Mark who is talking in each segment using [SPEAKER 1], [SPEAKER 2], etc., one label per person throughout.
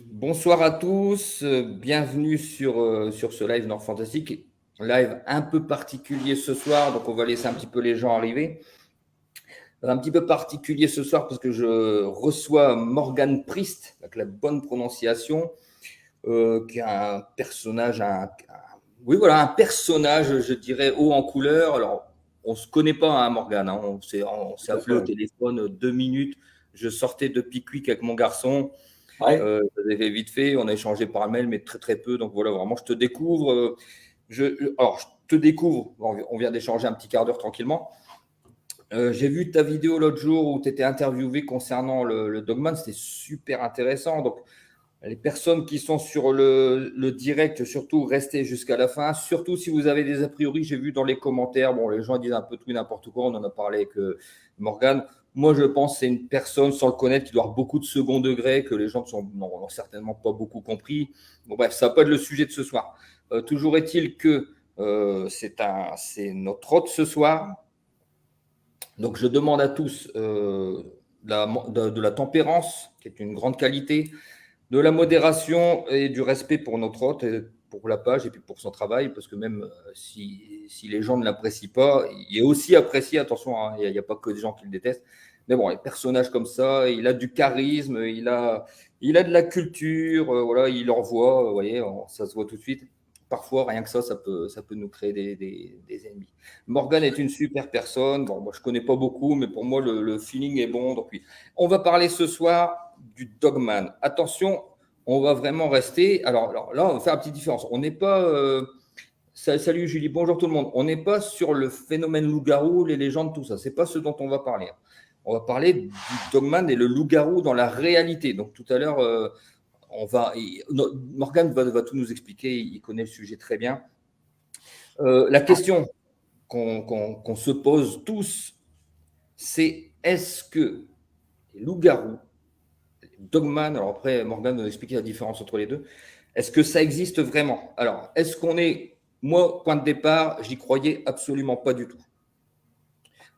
[SPEAKER 1] Bonsoir à tous, bienvenue sur ce live Nord Fantastique. Live un peu particulier ce soir, donc on va laisser un petit peu les gens arriver. Un petit peu particulier ce soir parce que je reçois Morgan Priest, avec la bonne prononciation, qui est un personnage, oui voilà, un personnage, je dirais, haut en couleur. Alors, on ne se connaît pas, hein, Morgan, hein, on s'est
[SPEAKER 2] Tout à fait,
[SPEAKER 1] appelé au
[SPEAKER 2] ouais.
[SPEAKER 1] téléphone 2 minutes. Je sortais de Pickwick avec mon garçon.
[SPEAKER 2] Ouais,
[SPEAKER 1] Ça s'est fait vite fait, on a échangé par mail, mais très très peu. Donc voilà, vraiment, je te découvre. Alors, je te découvre. On vient d'échanger un petit quart d'heure tranquillement. J'ai vu ta vidéo l'autre jour où tu étais interviewé concernant le Dogman. C'était super intéressant. Donc, les personnes qui sont sur le direct, surtout, restez jusqu'à la fin. Surtout si vous avez des a priori, j'ai vu dans les commentaires, bon, les gens disent un peu tout et n'importe quoi. On en a parlé avec Morgane. Moi, je pense que c'est une personne, sans le connaître, qui doit avoir beaucoup de second degré, que les gens n'ont certainement pas beaucoup compris. Bon, bref, ça va pas être le sujet de ce soir. Toujours est-il que c'est notre hôte ce soir. Donc, je demande à tous de la tempérance, qui est une grande qualité, de la modération et du respect pour notre hôte, et pour la page et puis pour son travail, parce que même si les gens ne l'apprécient pas, il est aussi apprécié, attention, hein, il n'y a pas que des gens qui le détestent. Mais bon, les personnages comme ça, il a du charisme, il a de la culture, voilà, il envoie, vous voyez, ça se voit tout de suite. Parfois, rien que ça peut nous créer des ennemis. Morgan est une super personne. Bon, moi, je ne connais pas beaucoup, mais pour moi, le feeling est bon. Donc, oui. On va parler ce soir du Dogman. Attention, on va vraiment rester. Alors là, on va faire une petite différence. On n'est pas. Salut Julie, bonjour tout le monde. On n'est pas sur le phénomène loup-garou, les légendes, tout ça. C'est pas ce dont on va parler. On va parler du Dogman et le loup-garou dans la réalité. Donc tout à l'heure, Morgan va tout nous expliquer. Il connaît le sujet très bien. La question qu'on se pose tous, c'est est-ce que les loups-garous, les Dogman, alors après Morgan va nous expliquer la différence entre les deux, est-ce que ça existe vraiment? Alors, est-ce qu'on est, moi, point de départ, j'y croyais absolument pas du tout.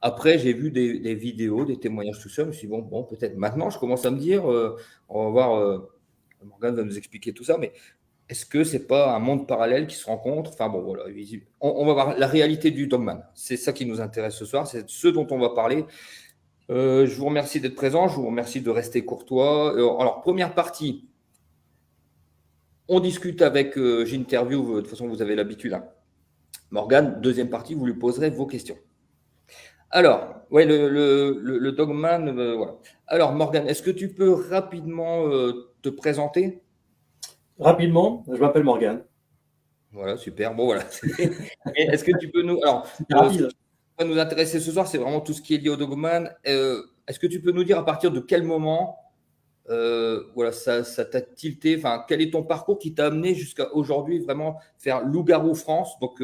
[SPEAKER 1] Après, j'ai vu des vidéos, des témoignages, tout ça, je me suis dit, bon, peut-être maintenant, je commence à me dire, on va voir, Morgan va nous expliquer tout ça, mais est-ce que c'est pas un monde parallèle qui se rencontre? Enfin bon, voilà, on va voir la réalité du Dogman. C'est ça qui nous intéresse ce soir, c'est ce dont on va parler. Je vous remercie d'être présent, je vous remercie de rester courtois. Alors, première partie, on discute avec, j'interview, de toute façon, vous avez l'habitude, hein. Morgane, deuxième partie, vous lui poserez vos questions. Alors, ouais, le Dogman, voilà. Alors, Morgane, est-ce que tu peux rapidement te présenter?
[SPEAKER 2] rapidement, je m'appelle Morgan.
[SPEAKER 1] Voilà, super. Bon, voilà. Et est-ce que tu peux nous. Alors,
[SPEAKER 2] C'était
[SPEAKER 1] ce
[SPEAKER 2] rapide.
[SPEAKER 1] qui va nous intéresser ce soir, c'est vraiment tout ce qui est lié au Dogman. Est-ce que tu peux nous dire à partir de quel moment voilà, ça t'a tilté, enfin, quel est ton parcours qui t'a amené jusqu'à aujourd'hui vraiment faire Loup-garou France, donc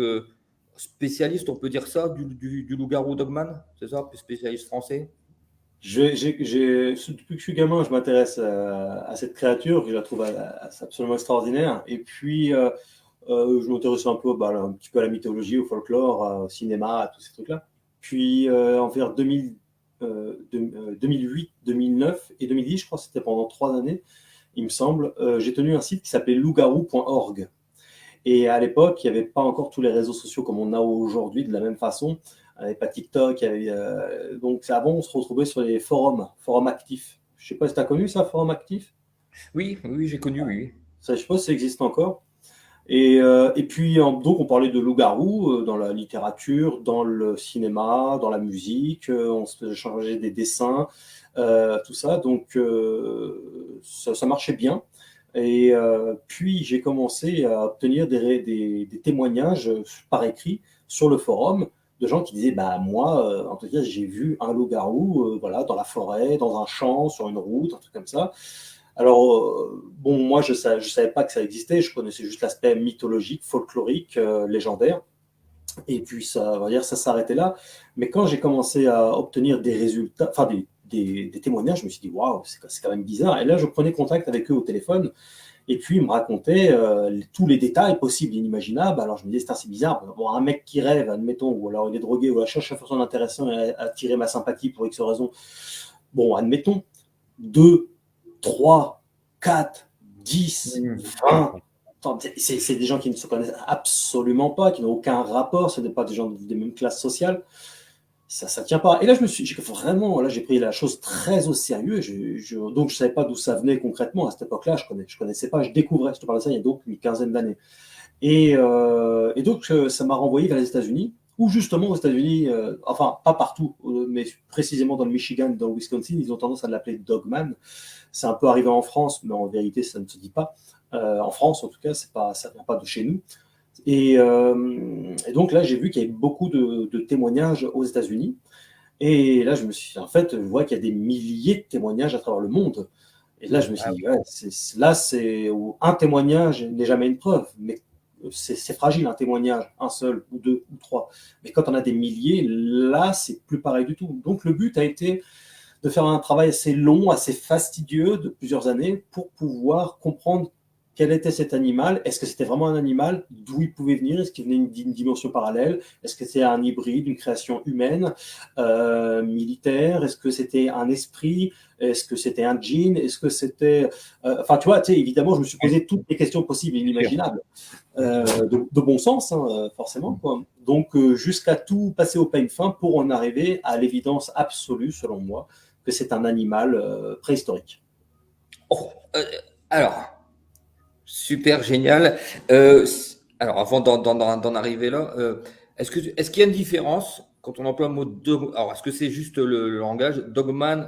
[SPEAKER 1] spécialiste, on peut dire ça, du Loup-garou Dogman, c'est ça, spécialiste français?
[SPEAKER 2] Depuis que je suis gamin, je m'intéresse à cette créature que je la trouve absolument extraordinaire. Et puis, je m'intéresse un peu, un petit peu à la mythologie, au folklore, au cinéma, à tous ces trucs-là. Puis, vers 2008, 2009 et 2010, je crois que c'était pendant 3 années, il me semble, j'ai tenu un site qui s'appelait loupgarou.org. Et à l'époque, il n'y avait pas encore tous les réseaux sociaux comme on a aujourd'hui de la même façon. Il n'y avait pas TikTok. Donc avant, on se retrouvait sur les forums actifs. Je ne sais pas si tu as connu ça, forum actif.
[SPEAKER 1] Oui, oui, j'ai connu, oui.
[SPEAKER 2] Ça, je ne sais pas si ça existe encore. Et puis, donc, on parlait de loup-garou dans la littérature, dans le cinéma, dans la musique. On se changeait des dessins, tout ça. Donc, ça marchait bien. Et puis, j'ai commencé à obtenir des témoignages par écrit sur le forum de gens qui disaient, bah moi, en tout cas, j'ai vu un loup-garou, voilà, dans la forêt, dans un champ, sur une route, un truc comme ça. Alors, bon, moi, je savais pas que ça existait, je connaissais juste l'aspect mythologique, folklorique, légendaire. Et puis, ça, on va dire, ça s'arrêtait là. Mais quand j'ai commencé à obtenir des résultats, enfin, des témoignages, je me suis dit, waouh, c'est quand même bizarre. Et là, je prenais contact avec eux au téléphone. Et puis, il me racontait tous les détails possibles, inimaginables. Alors, je me disais, c'est bizarre. Bon, un mec qui rêve, admettons, ou alors il est drogué, ou il cherche une façon d'intéressant à attirer ma sympathie pour X raison. Bon, admettons. 2, 3, 4, 10,
[SPEAKER 1] Mmh.
[SPEAKER 2] 20. C'est des gens qui ne se connaissent absolument pas, qui n'ont aucun rapport, ce n'est pas des gens des mêmes classes sociales. Ça tient pas. Et là, j'ai pris la chose très au sérieux. Donc, je savais pas d'où ça venait concrètement à cette époque-là. Je connaissais pas, je découvrais. Je te parle de ça il y a donc une quinzaine d'années. Et donc, ça m'a renvoyé vers les États-Unis, où justement aux États-Unis, enfin pas partout, mais précisément dans le Michigan, dans le Wisconsin, ils ont tendance à l'appeler Dogman. C'est un peu arrivé en France, mais en vérité, ça ne se dit pas. En France, en tout cas, ça ne vient pas de chez nous. Et donc là, j'ai vu qu'il y avait beaucoup de témoignages aux États-Unis. Et là, je vois qu'il y a des milliers de témoignages à travers le monde. Et là, je me suis dit, ouais, c'est où un témoignage n'est jamais une preuve, mais c'est fragile un témoignage, un seul ou deux ou trois. Mais quand on a des milliers, là, c'est plus pareil du tout. Donc le but a été de faire un travail assez long, assez fastidieux de plusieurs années pour pouvoir comprendre quel était cet animal. Est-ce que c'était vraiment un animal? D'où il pouvait venir? Est-ce qu'il venait d'une dimension parallèle? Est-ce que c'était un hybride, une création humaine, militaire? Est-ce que c'était un esprit? Est-ce que c'était un djinn? Est-ce que c'était... Enfin, tu vois, évidemment, je me suis posé toutes les questions possibles et inimaginables, de bon sens, hein, forcément, quoi. Donc, jusqu'à tout passer au peigne fin pour en arriver à l'évidence absolue, selon moi, que c'est un animal préhistorique.
[SPEAKER 1] Oh, alors, super génial. Alors, avant d'en arriver là, est-ce qu'il y a une différence quand on emploie le mot dog? Alors, est-ce que c'est juste le langage dogman,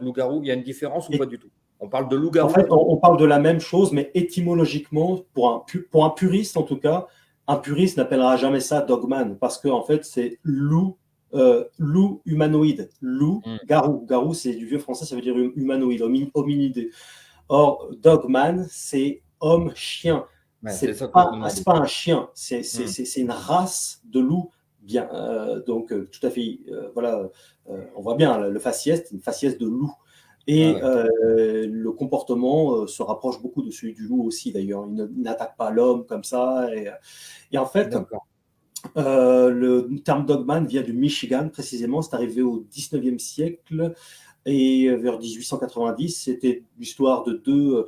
[SPEAKER 1] loup-garou? Il y a une différence ou
[SPEAKER 2] Et
[SPEAKER 1] pas du tout? On parle de
[SPEAKER 2] en
[SPEAKER 1] loup-garou?
[SPEAKER 2] fait, on parle de la même chose, mais étymologiquement, pour un puriste en tout cas, un puriste n'appellera jamais ça dogman, parce que en fait, c'est loup humanoïde, loup,
[SPEAKER 1] Hmm.
[SPEAKER 2] garou. Garou, c'est du vieux français, ça veut dire humanoïde, hominidé. Or, dogman, c'est homme-chien.
[SPEAKER 1] Ouais, c'est ça que je me demandais.
[SPEAKER 2] C'est pas un chien,
[SPEAKER 1] Hmm.
[SPEAKER 2] c'est une race de loup. Bien, donc tout à fait, voilà, on voit bien le faciès, c'est une faciès de loup.
[SPEAKER 1] Ouais,
[SPEAKER 2] Et
[SPEAKER 1] ouais.
[SPEAKER 2] le comportement se rapproche beaucoup de celui du loup aussi, d'ailleurs. Il n'attaque pas l'homme comme ça. Et en fait,
[SPEAKER 1] D'accord.
[SPEAKER 2] le terme dogman vient du Michigan, précisément. C'est arrivé au 19e siècle. Et vers 1890, c'était l'histoire de deux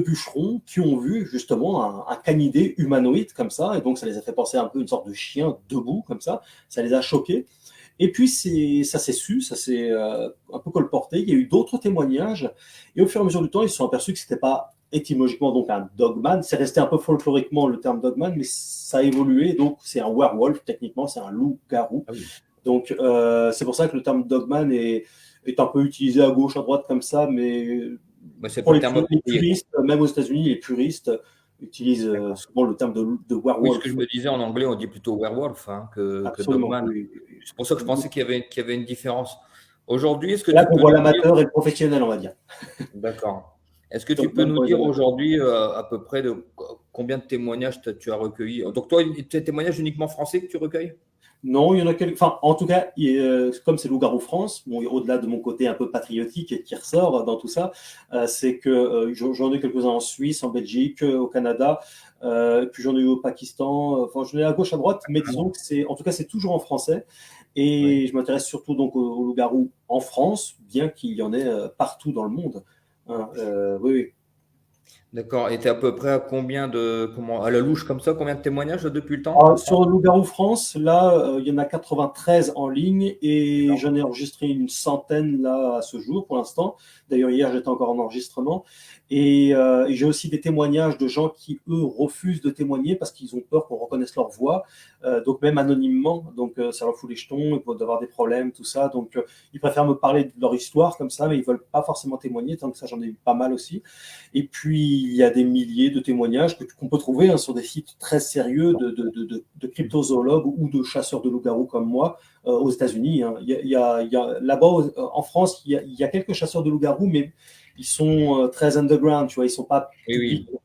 [SPEAKER 2] bûcherons qui ont vu justement un canidé humanoïde comme ça. Et donc, ça les a fait penser un peu à une sorte de chien debout comme ça. Ça les a choqués. Et puis, ça s'est su, ça s'est un peu colporté. Il y a eu d'autres témoignages. Et au fur et à mesure du temps, ils se sont aperçus que ce n'était pas étymologiquement donc un dogman. C'est resté un peu folkloriquement le terme dogman, mais ça a évolué. Donc, c'est un werewolf, techniquement, c'est un loup-garou.
[SPEAKER 1] Ah oui.
[SPEAKER 2] Donc, c'est pour ça que le terme dogman est un peu utilisé à gauche, à droite comme ça. Mais
[SPEAKER 1] Mais c'est pas
[SPEAKER 2] pour
[SPEAKER 1] le terme
[SPEAKER 2] les
[SPEAKER 1] approprié, quoi.
[SPEAKER 2] puristes, même aux États-Unis, les puristes utilisent
[SPEAKER 1] D'accord.
[SPEAKER 2] souvent le terme de
[SPEAKER 1] Oui, ce que
[SPEAKER 2] werewolf.
[SPEAKER 1] je me disais en anglais, on dit plutôt werewolf, hein, que
[SPEAKER 2] Absolument,
[SPEAKER 1] dogman.
[SPEAKER 2] oui.
[SPEAKER 1] C'est pour ça que je pensais qu'il y avait une différence. Aujourd'hui, est-ce que
[SPEAKER 2] C'est là
[SPEAKER 1] tu
[SPEAKER 2] qu'on
[SPEAKER 1] peux
[SPEAKER 2] voit
[SPEAKER 1] nous dire,
[SPEAKER 2] l'amateur et le professionnel, on va dire.
[SPEAKER 1] d'accord, est-ce que tu peux
[SPEAKER 2] Dogman
[SPEAKER 1] nous
[SPEAKER 2] pour les
[SPEAKER 1] dire
[SPEAKER 2] amateurs.
[SPEAKER 1] aujourd'hui à peu près de combien de témoignages tu as recueillis? Donc toi, tes témoignages uniquement français que tu recueilles?
[SPEAKER 2] Non, il y en a quelques. Enfin, en tout cas, comme c'est Loup-Garou France, bon, au-delà de mon côté un peu patriotique qui ressort dans tout ça, c'est que j'en ai quelques-uns en Suisse, en Belgique, au Canada, puis j'en ai eu au Pakistan. Enfin, j'en ai à gauche, à droite, mais disons que en tout cas, c'est toujours en français.
[SPEAKER 1] Oui.
[SPEAKER 2] Et je m'intéresse surtout donc au Loup-Garou en France, bien qu'il y en ait partout dans le monde. Hein, oui, oui.
[SPEAKER 1] D'accord. Et tu es à peu près à combien à la louche comme ça, combien de témoignages depuis le temps en
[SPEAKER 2] Alors,
[SPEAKER 1] France?
[SPEAKER 2] sur Loup-Garou France, là, il y en a 93 en ligne et
[SPEAKER 1] D'accord.
[SPEAKER 2] j'en ai enregistré une centaine là à ce jour pour l'instant. D'ailleurs, hier, j'étais encore en enregistrement. Et j'ai aussi des témoignages de gens qui, eux, refusent de témoigner parce qu'ils ont peur qu'on reconnaisse leur voix, donc même anonymement. Donc, ça leur fout les jetons, ils peuvent avoir des problèmes, tout ça. Donc, ils préfèrent me parler de leur histoire comme ça, mais ils veulent pas forcément témoigner. Tant que ça, j'en ai eu pas mal aussi. Et puis, il y a des milliers de témoignages qu'on peut trouver sur des sites très sérieux de cryptozoologues ou de chasseurs de loups-garous comme moi aux États-Unis. Hein. Là-bas, en France, il y a quelques chasseurs de loups-garous, mais ils sont très underground, tu vois, ils sont pas
[SPEAKER 1] Oui,
[SPEAKER 2] publics.
[SPEAKER 1] oui.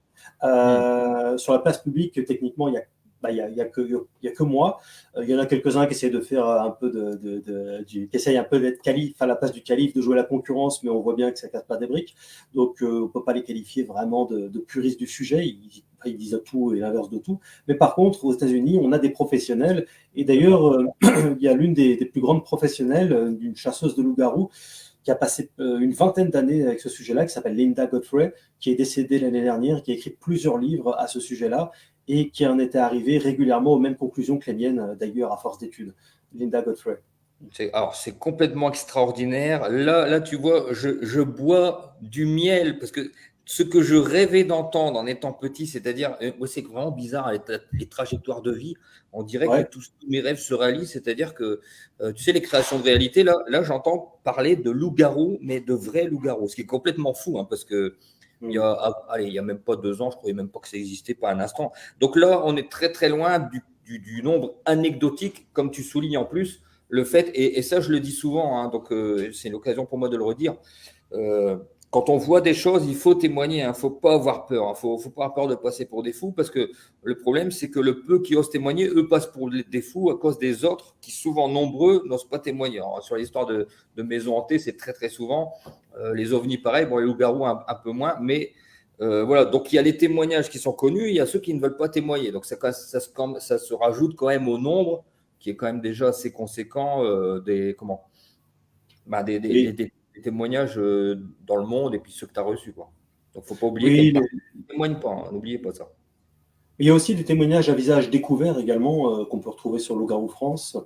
[SPEAKER 1] Hmm.
[SPEAKER 2] Sur la place publique, techniquement, il y a que moi. Il y en a quelques-uns qui essayent de faire un peu qui essayent un peu d'être calife à la place du calife, de jouer la concurrence, mais on voit bien que ça casse pas des briques. Donc, on peut pas les qualifier vraiment de puristes du sujet. Ils disent tout et l'inverse de tout. Mais par contre, aux États-Unis, on a des professionnels. Et
[SPEAKER 1] D'accord.
[SPEAKER 2] d'ailleurs, il y a l'une des plus grandes professionnelles, d'une chasseuse de loups-garous, qui a passé une vingtaine d'années avec ce sujet-là, qui s'appelle Linda Godfrey, qui est décédée l'année dernière, qui a écrit plusieurs livres à ce sujet-là et qui en était arrivée régulièrement aux mêmes conclusions que les miennes, d'ailleurs, à force d'études. Linda Godfrey.
[SPEAKER 1] Alors, c'est complètement extraordinaire. Là, tu vois, je bois du miel parce que ce que je rêvais d'entendre en étant petit, c'est-à-dire, moi, c'est vraiment bizarre, les trajectoires de vie. On dirait que
[SPEAKER 2] Ouais.
[SPEAKER 1] tous mes rêves se réalisent, c'est-à-dire que, tu sais, les créations de réalité, là, j'entends parler de loups-garous, mais de vrais loups-garous, ce qui est complètement fou, hein, parce que il y a même pas 2 ans, je croyais même pas que ça existait, pas un instant. Donc là, on est très, très loin du nombre anecdotique, comme tu soulignes en plus le fait, et ça je le dis souvent, hein, donc c'est l'occasion pour moi de le redire, euh, quand on voit des choses, il faut témoigner, il ne faut pas avoir peur, il ne faut pas avoir peur de passer pour des fous, parce que le problème c'est que le peu qui osent témoigner, eux passent pour des fous à cause des autres qui, souvent nombreux, n'osent pas témoigner. Alors, sur l'histoire de maisons hantées, c'est très très souvent, les ovnis pareil, bon, les loups-garous un peu moins, mais voilà, donc il y a les témoignages qui sont connus, il y a ceux qui ne veulent pas témoigner, donc ça se rajoute quand même au nombre qui est quand même déjà assez conséquent des témoignages dans le monde et puis ceux que tu as reçus. Quoi. Donc, il ne faut pas oublier qu'il y a
[SPEAKER 2] Oui,
[SPEAKER 1] une partie qui ne témoigne pas. Hein, n'oubliez pas ça.
[SPEAKER 2] il y a aussi des témoignages à visage découvert également qu'on peut retrouver sur Loup-garou France.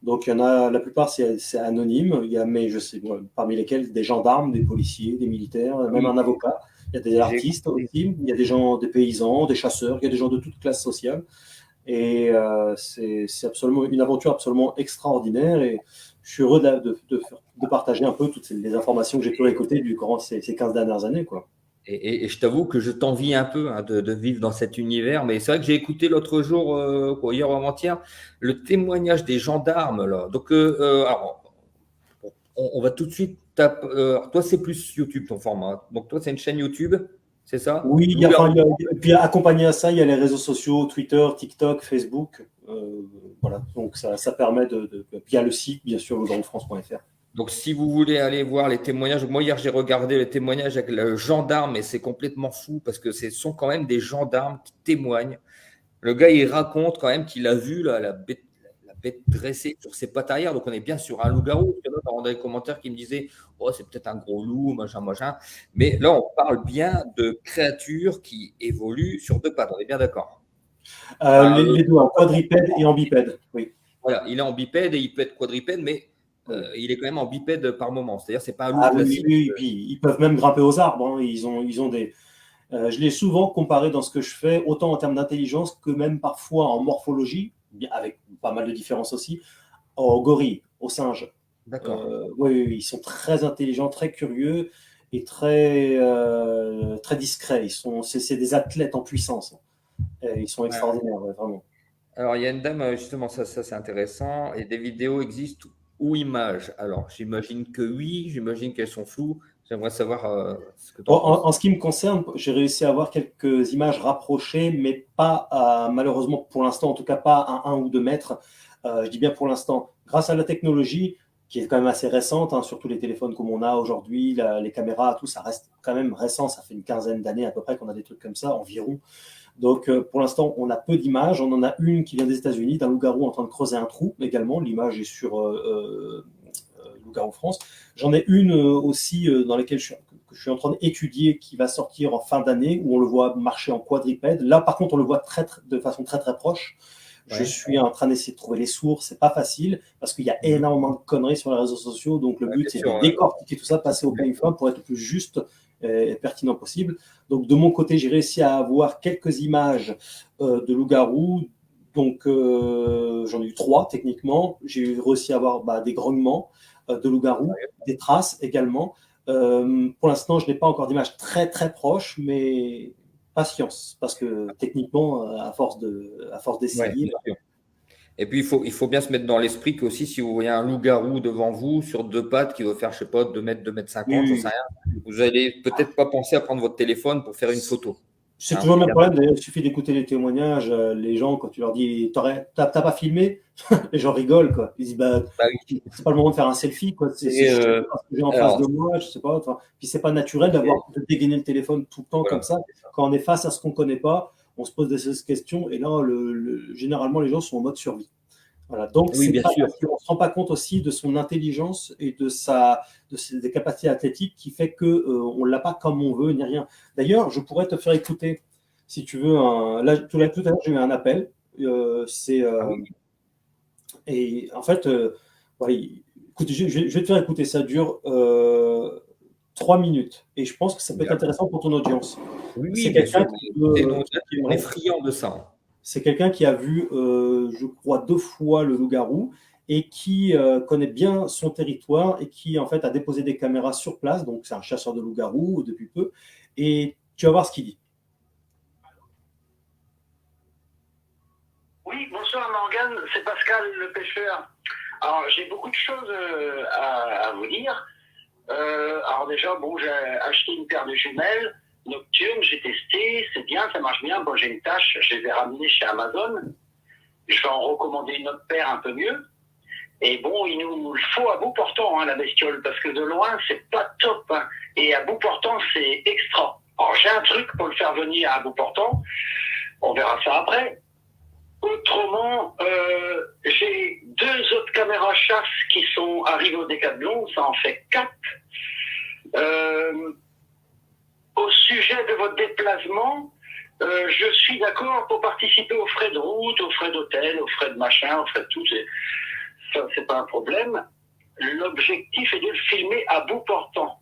[SPEAKER 2] Donc, il y en a, la plupart, c'est anonyme, mais je sais, parmi lesquels des gendarmes, des policiers, des militaires, même
[SPEAKER 1] Oui,
[SPEAKER 2] un avocat. Il y a des
[SPEAKER 1] j'ai
[SPEAKER 2] artistes aussi, il y a des gens, des paysans, des chasseurs, il y a des gens de toute classe sociale. Et c'est absolument une aventure absolument extraordinaire. Et je suis heureux de partager un peu toutes les informations que j'ai pu récolter durant ces 15 dernières années, quoi.
[SPEAKER 1] et je t'avoue que je t'envie un peu hein, de vivre dans cet univers. Mais c'est vrai que j'ai écouté l'autre jour, hier ou avant-hier, le témoignage des gendarmes. Là. Donc, alors, on va tout de suite taper. Toi, c'est plus YouTube ton format. Donc, toi, c'est une chaîne YouTube, c'est ça?
[SPEAKER 2] Oui,
[SPEAKER 1] Loup-garou.
[SPEAKER 2] et puis accompagné à ça, il y a les réseaux sociaux, Twitter, TikTok, Facebook. Voilà, donc ça permet puis il y a le site, bien sûr, loup-garou-france.fr.
[SPEAKER 1] Donc, si vous voulez aller voir les témoignages, moi hier j'ai regardé les témoignages avec le gendarme et c'est complètement fou parce que ce sont quand même des gendarmes qui témoignent. Le gars il raconte quand même qu'il a vu là, la bête dressée sur ses pattes arrière. Donc, on est bien sur un loup-garou. Il y en a dans les commentaires qui me disaient oh, c'est peut-être un gros loup, machin, machin. Mais là, on parle bien de créatures qui évoluent sur 2 pattes. On est bien d'accord. Enfin,
[SPEAKER 2] Les deux, en quadripède et en bipède. Oui.
[SPEAKER 1] voilà, il est en bipède et il peut être quadripède, mais
[SPEAKER 2] Oui.
[SPEAKER 1] il est quand même en bipède par moment. C'est-à-dire, c'est pas un loup
[SPEAKER 2] Ah oui, oui,
[SPEAKER 1] classique.
[SPEAKER 2] oui, et puis ils peuvent même grimper aux arbres. Hein. Ils ont des. Je l'ai souvent comparé dans ce que je fais, autant en termes d'intelligence que même parfois en morphologie, avec pas mal de différences aussi, aux gorilles, aux singes.
[SPEAKER 1] D'accord.
[SPEAKER 2] Oui, oui, oui, ils sont très intelligents, très curieux et très discrets. C'est des athlètes en puissance. Et ils sont
[SPEAKER 1] Ouais.
[SPEAKER 2] extraordinaires, ouais, vraiment.
[SPEAKER 1] Alors, il y a une dame, justement, ça c'est intéressant, et des vidéos existent ou images. Alors, j'imagine que oui, j'imagine qu'elles sont floues. J'aimerais savoir ce que tu
[SPEAKER 2] Bon,
[SPEAKER 1] en penses.
[SPEAKER 2] en ce qui me concerne, j'ai réussi à avoir quelques images rapprochées, mais pas malheureusement pour l'instant, en tout cas pas à 1 ou 2 mètres. Je dis bien pour l'instant, grâce à la technologie qui est quand même assez récente, hein, surtout les téléphones comme on a aujourd'hui, les caméras, tout ça reste quand même récent. Ça fait une quinzaine d'années à peu près qu'on a des trucs comme ça environ. Donc pour l'instant, on a peu d'images. On en a une qui vient des États-Unis, d'un loup-garou en train de creuser un trou également. L'image est sur Loup-garou France. J'en ai une aussi dans laquelle que je suis en train d'étudier qui va sortir en fin d'année où on le voit marcher en quadripède. Là, par contre, on le voit de façon très très proche. Je
[SPEAKER 1] Ouais.
[SPEAKER 2] suis en train d'essayer de trouver les sources. C'est pas facile parce qu'il y a
[SPEAKER 1] Mhm.
[SPEAKER 2] énormément de conneries sur les réseaux sociaux. Donc le
[SPEAKER 1] Ouais,
[SPEAKER 2] but
[SPEAKER 1] bien
[SPEAKER 2] c'est de
[SPEAKER 1] sûr.
[SPEAKER 2] décortiquer tout ça, passer au peigne fin pour être le plus juste et pertinent possible. Donc de mon côté, j'ai réussi à avoir quelques images de loup-garou. Donc j'en ai eu 3 techniquement. J'ai réussi à avoir des grognements de loup-garou, des traces également. Pour l'instant, je n'ai pas encore d'image très très proche, mais patience, parce que techniquement, à force
[SPEAKER 1] Ouais,
[SPEAKER 2] d'essayer,
[SPEAKER 1] bien sûr. Et puis, il faut bien se mettre dans l'esprit que aussi, si vous voyez un loup-garou devant vous sur 2 pattes qui va faire, je sais pas, 2 mètres, 2 mètres 50, j'en sais
[SPEAKER 2] oui,
[SPEAKER 1] rien, vous allez peut-être pas penser à prendre votre téléphone pour faire une photo.
[SPEAKER 2] c'est
[SPEAKER 1] Hein,
[SPEAKER 2] toujours
[SPEAKER 1] on
[SPEAKER 2] le
[SPEAKER 1] est
[SPEAKER 2] même
[SPEAKER 1] bien
[SPEAKER 2] problème. D'ailleurs, il suffit d'écouter les témoignages. Les gens, quand tu leur dis, t'as pas filmé, les gens rigolent, quoi. Ils disent,
[SPEAKER 1] bah oui.
[SPEAKER 2] c'est pas le moment de faire un selfie, quoi. C'est
[SPEAKER 1] Et,
[SPEAKER 2] chiant parce que j'ai en face
[SPEAKER 1] alors,
[SPEAKER 2] de moi, je sais pas. Enfin, puis c'est pas naturel de dégainer le téléphone tout le temps comme
[SPEAKER 1] voilà.
[SPEAKER 2] ça. Quand on est face à ce qu'on connaît pas, on se pose des questions. Et là, généralement, les gens sont en mode survie. Voilà, donc
[SPEAKER 1] Oui,
[SPEAKER 2] c'est
[SPEAKER 1] bien
[SPEAKER 2] pas
[SPEAKER 1] sûr.
[SPEAKER 2] facile. On ne se rend pas compte aussi de son intelligence et des capacités athlétiques qui fait que on l'a pas comme on veut ni rien. D'ailleurs, je pourrais te faire écouter, si tu veux. Là, tout à l'heure, j'ai eu un appel. C'est
[SPEAKER 1] Ah oui,
[SPEAKER 2] Et en fait, voilà, écoute, je vais te faire écouter. Ça dure 3 minutes et je pense que ça peut être
[SPEAKER 1] d'accord.
[SPEAKER 2] intéressant pour ton audience.
[SPEAKER 1] Oui, oui,
[SPEAKER 2] C'est
[SPEAKER 1] bien
[SPEAKER 2] quelqu'un
[SPEAKER 1] sûr.
[SPEAKER 2] qui
[SPEAKER 1] Écoutez,
[SPEAKER 2] veut,
[SPEAKER 1] nous,
[SPEAKER 2] qui-
[SPEAKER 1] on est
[SPEAKER 2] ouais,
[SPEAKER 1] friands de ça, hein.
[SPEAKER 2] c'est quelqu'un qui a vu, je crois, 2 fois le loup-garou et qui connaît bien son territoire et qui, en fait, a déposé des caméras sur place. Donc, c'est un chasseur de loup-garou depuis peu. Et tu vas voir ce qu'il dit.
[SPEAKER 3] Oui, bonsoir Morgane, c'est Pascal le pêcheur. Alors j'ai beaucoup de choses à vous dire. Alors déjà, bon, j'ai acheté une paire de jumelles nocturnes, j'ai testé, c'est bien, ça marche bien. Bon, j'ai une tâche, je les ai ramenées chez Amazon. Je vais en recommander une autre paire un peu mieux. Et bon, il nous le faut à bout portant, hein, la bestiole, parce que de loin, c'est pas top, hein. Et à bout portant, c'est extra. Alors j'ai un truc pour le faire venir à bout portant. On verra ça après. Autrement, j'ai 2 autres caméras chasse qui sont arrivées au Décathlon, ça en fait 4. Au sujet de votre déplacement, je suis d'accord pour participer aux frais de route, aux frais d'hôtel, aux frais de machin, aux frais de tout. Ça, c'est pas un problème. L'objectif est de le filmer à bout portant.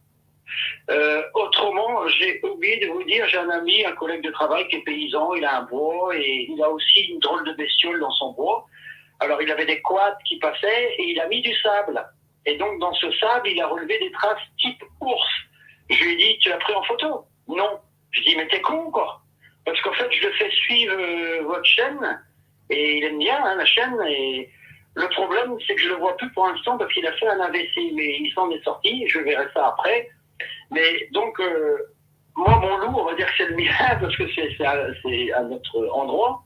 [SPEAKER 3] Autrement, j'ai oublié de vous dire, j'ai un ami, un collègue de travail qui est paysan, il a un bois et il a aussi une drôle de bestiole dans son bois. Alors il avait des quads qui passaient et il a mis du sable. Et donc dans ce sable, il a relevé des traces type ours. Je lui ai dit, tu l'as pris en photo? Non. Je dis, mais t'es con quoi. Parce qu'en fait, je le fais suivre votre chaîne et il aime bien hein, la chaîne. Et le problème, c'est que je le vois plus pour l'instant parce qu'il a fait un AVC, mais il s'en est sorti. Je verrai ça après. Mais donc, moi, mon loup, on va dire que c'est le mien, parce que c'est à notre endroit.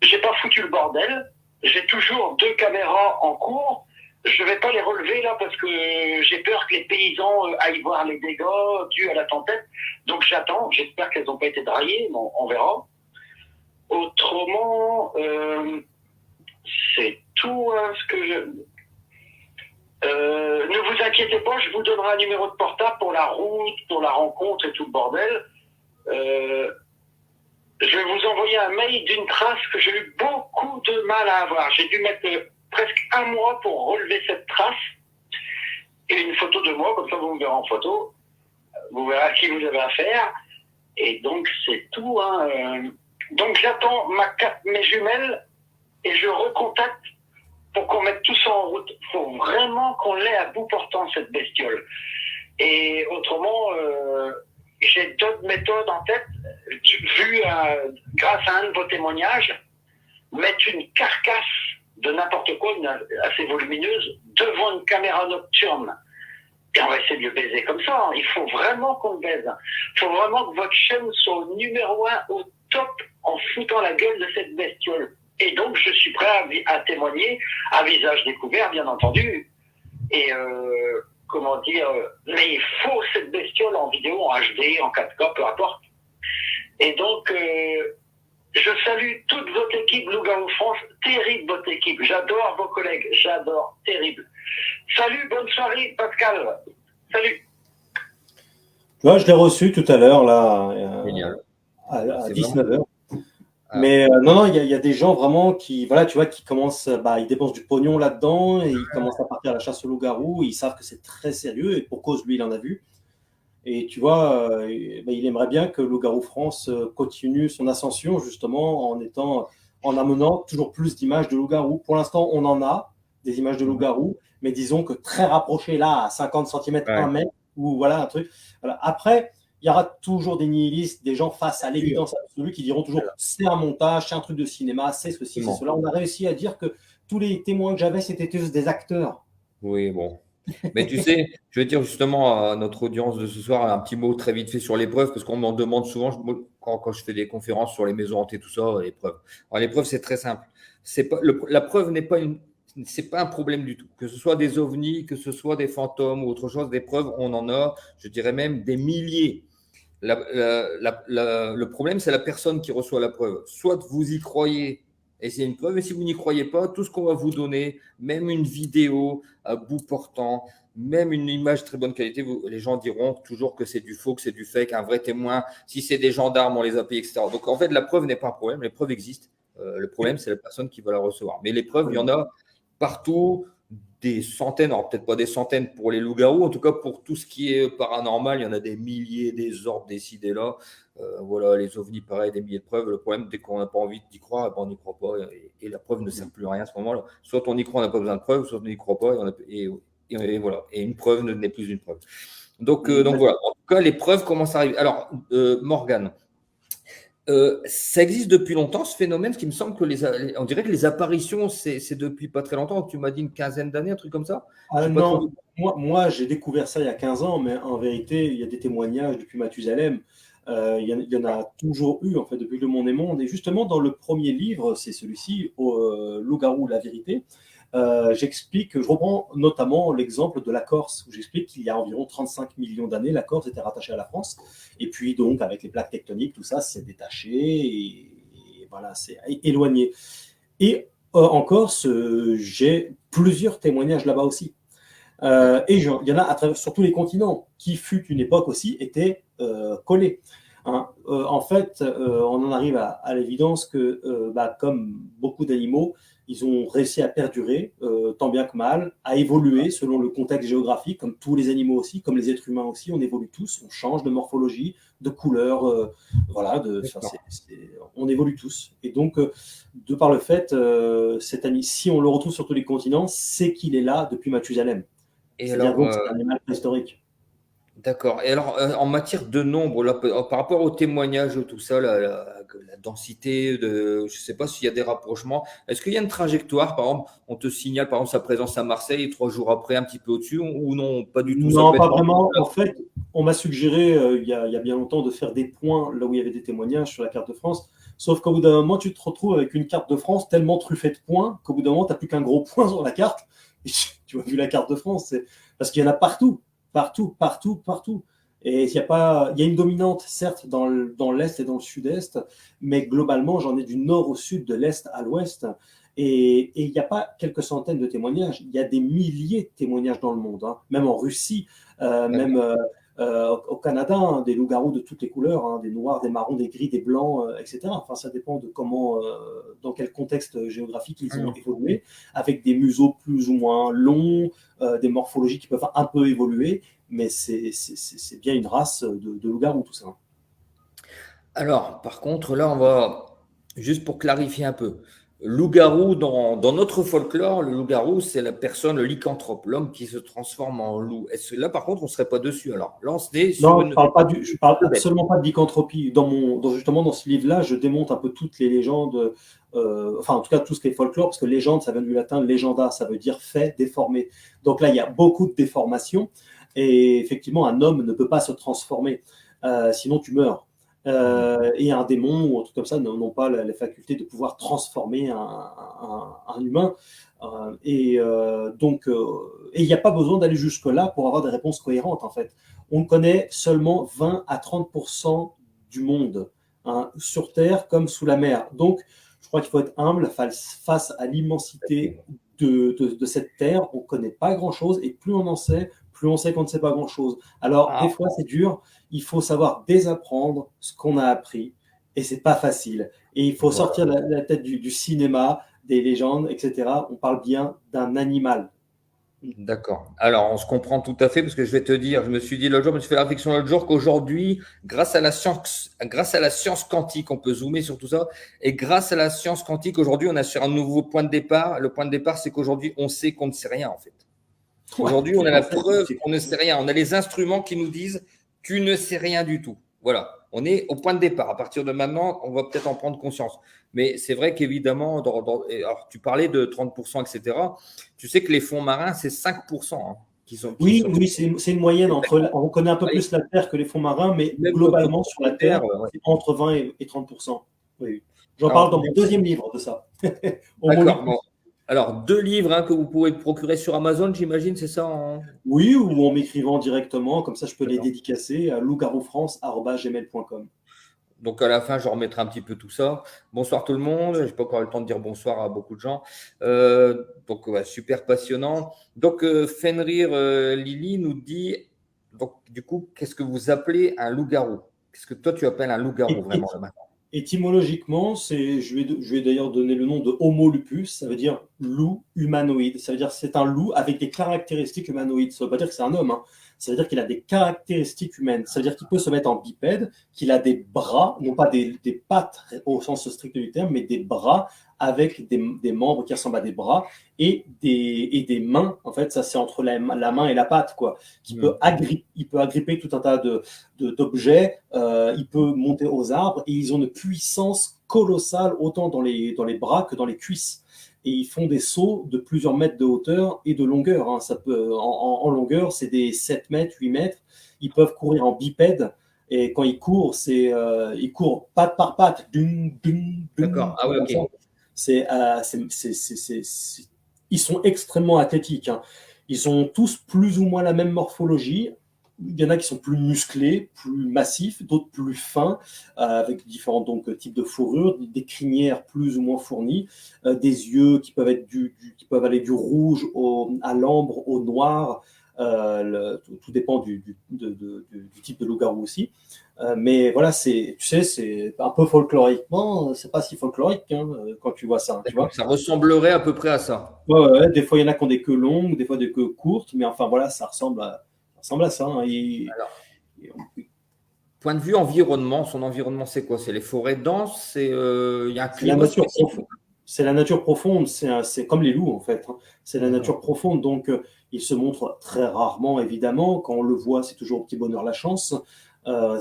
[SPEAKER 3] J'ai pas foutu le bordel. J'ai toujours 2 caméras en cours. Je vais pas les relever là parce que j'ai peur que les paysans aillent voir les dégâts dus à la tempête. Donc j'attends. J'espère qu'elles n'ont pas été draillées, mais on verra. Autrement, c'est tout hein, ce que je. Ne vous inquiétez pas, je vous donnerai un numéro de portable pour la route, pour la rencontre et tout le bordel. Je vais vous envoyer un mail d'une trace que j'ai eu beaucoup de mal à avoir. J'ai dû mettre presque 1 mois pour relever cette trace. Et une photo de moi, comme ça vous me verrez en photo. Vous verrez à qui vous avez affaire. Et donc c'est tout. Hein. Donc j'attends mes jumelles et je recontacte pour qu'on mette tout ça en route. Il faut vraiment qu'on l'ait à bout portant, cette bestiole. Et autrement, j'ai d'autres méthodes en tête, vu grâce à un de vos témoignages, mettre une carcasse de n'importe quoi, assez volumineuse, devant une caméra nocturne. Et on va essayer de le baiser comme ça. Il faut vraiment qu'on le baise. Il faut vraiment que votre chaîne soit au numéro 1, au top, en foutant la gueule de cette bestiole. Et donc, je suis prêt à témoigner, à visage découvert, bien entendu. Et comment dire, mais il faut cette bestiole en vidéo, en HD, en 4K, peu importe. Et donc, je salue toute votre équipe Loup-Garou France. Terrible votre équipe. J'adore vos collègues. J'adore. Terrible. Salut, bonne soirée, Pascal. Salut.
[SPEAKER 2] Tu vois, je l'ai reçu tout à l'heure, là,
[SPEAKER 1] Génial.
[SPEAKER 2] à
[SPEAKER 1] C'est vraiment.
[SPEAKER 2] 19h.
[SPEAKER 1] Ah,
[SPEAKER 2] Mais non, non, il y a des gens vraiment qui, voilà, tu vois, qui commencent, ils dépensent du pognon là-dedans et ils commencent à partir à la chasse au loup-garou. Ils savent que c'est très sérieux et pour cause, lui, il en a vu. Et tu vois, il aimerait bien que Loup-Garou France continue son ascension justement en amenant toujours plus d'images de loup-garou. Pour l'instant, on en a des images de
[SPEAKER 1] mhm.
[SPEAKER 2] loup-garou, mais disons que très rapprochées là, à 50 cm,
[SPEAKER 1] Ouais,
[SPEAKER 2] 1 mètre, ou voilà un truc. Voilà. Après, il y aura toujours des nihilistes, des gens face à
[SPEAKER 1] sûr.
[SPEAKER 2] l'évidence absolue qui diront toujours c'est un montage, c'est un truc de cinéma, c'est ceci, c'est
[SPEAKER 1] Effectivement.
[SPEAKER 2] cela. On a réussi à dire que tous les témoins que j'avais, c'était tous des acteurs.
[SPEAKER 1] Oui, bon. Mais tu sais, je vais dire justement à notre audience de ce soir un petit mot très vite fait sur l'épreuve, parce qu'on m'en demande souvent quand je fais des conférences sur les maisons hantées, tout ça, l'épreuve. Alors, l'épreuve, c'est très simple. C'est pas, la preuve n'est pas c'est pas un problème du tout. Que ce soit des ovnis, que ce soit des fantômes ou autre chose, des preuves, on en a, je dirais même des milliers. Le problème, c'est la personne qui reçoit la preuve. Soit vous y croyez Et c'est une preuve. Et si vous n'y croyez pas, tout ce qu'on va vous donner, même une vidéo à bout portant, même une image de très bonne qualité, les gens diront toujours que c'est du faux, que c'est du fake, un vrai témoin. Si c'est des gendarmes, on les a payés, etc. Donc en fait, la preuve n'est pas un problème. Les preuves existent. Le problème, c'est la personne qui va la recevoir. Mais les preuves, il y en a partout, des centaines, alors peut-être pas des centaines pour les loups-garous, en tout cas pour tout ce qui est paranormal, il y en a des milliers, des orbes décidés là. Voilà, les ovnis, pareil, des milliers de preuves. Le problème, dès qu'on n'a pas envie d'y croire, ben, on n'y croit pas. Et la preuve ne sert plus à rien à ce moment-là. Soit on y croit, on n'a pas besoin de preuves, soit on n'y croit pas. Et voilà. Et une preuve n'est plus une preuve. Donc voilà. En tout cas, les preuves commencent à arriver. Alors, Morgane, ça existe depuis longtemps, ce phénomène, ce qui me semble que on dirait que les apparitions, c'est depuis pas très longtemps. Tu m'as dit une quinzaine d'années, un truc comme ça?
[SPEAKER 2] Non, moi j'ai découvert ça il y a 15 ans, mais en vérité, il y a des témoignages depuis Mathusalem. Il y en a toujours eu, en fait, depuis le monde est monde. Et justement, dans le premier livre, c'est celui-ci, Loup-garou, la vérité, je reprends notamment l'exemple de la Corse, où j'explique qu'il y a environ 35 millions d'années, la Corse était rattachée à la France. Et puis, donc, avec les plaques tectoniques, tout ça s'est détaché et voilà, c'est éloigné. Et en Corse, j'ai plusieurs témoignages là-bas aussi. Et il y en a à travers, sur tous les continents, qui fut une époque aussi, étaient collés. Hein. En fait, on en arrive à l'évidence que, comme beaucoup d'animaux, ils ont réussi à perdurer, tant bien que mal, à évoluer selon le contexte géographique, comme tous les animaux aussi, comme les êtres humains aussi, on évolue tous, on change de morphologie, de couleur, voilà, on évolue tous. Et donc, de par le fait, si on le retrouve sur tous les continents, c'est qu'il est là depuis Mathusalem. C'est-à-dire que c'est un animal préhistorique.
[SPEAKER 1] D'accord. Et alors, en matière de nombre, là, par rapport au témoignage, tout ça, la densité, je ne sais pas s'il y a des rapprochements. Est-ce qu'il y a une trajectoire? Par exemple, on te signale par exemple sa présence à Marseille, 3 jours après, un petit peu au-dessus, ou non, pas du tout?
[SPEAKER 2] Non, pas vraiment. En fait, on m'a suggéré il y a bien longtemps de faire des points là où il y avait des témoignages sur la carte de France. Sauf qu'au bout d'un moment, tu te retrouves avec une carte de France tellement truffée de points qu'au bout d'un moment, tu n'as plus qu'un gros point sur la carte. Et tu vois, vu la carte de France, parce qu'il y en a partout. Partout. Et il y a une dominante, certes, dans l'Est et dans le Sud-Est, mais globalement, j'en ai du nord au sud, de l'Est à l'Ouest. Et il n'y a pas quelques centaines de témoignages, il y a des milliers de témoignages dans le monde, hein. Même en Russie, même au Canada, hein, des loups-garous de toutes les couleurs, hein, des noirs, des marrons, des gris, des blancs, etc. Enfin, ça dépend de dans quel contexte géographique ils ont évolué, avec des museaux plus ou moins longs, des morphologies qui peuvent un peu évoluer, mais c'est bien une race de loups-garous, tout ça.
[SPEAKER 1] Alors, par contre, là, on va, juste pour clarifier un peu, loup-garou, dans notre folklore, le loup-garou, c'est la personne, le lycanthrope, l'homme qui se transforme en loup. Là, par contre, on ne serait pas dessus. Alors, là, on se dit sur
[SPEAKER 2] non, je parle absolument pas de lycanthropie. Justement, dans ce livre-là, je démonte un peu toutes les légendes, enfin, en tout cas, tout ce qui est folklore, parce que légende, ça vient du latin legenda, ça veut dire fait, déformé. Donc là, il y a beaucoup de déformations. Et effectivement, un homme ne peut pas se transformer, sinon tu meurs. Et un démon ou un truc comme ça n'ont pas la faculté de pouvoir transformer un humain. Donc, il n'y a pas besoin d'aller jusque-là pour avoir des réponses cohérentes, en fait. On connaît seulement 20 à 30% du monde, hein, sur Terre comme sous la mer. Donc, je crois qu'il faut être humble face à l'immensité de cette Terre. On ne connaît pas grand-chose, et plus on en sait, plus on sait qu'on ne sait pas grand-chose. Alors, des fois, c'est dur. Il faut savoir désapprendre ce qu'on a appris, et c'est pas facile. Et il faut sortir la tête du cinéma, des légendes, etc. On parle bien d'un animal.
[SPEAKER 1] D'accord. Alors, on se comprend tout à fait, parce que je vais te dire, je me suis dit l'autre jour, je me suis fait la réflexion l'autre jour qu'aujourd'hui, grâce à la science quantique, on peut zoomer sur tout ça, et grâce à la science quantique, aujourd'hui, on a sur un nouveau point de départ. Le point de départ, c'est qu'aujourd'hui, on sait qu'on ne sait rien, en fait. Aujourd'hui, on a la preuve qu'on ne sait rien. On a les instruments qui nous disent « tu ne sais rien du tout ». Voilà, on est au point de départ. À partir de maintenant, on va peut-être en prendre conscience. Mais c'est vrai qu'évidemment, alors, tu parlais de 30%, etc. Tu sais que les fonds marins, c'est 5%. Hein,
[SPEAKER 2] oui, c'est une moyenne. On connaît un peu plus la Terre que les fonds marins, mais même globalement, sur la Terre, c'est entre 20 et 30%. Oui. J'en parle dans mon deuxième livre de ça.
[SPEAKER 1] D'accord. Bon. Alors, 2 livres, hein, que vous pouvez procurer sur Amazon, j'imagine, c'est ça, hein?
[SPEAKER 2] Oui, ou en m'écrivant directement, comme ça je peux les dédicacer à loup-garoufrance@gmail.com.
[SPEAKER 1] Donc à la fin, je remettrai un petit peu tout ça. Bonsoir tout le monde. Je n'ai pas encore eu le temps de dire bonsoir à beaucoup de gens. Donc ouais, super passionnant. Donc Fenrir Lily nous dit, donc du coup, qu'est-ce que vous appelez un loup-garou? Qu'est-ce que toi tu appelles un loup-garou
[SPEAKER 2] Et,
[SPEAKER 1] vraiment là maintenant?
[SPEAKER 2] étymologiquement, je vais d'ailleurs donner le nom de Homo lupus, ça veut dire loup humanoïde. Ça veut dire que c'est un loup avec des caractéristiques humanoïdes. Ça ne veut pas dire que c'est un homme, hein. Ça veut dire qu'il a des caractéristiques humaines. Ça veut dire qu'il peut se mettre en bipède, qu'il a des bras, non pas des pattes au sens strict du terme, mais des bras avec des membres qui ressemblent à des bras et des mains. En fait, ça c'est entre la main et la patte, quoi. Il peut agripper tout un tas d'objets, il peut monter aux arbres et ils ont une puissance colossale autant dans les bras que dans les cuisses. Et ils font des sauts de plusieurs mètres de hauteur et de longueur, hein. Ça peut, en longueur, c'est des 7 mètres, 8 mètres. Ils peuvent courir en bipède. Et quand ils courent, ils courent patte par patte. Ding, ding, ding,
[SPEAKER 1] D'accord. Ah oui,
[SPEAKER 2] comme ça.
[SPEAKER 1] ok.
[SPEAKER 2] Ils sont extrêmement athlétiques, hein. Ils ont tous plus ou moins la même morphologie. Il y en a qui sont plus musclés, plus massifs, d'autres plus fins, avec différents donc, types de fourrures, des crinières plus ou moins fournies, des yeux qui peuvent aller du rouge à l'ambre, au noir. Tout dépend du type de loup-garou aussi. Mais voilà, tu sais, c'est un peu folkloriquement, c'est pas si folklorique, hein, quand tu vois ça, tu vois.
[SPEAKER 1] Ça ressemblerait à peu près à ça.
[SPEAKER 2] Ouais. Des fois, il y en a qui ont des queues longues, des fois des queues courtes, mais enfin voilà, ça ressemble à ça, hein.
[SPEAKER 1] Alors, point de vue environnement, son environnement, c'est quoi? C'est les forêts denses, il y a un
[SPEAKER 2] C'est la
[SPEAKER 1] climat
[SPEAKER 2] nature
[SPEAKER 1] spécifique.
[SPEAKER 2] profonde. C'est la nature profonde, c'est comme les loups en fait, hein. C'est la nature profonde, donc il se montre très rarement évidemment. Quand on le voit, c'est toujours au petit bonheur la chance.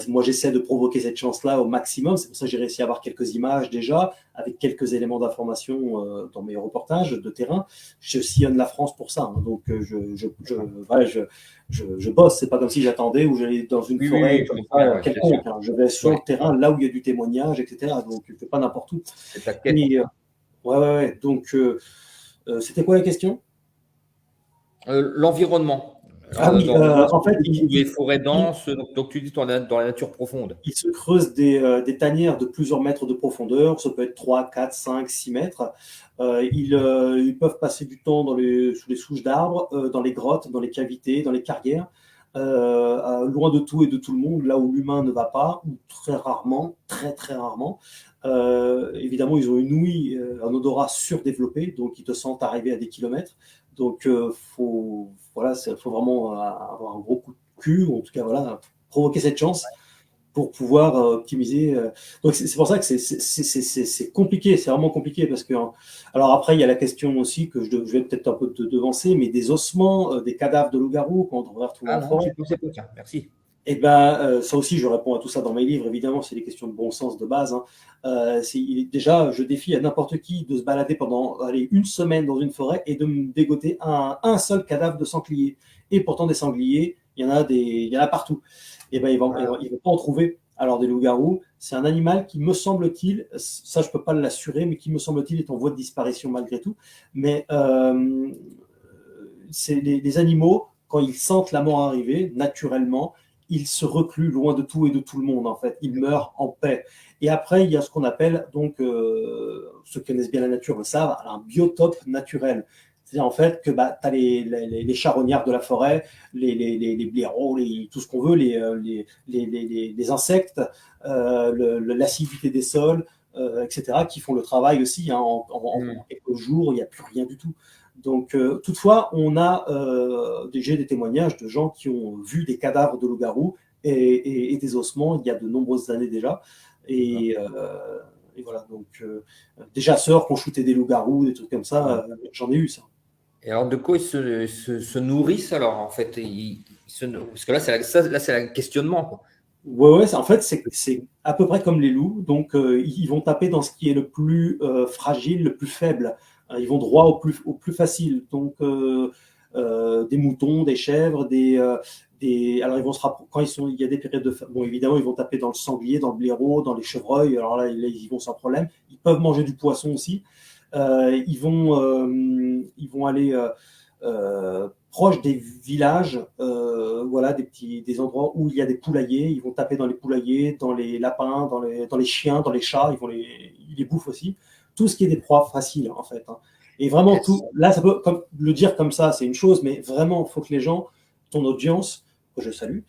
[SPEAKER 2] Moi, j'essaie de provoquer cette chance-là au maximum. C'est pour ça que j'ai réussi à avoir quelques images déjà, avec quelques éléments d'information dans mes reportages de terrain. Je sillonne la France pour ça, hein. Donc, je bosse. C'est pas comme si j'attendais ou j'allais dans une forêt comme ça, quelconque, hein. Je vais sur le terrain, là où il y a du témoignage, etc. Donc, je ne fais pas n'importe où.
[SPEAKER 1] C'est ta quête.
[SPEAKER 2] Et, ouais. Donc, c'était quoi la question?
[SPEAKER 1] L'environnement.
[SPEAKER 2] Ah oui, en fait,
[SPEAKER 1] Les forêts denses, donc tu dis dans la nature profonde.
[SPEAKER 2] ils se creusent des tanières de plusieurs mètres de profondeur, ça peut être 3, 4, 5, 6 mètres. Ils peuvent passer du temps sous les souches d'arbres, dans les grottes, dans les cavités, dans les carrières, loin de tout et de tout le monde, là où l'humain ne va pas, ou très rarement, très très rarement. Évidemment, ils ont une ouïe, un odorat surdéveloppé, donc ils te sentent arriver à des kilomètres. Donc, faut vraiment avoir un gros coup de cul, ou en tout cas, voilà, provoquer cette chance pour pouvoir optimiser. Donc, c'est pour ça que c'est compliqué, c'est vraiment compliqué parce que. Alors, après, il y a la question aussi que je vais peut-être un peu te devancer, mais des ossements, des cadavres de loups-garous qu'on devrait retrouver en forêt.
[SPEAKER 1] Tiens, merci.
[SPEAKER 2] Et ben, ça aussi, je réponds à tout ça dans mes livres, évidemment, c'est des questions de bon sens de base, hein. Déjà, je défie à n'importe qui de se balader pendant une semaine dans une forêt et de me dégoter un seul cadavre de sanglier. Et pourtant, des sangliers, il y en a partout. Et ben, ils vont pas en trouver. Alors, des loups-garous, c'est un animal qui, me semble-t-il, ça je peux pas l'assurer, mais qui, me semble-t-il, est en voie de disparition malgré tout. Mais c'est les animaux, quand ils sentent la mort arriver, naturellement, ils se recluent loin de tout et de tout le monde, en fait. Ils meurent en paix. Et après, il y a ce qu'on appelle, donc, ceux qui connaissent bien la nature le savent, un biotope naturel. C'est-à-dire, en fait, que tu as les charognards de la forêt, les blaireaux, tout ce qu'on veut, les insectes, l'acidité des sols, etc., qui font le travail aussi, hein. En quelques jours, il n'y a plus rien du tout. Donc, toutefois, j'ai des témoignages de gens qui ont vu des cadavres de loups-garous et des ossements il y a de nombreuses années déjà. Et voilà, donc des chasseurs qui ont shooté des loups-garous, des trucs comme ça, j'en ai eu ça.
[SPEAKER 1] Et alors, de quoi ils se nourrissent alors, en fait? Parce que là, c'est un questionnement, quoi.
[SPEAKER 2] Ouais, en fait, c'est à peu près comme les loups. Donc, ils vont taper dans ce qui est le plus fragile, le plus faible. Ils vont droit au plus facile. Donc, des moutons, des chèvres, alors, ils vont quand il y a des périodes de. Bon, évidemment, ils vont taper dans le sanglier, dans le blaireau, dans les chevreuils. Alors là, ils vont sans problème. Ils peuvent manger du poisson aussi. Ils vont aller proche des villages, voilà, des endroits où il y a des poulaillers. Ils vont taper dans les poulaillers, dans les lapins, dans les chiens, dans les chats. Ils les bouffent aussi. Tout ce qui est des proies faciles, en fait. Hein. Et vraiment, tout. Là, ça peut le dire comme ça, c'est une chose, mais vraiment, il faut que les gens, ton audience, que je salue,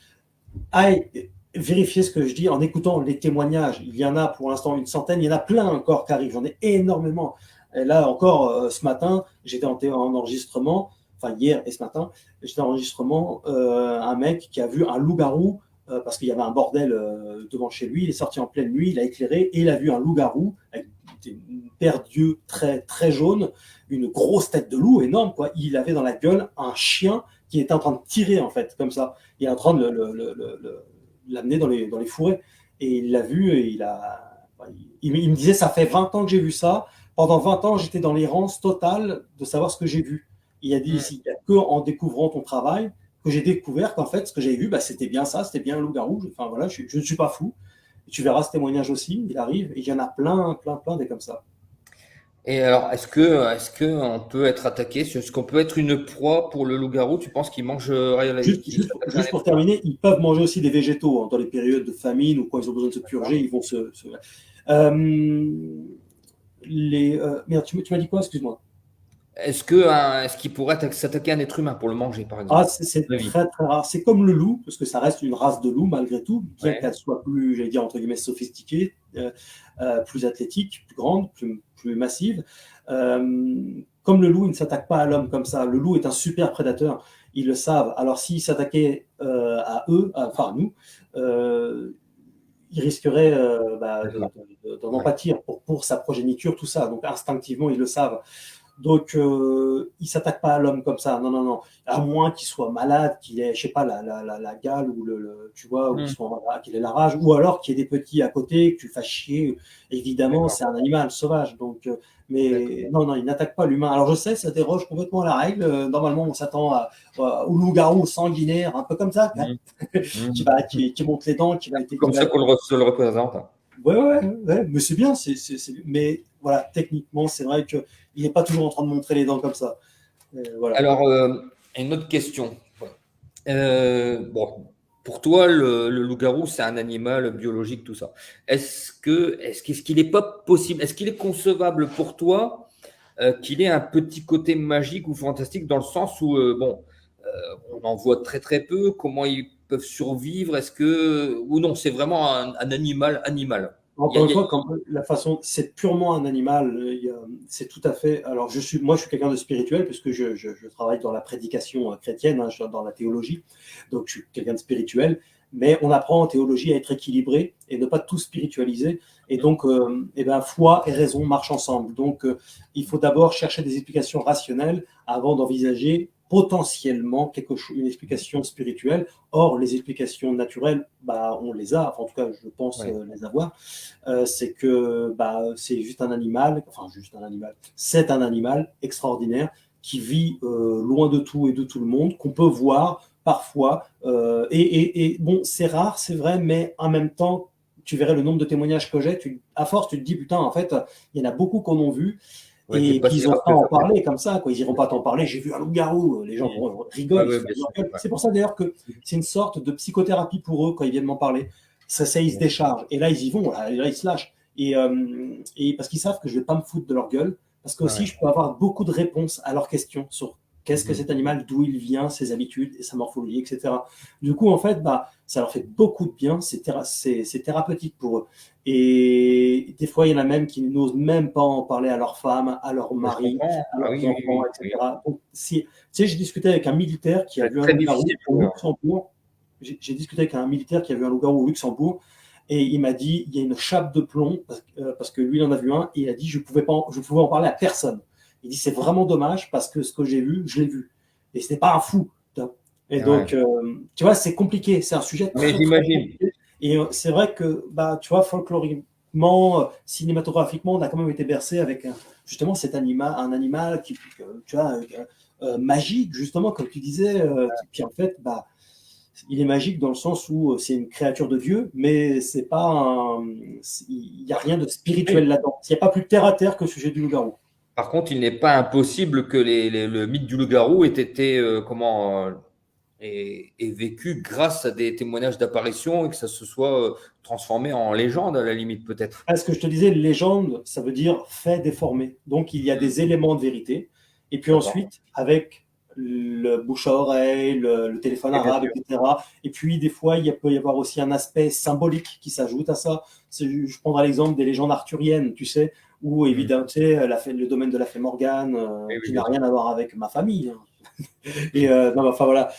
[SPEAKER 2] aillent vérifier ce que je dis en écoutant les témoignages. Il y en a pour l'instant une centaine, il y en a plein encore qui arrivent. J'en ai énormément. Et là encore, ce matin, j'étais en enregistrement. Enfin, hier et ce matin, j'étais en enregistrement, un mec qui a vu un loup-garou, parce qu'il y avait un bordel devant chez lui. Il est sorti en pleine nuit, il a éclairé et il a vu un loup-garou avec une paire d'yeux très, très jaunes, une grosse tête de loup énorme, quoi. Il avait dans la gueule un chien qui était en train de tirer, en fait, comme ça. Il est en train de l'amener dans les fourrés. Et il l'a vu et il me disait, ça fait 20 ans que j'ai vu ça. Pendant 20 ans, j'étais dans l'errance totale de savoir ce que j'ai vu. Il a dit ici, il n'y a qu'en découvrant ton travail que j'ai découvert qu'en fait, ce que j'avais vu, c'était bien ça, c'était bien un loup-garou. Enfin voilà, je ne suis pas fou. Et tu verras ce témoignage aussi, il arrive, et il y en a plein des comme ça.
[SPEAKER 1] Et alors, est-ce que on peut être attaqué? Est-ce qu'on peut être une proie pour le loup-garou? Tu penses qu'il mangerait
[SPEAKER 2] Juste pour terminer, ils peuvent manger aussi des végétaux, hein, dans les périodes de famine ou quand ils ont besoin de se purger, ils vont Merde, tu m'as dit quoi? Excuse-moi.
[SPEAKER 1] Est-ce qu'il pourrait s'attaquer à un être humain pour le manger, par exemple?
[SPEAKER 2] C'est très, très rare. C'est comme le loup, parce que ça reste une race de loup malgré tout, bien qu'elle soit plus, j'allais dire, entre guillemets, sophistiquée, plus athlétique, plus grande, plus massive. Comme le loup, il ne s'attaque pas à l'homme comme ça. Le loup est un super prédateur. Ils le savent. Alors, s'il s'attaquait à eux, enfin à nous, il risquerait d'en pâtir pour sa progéniture, tout ça. Donc, instinctivement, ils le savent. Donc, il ne s'attaque pas à l'homme comme ça. Non, non, non. À moins qu'il soit malade, qu'il ait, je sais pas, la gale ou tu vois, ou qu'il ait la rage, ou alors qu'il y ait des petits à côté, que tu le fasses chier. Évidemment, c'est un animal sauvage. Donc, mais non, non, il n'attaque pas l'humain. Alors, je sais, ça déroge complètement à la règle. Normalement, on s'attend au loup-garou sanguinaire, un peu comme ça, qui monte les dents, qui va être.
[SPEAKER 1] Comme ça qu'on se le représente.
[SPEAKER 2] Ouais, mais c'est bien. Mais voilà, techniquement, c'est vrai qu'il n'est pas toujours en train de montrer les dents comme ça. Voilà.
[SPEAKER 1] Alors, une autre question. Bon, pour toi, le loup-garou, c'est un animal biologique, tout ça. Est-ce qu'il n'est pas possible, est-ce qu'il est concevable pour toi qu'il ait un petit côté magique ou fantastique dans le sens où, on en voit très très peu, comment ils peuvent survivre, ou non, c'est vraiment un animal.
[SPEAKER 2] Encore une fois, la façon, c'est purement un animal. C'est tout à fait. Alors, moi, je suis quelqu'un de spirituel puisque je travaille dans la prédication chrétienne, hein, dans la théologie. Donc, je suis quelqu'un de spirituel. Mais on apprend en théologie à être équilibré et ne pas tout spiritualiser. Et donc, foi et raison marchent ensemble. Donc, il faut d'abord chercher des explications rationnelles avant d'envisager potentiellement une explication spirituelle. Or, les explications naturelles, on les a, enfin, en tout cas, je pense les avoir. C'est que c'est juste un animal, c'est un animal extraordinaire qui vit loin de tout et de tout le monde, qu'on peut voir parfois. Et bon, c'est rare, c'est vrai, mais en même temps, tu verrais le nombre de témoignages que j'ai, à force, tu te dis, putain, en fait, il y en a beaucoup qu'on en vu. Et puis ils n'ont pas en parler comme ça, quoi. Ils n'iront pas t'en parler. J'ai vu un loup-garou. Les gens rigolent. C'est pour ça d'ailleurs que c'est une sorte de psychothérapie pour eux quand ils viennent m'en parler. Ça ils se déchargent. Et là, ils y vont. Là, ils se lâchent. Et parce qu'ils savent que je ne vais pas me foutre de leur gueule. Parce que aussi, je peux avoir beaucoup de réponses à leurs questions sur qu'est-ce que cet animal, d'où il vient, ses habitudes, et sa morphologie, etc. Du coup, en fait, ça leur fait beaucoup de bien. C'est thérapeutique pour eux. Et des fois, il y en a même qui n'osent même pas en parler à leur femme, à leur mari, à leurs enfants, etc. Donc, tu sais, j'ai discuté avec un militaire qui a vu un loup-garou au Luxembourg. J'ai discuté avec un militaire qui a vu un loup-garou au Luxembourg. Et il m'a dit, il y a une chape de plomb, parce que lui, il en a vu un, et il a dit, je pouvais en parler à personne. Il dit, c'est vraiment dommage, parce que ce que j'ai vu, je l'ai vu. Et ce n'est pas un fou. Et donc, tu vois, c'est compliqué. C'est un sujet très compliqué. Et c'est vrai que, tu vois, folkloriquement, cinématographiquement, on a quand même été bercé avec justement un animal qui, tu vois, magique, justement, comme tu disais, qui en fait, il est magique dans le sens où c'est une créature de Dieu, mais c'est pas il n'y a rien de spirituel là-dedans. Il n'y a pas plus terre à terre que le sujet du loup-garou.
[SPEAKER 1] Par contre, il n'est pas impossible que le mythe du loup-garou ait été ait vécu grâce à des témoignages d'apparition et que ça se soit transformé en légende à la limite peut-être.
[SPEAKER 2] Ce que je te disais, légende, ça veut dire fait déformé. Donc, il y a des éléments de vérité. Et puis
[SPEAKER 1] D'accord.
[SPEAKER 2] ensuite, avec le bouche à oreille, le téléphone
[SPEAKER 1] Et bien
[SPEAKER 2] arabe,
[SPEAKER 1] sûr.
[SPEAKER 2] etc. Et puis, des fois, peut y avoir aussi un aspect symbolique qui s'ajoute à ça. Je prendrai l'exemple des légendes arthuriennes, tu sais, où
[SPEAKER 1] Mm.
[SPEAKER 2] évidemment, tu sais, le domaine de la fée Morgane,
[SPEAKER 1] Oui, oui,
[SPEAKER 2] qui n'a
[SPEAKER 1] bien sûr.
[SPEAKER 2] rien à voir avec ma famille, hein. Et non, enfin voilà,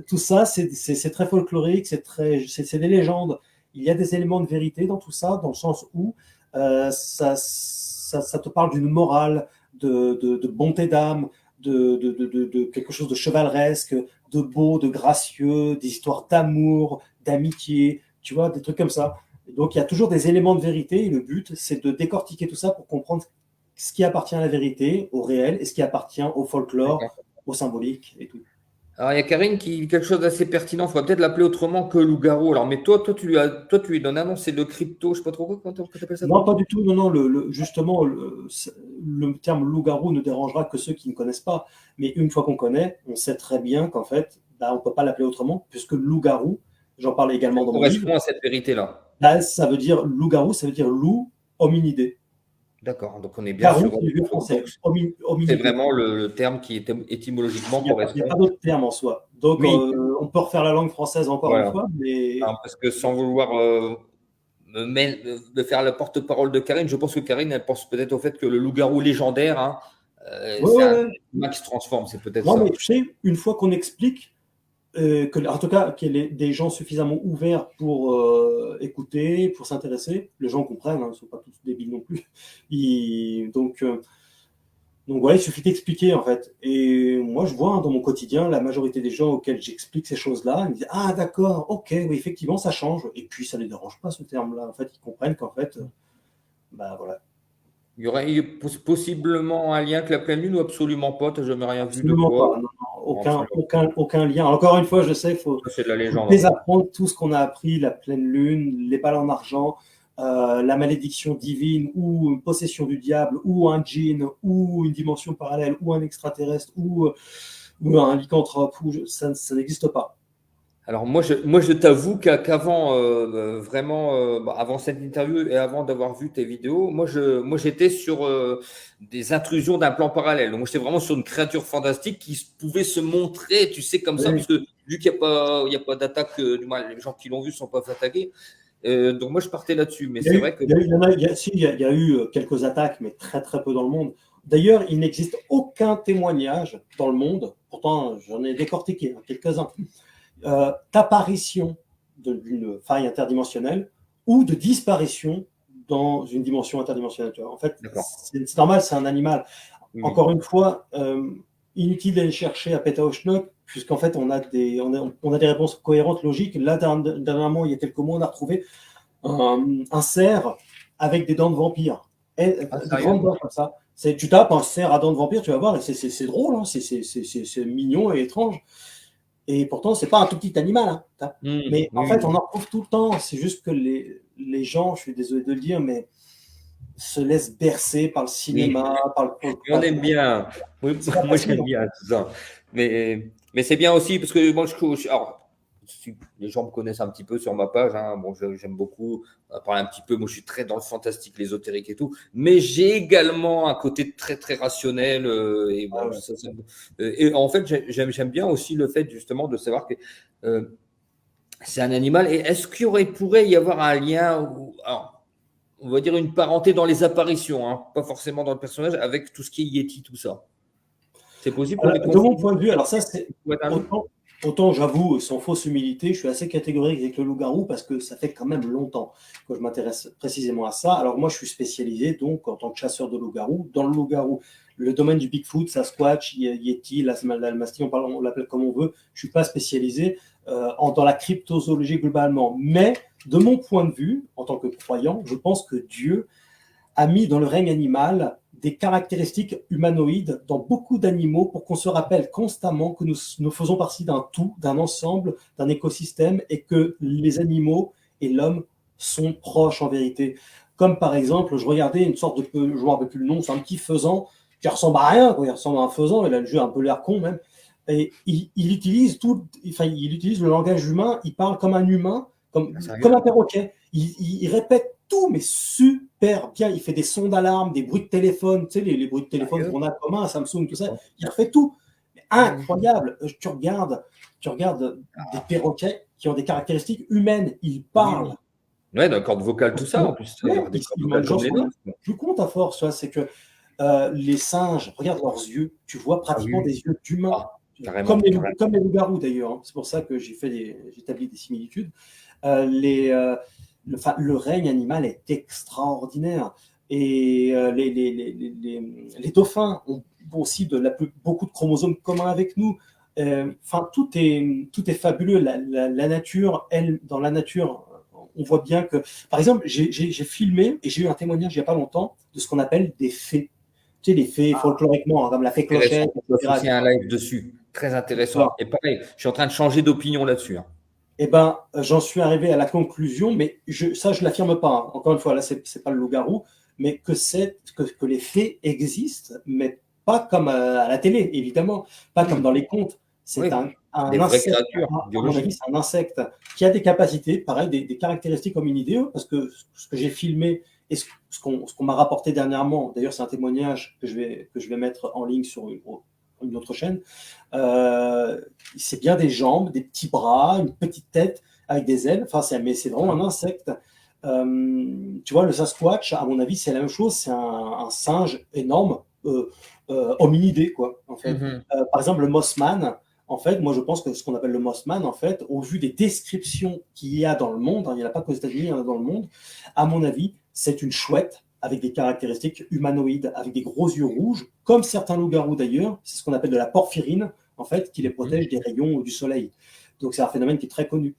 [SPEAKER 2] tout ça, c'est très folklorique, c'est des légendes. Il y a des éléments de vérité dans tout ça, dans le sens où ça te parle d'une morale, de bonté d'âme, de quelque chose de chevaleresque, de beau, de gracieux, des histoires d'amour, d'amitié, tu vois, des trucs comme ça. Donc il y a toujours des éléments de vérité et le but, c'est de décortiquer tout ça pour comprendre ce qui appartient à la vérité, au réel, et ce qui appartient au folklore,
[SPEAKER 1] D'accord.
[SPEAKER 2] au symbolique et tout.
[SPEAKER 1] Alors, il y a Karine qui dit quelque chose d'assez pertinent. Il faudrait peut-être l'appeler autrement que loup-garou. Alors, mais toi, tu lui donnes un nom, c'est le crypto, je sais pas trop quoi, quand tu appelles ça
[SPEAKER 2] Non,
[SPEAKER 1] toi?
[SPEAKER 2] pas du tout. Non, non, justement, le terme loup-garou ne dérangera que ceux qui ne connaissent pas. Mais une fois qu'on connaît, on sait très bien qu'en fait, bah, on ne peut pas l'appeler autrement, puisque loup-garou, j'en parle
[SPEAKER 1] Ça
[SPEAKER 2] également dans mon livre,
[SPEAKER 1] correspond à cette vérité-là.
[SPEAKER 2] bah, ça veut dire loup-garou, ça veut dire loup hominidé.
[SPEAKER 1] D'accord. Donc, on est bien
[SPEAKER 2] Garou,
[SPEAKER 1] sur.
[SPEAKER 2] c'est le vieux
[SPEAKER 1] Donc,
[SPEAKER 2] français,
[SPEAKER 1] c'est
[SPEAKER 2] hominidé.
[SPEAKER 1] vraiment le terme qui étymologiquement
[SPEAKER 2] Il y a
[SPEAKER 1] correspond.
[SPEAKER 2] pas d'autre terme en soi. Donc,
[SPEAKER 1] Oui,
[SPEAKER 2] on peut refaire la langue française encore une
[SPEAKER 1] voilà.
[SPEAKER 2] fois, mais
[SPEAKER 1] Alors, parce que sans vouloir me faire la porte-parole de Karine, je pense que Karine, elle pense peut-être au fait que le loup-garou légendaire, hein,
[SPEAKER 2] ouais,
[SPEAKER 1] c'est
[SPEAKER 2] ouais,
[SPEAKER 1] un
[SPEAKER 2] ouais.
[SPEAKER 1] humain qui se transforme, c'est peut-être
[SPEAKER 2] Non, mais
[SPEAKER 1] ça.
[SPEAKER 2] tu sais, une fois qu'on explique, en tout cas, qu'il y ait des gens suffisamment ouverts pour écouter, pour s'intéresser, les gens comprennent, hein, ils ne sont pas tous débiles non plus. Donc voilà, il suffit d'expliquer en fait. Et moi, je vois, hein, dans mon quotidien, la majorité des gens auxquels j'explique ces choses-là, ils me disent ah d'accord, ok, oui, effectivement, ça change. Et puis ça ne les dérange pas ce terme-là. En fait, ils comprennent qu'en fait, bah voilà,
[SPEAKER 1] Il y aurait eu possiblement un lien avec la pleine lune ou absolument pas? Tu n'as jamais rien vu de
[SPEAKER 2] absolument pas.
[SPEAKER 1] quoi?
[SPEAKER 2] Non, non,
[SPEAKER 1] Non, absolument.
[SPEAKER 2] aucun lien. Encore une fois, je sais,
[SPEAKER 1] Ça, c'est de la
[SPEAKER 2] faut
[SPEAKER 1] légende encore.
[SPEAKER 2] désapprendre tout ce qu'on a appris, la pleine lune, les balles en argent, la malédiction divine, ou une possession du diable, ou un djinn, ou une dimension parallèle, ou un extraterrestre, ou un lycanthrope, ça n'existe pas.
[SPEAKER 1] Alors moi je t'avoue qu'avant vraiment bah, avant cette interview et avant d'avoir vu tes vidéos, moi j'étais sur des intrusions d'un plan parallèle. Donc moi j'étais vraiment sur une créature fantastique qui pouvait se montrer, tu sais comme ça,
[SPEAKER 2] Oui.
[SPEAKER 1] puisque vu qu'il n'y a pas d'attaque, du moins les gens qui l'ont vu sont pas fait attaquer. Donc moi je partais là-dessus, mais c'est vrai que
[SPEAKER 2] Il y en a, il y a eu quelques attaques, mais très très peu dans le monde. D'ailleurs, il n'existe aucun témoignage dans le monde, pourtant j'en ai décortiqué, hein, quelques-uns, d'apparition d'une faille interdimensionnelle ou de disparition dans une dimension interdimensionnelle. En fait,
[SPEAKER 1] d'accord.
[SPEAKER 2] c'est normal, c'est un animal.
[SPEAKER 1] Oui, oui.
[SPEAKER 2] Encore une fois, inutile d'aller chercher à Pétaouchnok, puisqu'en fait, on a des réponses cohérentes, logiques. Là, dernièrement, il y a quelques mois, on a retrouvé un cerf avec des dents de vampire.
[SPEAKER 1] Ah,
[SPEAKER 2] Des grandes dents comme ça. Tu tapes un cerf à dents de vampire, tu vas voir, c'est drôle, hein, c'est mignon et étrange. Et pourtant, c'est pas un tout petit animal, hein. Mais en
[SPEAKER 1] Oui,
[SPEAKER 2] fait,
[SPEAKER 1] oui.
[SPEAKER 2] on en retrouve tout le temps. C'est juste que les gens, je suis désolé de le dire, mais se laissent bercer par le
[SPEAKER 1] Oui.
[SPEAKER 2] cinéma, par le
[SPEAKER 1] Et on
[SPEAKER 2] podcast.
[SPEAKER 1] aime bien. Oui,
[SPEAKER 2] C'est pas
[SPEAKER 1] moi
[SPEAKER 2] facile.
[SPEAKER 1] j'aime bien tout ça. Mais c'est bien aussi parce que moi alors, les gens me connaissent un petit peu sur ma page. Hein. Bon, j'aime beaucoup parler un petit peu. Moi, je suis très dans le fantastique, l'ésotérique et tout. Mais j'ai également un côté très très rationnel. Et
[SPEAKER 2] Ah
[SPEAKER 1] bon,
[SPEAKER 2] ouais.
[SPEAKER 1] et en fait, j'aime bien aussi le fait justement de savoir que c'est un animal. Et est-ce pourrait y avoir un lien alors, on va dire une parenté dans les apparitions, hein, pas forcément dans le personnage, avec tout ce qui est Yeti, tout ça. C'est possible qu'on les
[SPEAKER 2] De mon
[SPEAKER 1] confonde.
[SPEAKER 2] point de vue, alors ça, c'est
[SPEAKER 1] Ouais, un loup.
[SPEAKER 2] autant j'avoue, sans fausse humilité, je suis assez catégorique avec le loup-garou parce que ça fait quand même longtemps que je m'intéresse précisément à ça. Alors moi, je suis spécialisé donc en tant que chasseur de loup-garou. Dans le loup-garou, le domaine du Bigfoot, Sasquatch, Yeti, l'Almasty, on l'appelle comme on veut. Je ne suis pas spécialisé dans la cryptozoologie globalement. Mais de mon point de vue, en tant que croyant, je pense que Dieu a mis dans le règne animal des caractéristiques humanoïdes dans beaucoup d'animaux pour qu'on se rappelle constamment que nous faisons partie d'un tout, d'un ensemble, d'un écosystème et que les animaux et l'homme sont proches en vérité. comme par exemple, je regardais une sorte de, je ne me rappelle plus le nom, c'est un petit faisan qui ressemble à rien, quoi. Il ressemble à un faisan, il a le jeu un peu l'air con même. Et il utilise il utilise le langage humain, il parle comme un humain, comme un perroquet. Il répète tout, mais super bien. Il fait des sons d'alarme, des bruits de téléphone, tu sais, les bruits de téléphone qu'on a communs à Samsung, tout ça. Il refait tout. Incroyable. Tu regardes des perroquets qui ont des caractéristiques humaines. Ils parlent.
[SPEAKER 1] Ouais, d'un corde vocale, tout ça, en plus.
[SPEAKER 2] Je compte à force, c'est que les singes, regarde leurs yeux, tu vois pratiquement des yeux d'humains. Comme les loups-garous d'ailleurs. Hein. C'est pour ça que j'ai établi des similitudes. Le règne animal est extraordinaire. Et les dauphins ont aussi beaucoup de chromosomes communs avec nous. Tout est fabuleux. La nature, dans la nature, on voit bien que, par exemple, j'ai filmé et j'ai eu un témoignage il n'y a pas longtemps de ce qu'on appelle des fées. Tu sais, les fées folkloriquement, comme la fée clochette.
[SPEAKER 1] On va faire un live dessus. Très intéressant. Et pareil, je suis en train de changer d'opinion là-dessus. Hein.
[SPEAKER 2] Eh ben, j'en suis arrivé à la conclusion, mais je ne l'affirme pas. Hein. Encore une fois, là, c'est pas le loup-garou, mais que les fées existent, mais pas comme à la télé, évidemment, pas comme dans les contes. C'est un insecte. À mon avis, c'est un insecte qui a des capacités, pareil, des caractéristiques hominidées, parce que ce que j'ai filmé et ce qu'on m'a rapporté dernièrement, d'ailleurs, c'est un témoignage que je vais mettre en ligne sur une autre chaîne. C'est bien des jambes, des petits bras, une petite tête avec des ailes. Mais c'est vraiment un insecte. Tu vois, le Sasquatch, à mon avis, c'est la même chose. C'est un singe énorme, hominidé, quoi. En fait, par exemple, le Mossman. En fait, moi, je pense que ce qu'on appelle le Mossman, en fait, au vu des descriptions qu'il y a dans le monde, hein, il n'y en a pas qu'aux États-Unis, il y en a dans le monde. À mon avis, c'est une chouette avec des caractéristiques humanoïdes, avec des gros yeux rouges, comme certains loups-garous d'ailleurs. C'est ce qu'on appelle de la porphyrine, en fait, qui les protège des rayons du soleil. Donc, c'est un phénomène qui est très connu.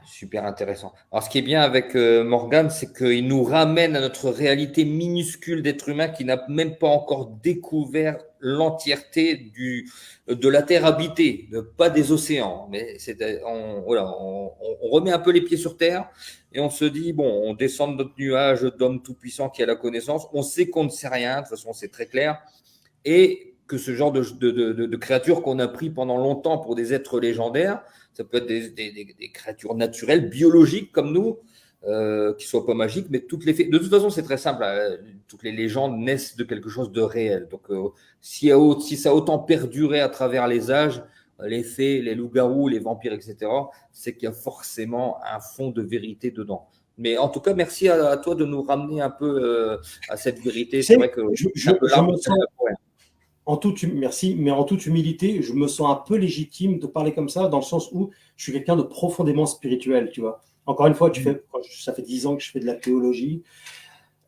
[SPEAKER 1] Super intéressant. Alors, ce qui est bien avec Morgan, c'est qu'il nous ramène à notre réalité minuscule d'être humain qui n'a même pas encore découvert l'entièreté de la Terre habitée, pas des océans. Mais on remet un peu les pieds sur Terre et on se dit, bon, on descend de notre nuage d'homme tout-puissant qui a la connaissance. On sait qu'on ne sait rien, de toute façon, c'est très clair. Et que ce genre de créatures qu'on a pris pendant longtemps pour des êtres légendaires, ça peut être des créatures naturelles, biologiques comme nous, qui ne soient pas magiques, mais de toute façon, c'est très simple. Toutes les légendes naissent de quelque chose de réel. Donc, si ça a autant perduré à travers les âges, les fées, les loups-garous, les vampires, etc., c'est qu'il y a forcément un fond de vérité dedans. Mais en tout cas, merci à toi de nous ramener un peu à cette vérité. C'est vrai que
[SPEAKER 2] je me sens... Merci, mais en toute humilité, je me sens un peu légitime de parler comme ça, dans le sens où je suis quelqu'un de profondément spirituel, tu vois. Encore une fois, ça fait 10 ans que je fais de la théologie.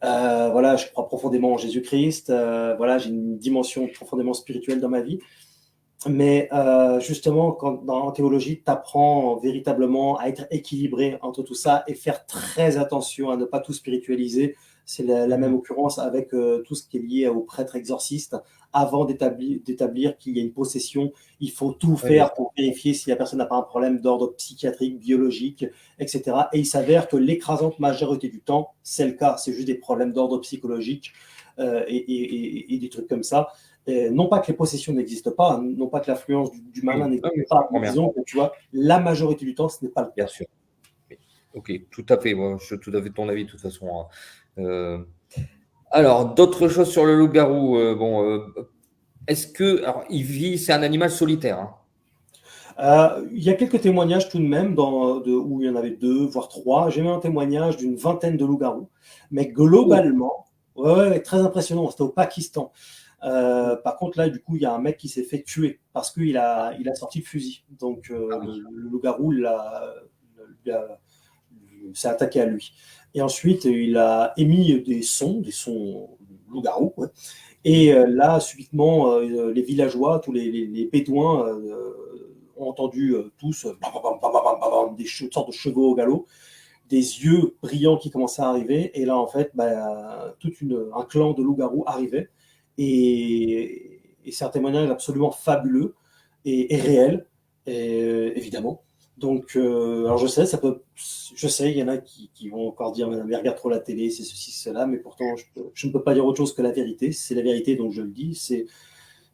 [SPEAKER 2] Voilà, je crois profondément en Jésus-Christ. Voilà, j'ai une dimension profondément spirituelle dans ma vie. Mais justement, en théologie, tu apprends véritablement à être équilibré entre tout ça et faire très attention à ne pas tout spiritualiser. C'est la même occurrence avec tout ce qui est lié aux prêtres exorcistes. Avant d'établir qu'il y a une possession, il faut tout faire pour vérifier si la personne n'a pas un problème d'ordre psychiatrique, biologique, etc. Et il s'avère que l'écrasante majorité du temps, c'est le cas. C'est juste des problèmes d'ordre psychologique et des trucs comme ça. Non pas que les possessions n'existent pas, non pas que l'influence du malin n'existe pas, mais disons que tu vois, la majorité du temps, ce n'est pas le cas.
[SPEAKER 1] Bien sûr. Ok, tout à fait. Moi, je suis tout à fait de ton avis, de toute façon. Alors, d'autres choses sur le loup-garou. Est-ce que. Alors, c'est un animal solitaire.
[SPEAKER 2] Il y a quelques témoignages tout de même où il y en avait 2, voire 3. J'ai eu un témoignage d'une vingtaine de loups-garous. Mais globalement, très impressionnant. C'était au Pakistan. Par contre, là, du coup, il y a un mec qui s'est fait tuer parce qu'il a sorti le fusil. Donc, le loup-garou s'est attaqué à lui. Et ensuite, il a émis des sons loup-garou. Ouais. Et là, subitement, les villageois, tous les bédouins ont entendu tous des sortes de chevaux au galop, des yeux brillants qui commençaient à arriver. Et là, en fait, un clan de loups-garous arrivait. Et c'est un témoignage absolument fabuleux et réel, évidemment. Donc, alors je sais, il y en a qui vont encore dire, mais regarde trop la télé, c'est ceci, c'est cela, mais pourtant, je ne peux pas dire autre chose que la vérité. C'est la vérité, donc je le dis.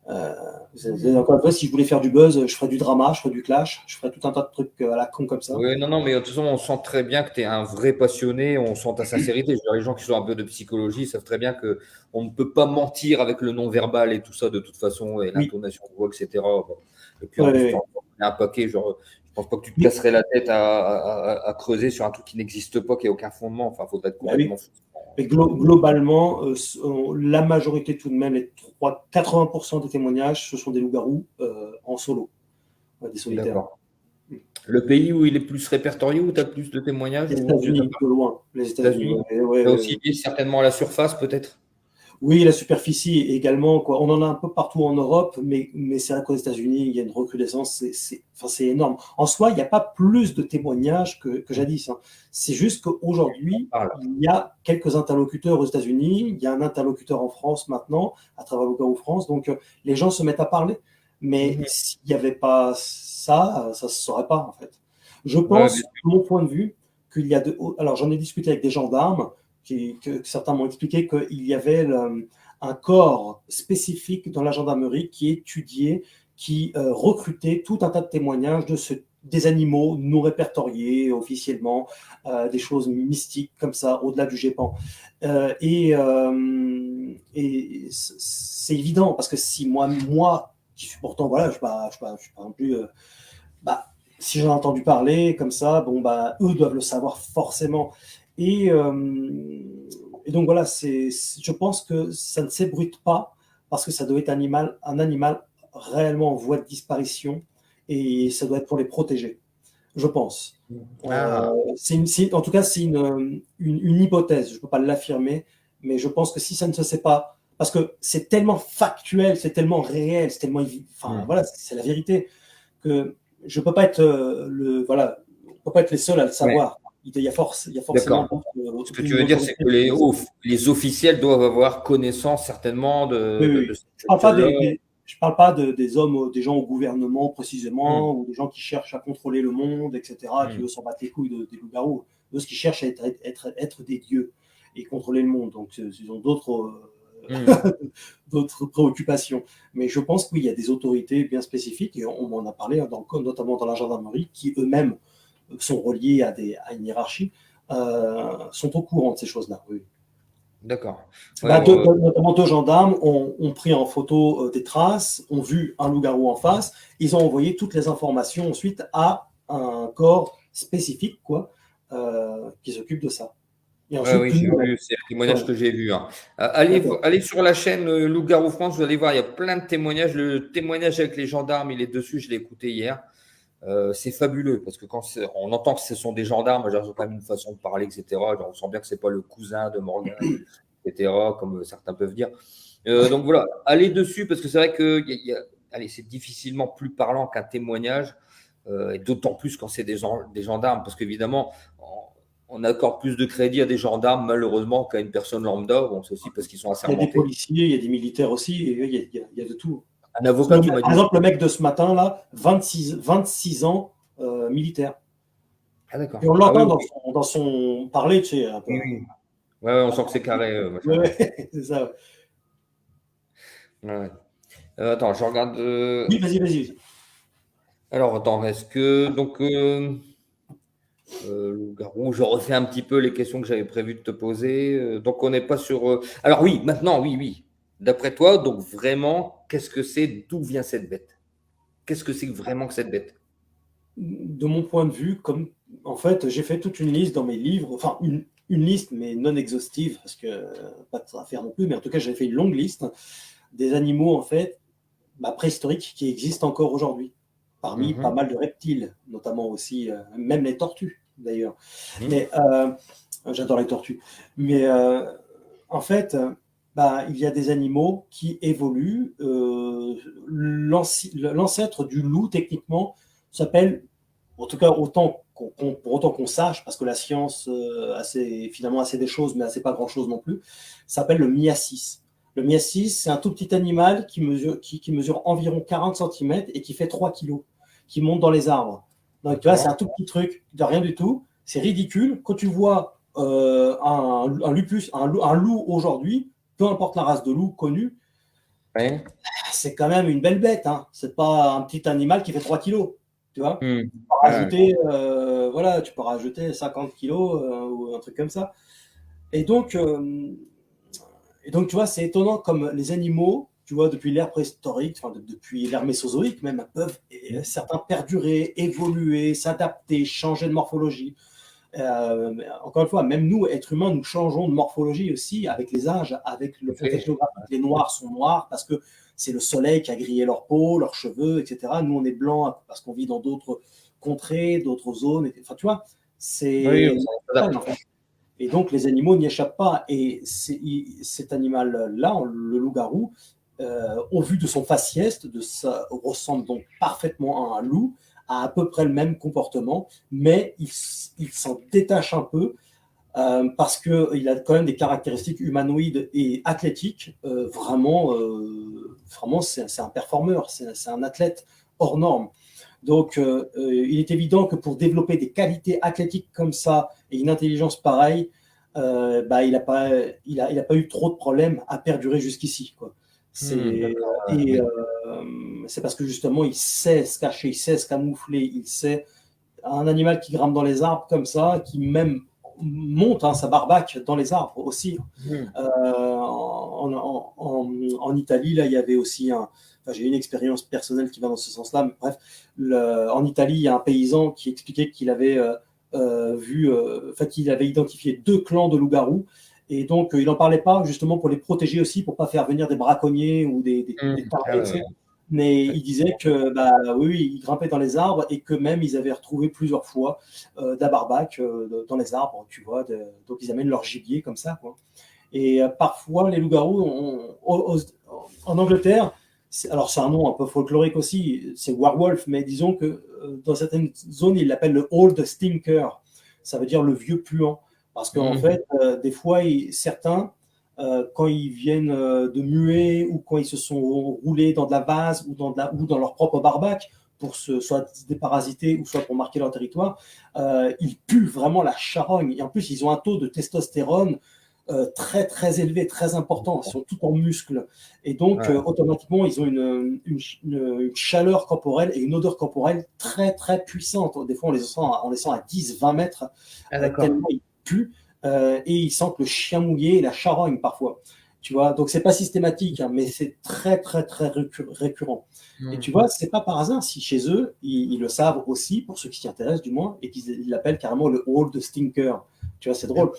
[SPEAKER 2] Encore une fois, si je voulais faire du buzz, je ferais du drama, je ferais du clash, je ferais tout un tas de trucs à la con comme ça.
[SPEAKER 1] Oui, non, non, mais de toute façon, on sent très bien que tu es un vrai passionné, on sent ta sincérité. Je veux dire, les gens qui sont un peu de psychologie savent très bien que on ne peut pas mentir avec le non-verbal et tout ça de toute façon, et
[SPEAKER 2] Oui,
[SPEAKER 1] l'intonation de voix, etc. Bon. Et puis en
[SPEAKER 2] ouais,
[SPEAKER 1] plus,
[SPEAKER 2] ouais.
[SPEAKER 1] il y a un paquet, genre, je pense pas que tu te
[SPEAKER 2] Oui.
[SPEAKER 1] casserais la tête à creuser sur un truc qui n'existe pas, qui n'a aucun fondement. Enfin, il faudrait être
[SPEAKER 2] Bah oui.
[SPEAKER 1] complètement fou.
[SPEAKER 2] Mais globalement, la majorité tout de même, 80% des témoignages, ce sont des loups-garous en solo, des solitaires.
[SPEAKER 1] D'accord. Le pays où il est plus répertorié, où tu as plus de témoignages,
[SPEAKER 2] Les
[SPEAKER 1] ou
[SPEAKER 2] États-Unis, de loin. Les États-Unis,
[SPEAKER 1] États-Unis,
[SPEAKER 2] ouais,
[SPEAKER 1] tu as
[SPEAKER 2] ouais.
[SPEAKER 1] aussi certainement à la surface, peut-être.
[SPEAKER 2] Oui, la superficie également, quoi. On en a un peu partout en Europe, mais c'est vrai qu'aux États-Unis, il y a une recrudescence, c'est énorme. En soi, il n'y a pas plus de témoignages que jadis, hein. C'est juste qu'aujourd'hui,
[SPEAKER 1] Ah, là.
[SPEAKER 2] il y a quelques interlocuteurs aux États-Unis, il y a un interlocuteur en France maintenant, à travers Loup-garou France, donc les gens se mettent à parler. Mais
[SPEAKER 1] Mhm.
[SPEAKER 2] s'il n'y avait pas ça, ça ne se saurait pas, en fait. Je
[SPEAKER 1] Ouais,
[SPEAKER 2] pense, de mon point de vue, qu'il y a alors j'en ai discuté avec des gendarmes, que certains m'ont expliqué qu'il y avait un corps spécifique dans la gendarmerie qui étudiait, qui recrutait tout un tas de témoignages des animaux non répertoriés officiellement, des choses mystiques comme ça, au-delà du GEPAN. Et c'est évident, parce que si moi qui suis pourtant, voilà, je ne suis pas non plus... bah, si j'en ai entendu parler comme ça, bon, bah, eux doivent le savoir forcément. Et, euh, et donc voilà, je pense que ça ne s'ébruite pas parce que ça doit être un animal réellement en voie de disparition et ça doit être pour les protéger, je pense.
[SPEAKER 1] Ah,
[SPEAKER 2] En tout cas, c'est une hypothèse, je ne peux pas l'affirmer, mais je pense que si ça ne se sait pas, parce que c'est tellement factuel, c'est tellement réel, c'est tellement, enfin
[SPEAKER 1] hmm.
[SPEAKER 2] voilà, c'est la vérité, que je peux pas être voilà, on peut pas être les seuls à le
[SPEAKER 1] Ouais,
[SPEAKER 2] savoir. Il y a forcément
[SPEAKER 1] d'accord.
[SPEAKER 2] d'autres
[SPEAKER 1] Ce que tu veux dire, c'est
[SPEAKER 2] autorités
[SPEAKER 1] que
[SPEAKER 2] qui le savent.
[SPEAKER 1] les officiels doivent avoir connaissance certainement
[SPEAKER 2] Oui, oui,
[SPEAKER 1] de
[SPEAKER 2] oui.
[SPEAKER 1] cette chose-là.
[SPEAKER 2] Je parle pas des hommes, des gens au gouvernement
[SPEAKER 1] Hmm,
[SPEAKER 2] précisément, ou des gens qui cherchent à contrôler le monde, etc., qui
[SPEAKER 1] hmm,
[SPEAKER 2] eux s'en battent les couilles des loups-garous. Eux, ce qu'ils cherchent à être des dieux et contrôler le monde. Donc, ils ont
[SPEAKER 1] hmm.
[SPEAKER 2] d'autres préoccupations. Mais je pense qu'il y a des autorités bien spécifiques, et on m'en a parlé, hein, notamment dans la gendarmerie, qui eux-mêmes sont reliés à une hiérarchie, sont au courant de ces choses-là. Oui.
[SPEAKER 1] D'accord. Ouais,
[SPEAKER 2] Bah,
[SPEAKER 1] bon,
[SPEAKER 2] notamment deux gendarmes ont pris en photo des traces, ont vu un loup-garou en face, ils ont envoyé toutes les informations ensuite à un corps spécifique, quoi, qui s'occupe de ça. Et
[SPEAKER 1] ouais,
[SPEAKER 2] ensuite,
[SPEAKER 1] oui,
[SPEAKER 2] tout
[SPEAKER 1] j'ai
[SPEAKER 2] le monde.
[SPEAKER 1] vu, c'est le témoignage
[SPEAKER 2] Ouais,
[SPEAKER 1] que j'ai vu, hein.
[SPEAKER 2] d'accord.
[SPEAKER 1] Allez sur la chaîne Loup-garou France, vous allez voir, il y a plein de témoignages. Le témoignage avec les gendarmes, il est dessus, je l'ai écouté hier. C'est fabuleux parce que on entend que ce sont des gendarmes, ils ont quand même une façon de parler, etc. Genre, on sent bien que c'est pas le cousin de Morgan, etc., comme certains peuvent dire. Donc voilà, allez dessus parce que c'est vrai que allez, c'est difficilement plus parlant qu'un témoignage, et d'autant plus quand c'est des gendarmes, parce qu'évidemment, on accorde plus de crédit à des gendarmes, malheureusement, qu'à une personne lambda. Bon, c'est aussi parce qu'ils sont
[SPEAKER 2] Il y a des
[SPEAKER 1] assermentés.
[SPEAKER 2] policiers, il y a des militaires aussi, et il y a de tout.
[SPEAKER 1] Un avocat, tu m'as
[SPEAKER 2] Par
[SPEAKER 1] dit.
[SPEAKER 2] exemple, le mec de ce matin-là, 26 ans, militaire.
[SPEAKER 1] Ah, d'accord.
[SPEAKER 2] Et on
[SPEAKER 1] Ah oui,
[SPEAKER 2] l'entend
[SPEAKER 1] oui,
[SPEAKER 2] dans son parler, tu sais, un peu.
[SPEAKER 1] oui, oui. Ouais, ouais, on sent que c'est carré,
[SPEAKER 2] Ouais,
[SPEAKER 1] machin, ouais.
[SPEAKER 2] ouais, c'est ça.
[SPEAKER 1] Ouais, ouais. Attends, je regarde.
[SPEAKER 2] Oui, vas-y.
[SPEAKER 1] Alors, attends, est-ce que. Donc, loup-garou, je refais un petit peu les questions que j'avais prévu de te poser. Donc, on n'est pas sur. Alors, oui, maintenant, oui, oui. D'après toi, donc vraiment, qu'est-ce que c'est? D'où vient cette bête? Qu'est-ce que c'est vraiment que cette bête?
[SPEAKER 2] De mon point de vue, comme en fait, j'ai fait toute une liste dans mes livres, enfin une liste, mais non exhaustive, parce que pas de ça à faire non plus, mais en tout cas, j'ai fait une longue liste des animaux, en fait, préhistoriques qui existent encore aujourd'hui, parmi pas
[SPEAKER 1] Mhm,
[SPEAKER 2] mal de reptiles, notamment aussi, même les tortues, d'ailleurs.
[SPEAKER 1] mhm.
[SPEAKER 2] Mais j'adore les tortues. Mais en fait, il y a des animaux qui évoluent. L'ancêtre du loup, techniquement, s'appelle, en tout cas, pour autant qu'on sache, parce que la science finalement assez des choses, mais assez pas grand-chose non plus, s'appelle le miacis. Le miacis, c'est un tout petit animal qui mesure environ 40 cm et qui fait 3 kilos, qui monte dans les arbres. Donc, tu vois, c'est un tout petit truc de rien du tout. C'est ridicule. Quand tu vois un lupus, un loup aujourd'hui, peu importe la race de loup connue,
[SPEAKER 1] Ouais.
[SPEAKER 2] c'est quand même une belle bête. Hein. C'est pas un petit animal qui fait 3 kilos. Tu vois,
[SPEAKER 1] Hmm.
[SPEAKER 2] tu peux rajouter, voilà, tu peux rajouter 50 kilos ou un truc comme ça. Et donc, tu vois, c'est étonnant comme les animaux, tu vois, depuis l'ère préhistorique, enfin, depuis l'ère mésozoïque même, peuvent certains perdurer, évoluer, s'adapter, changer de morphologie. Encore une fois, même nous, êtres humains, nous changeons de morphologie aussi avec les âges, avec le contexte géographique. Les noirs sont noirs parce que c'est le soleil qui a grillé leur peau, leurs cheveux, etc. Nous, on est blancs parce qu'on vit dans d'autres contrées, d'autres zones. Enfin, tu vois,
[SPEAKER 1] Oui,
[SPEAKER 2] c'est
[SPEAKER 1] on s'adapte.
[SPEAKER 2] en fait. Et donc, les animaux n'y échappent pas. Et cet animal-là, le loup-garou, au vu de son faciès, ressemble donc parfaitement à un loup, a à peu près le même comportement, mais il s'en détache un peu parce qu'il a quand même des caractéristiques humanoïdes et athlétiques. Vraiment, c'est un performeur, c'est un athlète hors norme. Donc, il est évident que pour développer des qualités athlétiques comme ça et une intelligence pareille, il n'a pas eu trop de problèmes à perdurer jusqu'ici, quoi. Et c'est parce que justement, il sait se cacher, il sait se camoufler, il sait un animal qui grimpe dans les arbres comme ça, qui même monte sa barbaque dans les arbres aussi. En Italie, là, il y avait aussi j'ai une expérience personnelle qui va dans ce sens-là, mais bref, en Italie, il y a un paysan qui expliquait qu'il avait il avait identifié 2 clans de loups-garous, et donc il n'en parlait pas justement pour les protéger aussi, pour pas faire venir des braconniers ou des tarés, tu sais. Mais il disait que oui, ils grimpaient dans les arbres et que même ils avaient retrouvé plusieurs fois d'abarbac dans les arbres, tu vois. Donc ils amènent leur gibier comme ça, quoi. Et parfois, les loups-garous, en Angleterre, alors c'est un nom un peu folklorique aussi, c'est werewolf, mais disons que dans certaines zones, ils l'appellent le old stinker. Ça veut dire le vieux puant. Parce qu'en fait, des fois, certains, quand ils viennent de muer ou quand ils se sont roulés dans de la vase ou dans leur propre barbac, pour soit se déparasiter ou soit pour marquer leur territoire, ils puent vraiment la charogne. Et en plus, ils ont un taux de testostérone très très élevé, très important. Ils sont tout en muscles. Et donc, automatiquement, ils ont une chaleur corporelle et une odeur corporelle très très puissante. Des fois, on les sent à 10, 20 mètres, tellement ils puent. Et ils sentent le chien mouillé et la charogne parfois. Tu vois, donc c'est pas systématique, hein, mais c'est très très très récurrent. Et tu vois, c'est pas par hasard si chez eux, ils le savent aussi, pour ceux qui s'y intéressent du moins, et qu'ils l'appellent carrément le old stinker. Tu vois, c'est drôle.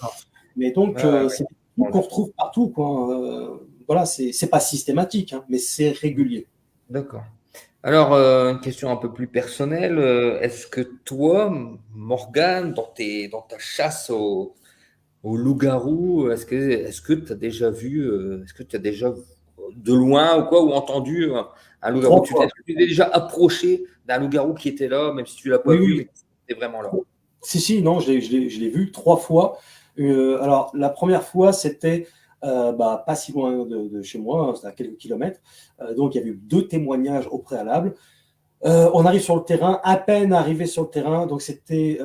[SPEAKER 2] Mais donc, c'est des trucs qu'on retrouve partout, quoi. Voilà, c'est pas systématique, hein, mais c'est régulier.
[SPEAKER 1] D'accord. Alors, une question un peu plus personnelle. Est-ce que toi, Morgane, dans ta chasse au loup-garou, est-ce que tu as déjà vu, est-ce que tu as déjà de loin ou quoi, ou entendu un loup-garou? Est-ce que tu t'es déjà approché d'un loup-garou qui était là, même si tu l'as pas vu, mais qui était vraiment là?
[SPEAKER 2] Si, non, je l'ai vu 3 fois. Alors, la première fois, c'était pas si loin de chez moi, c'était à quelques kilomètres. Donc, il y avait eu 2 témoignages au préalable. On arrive sur le terrain, à peine arrivé sur le terrain, donc c'était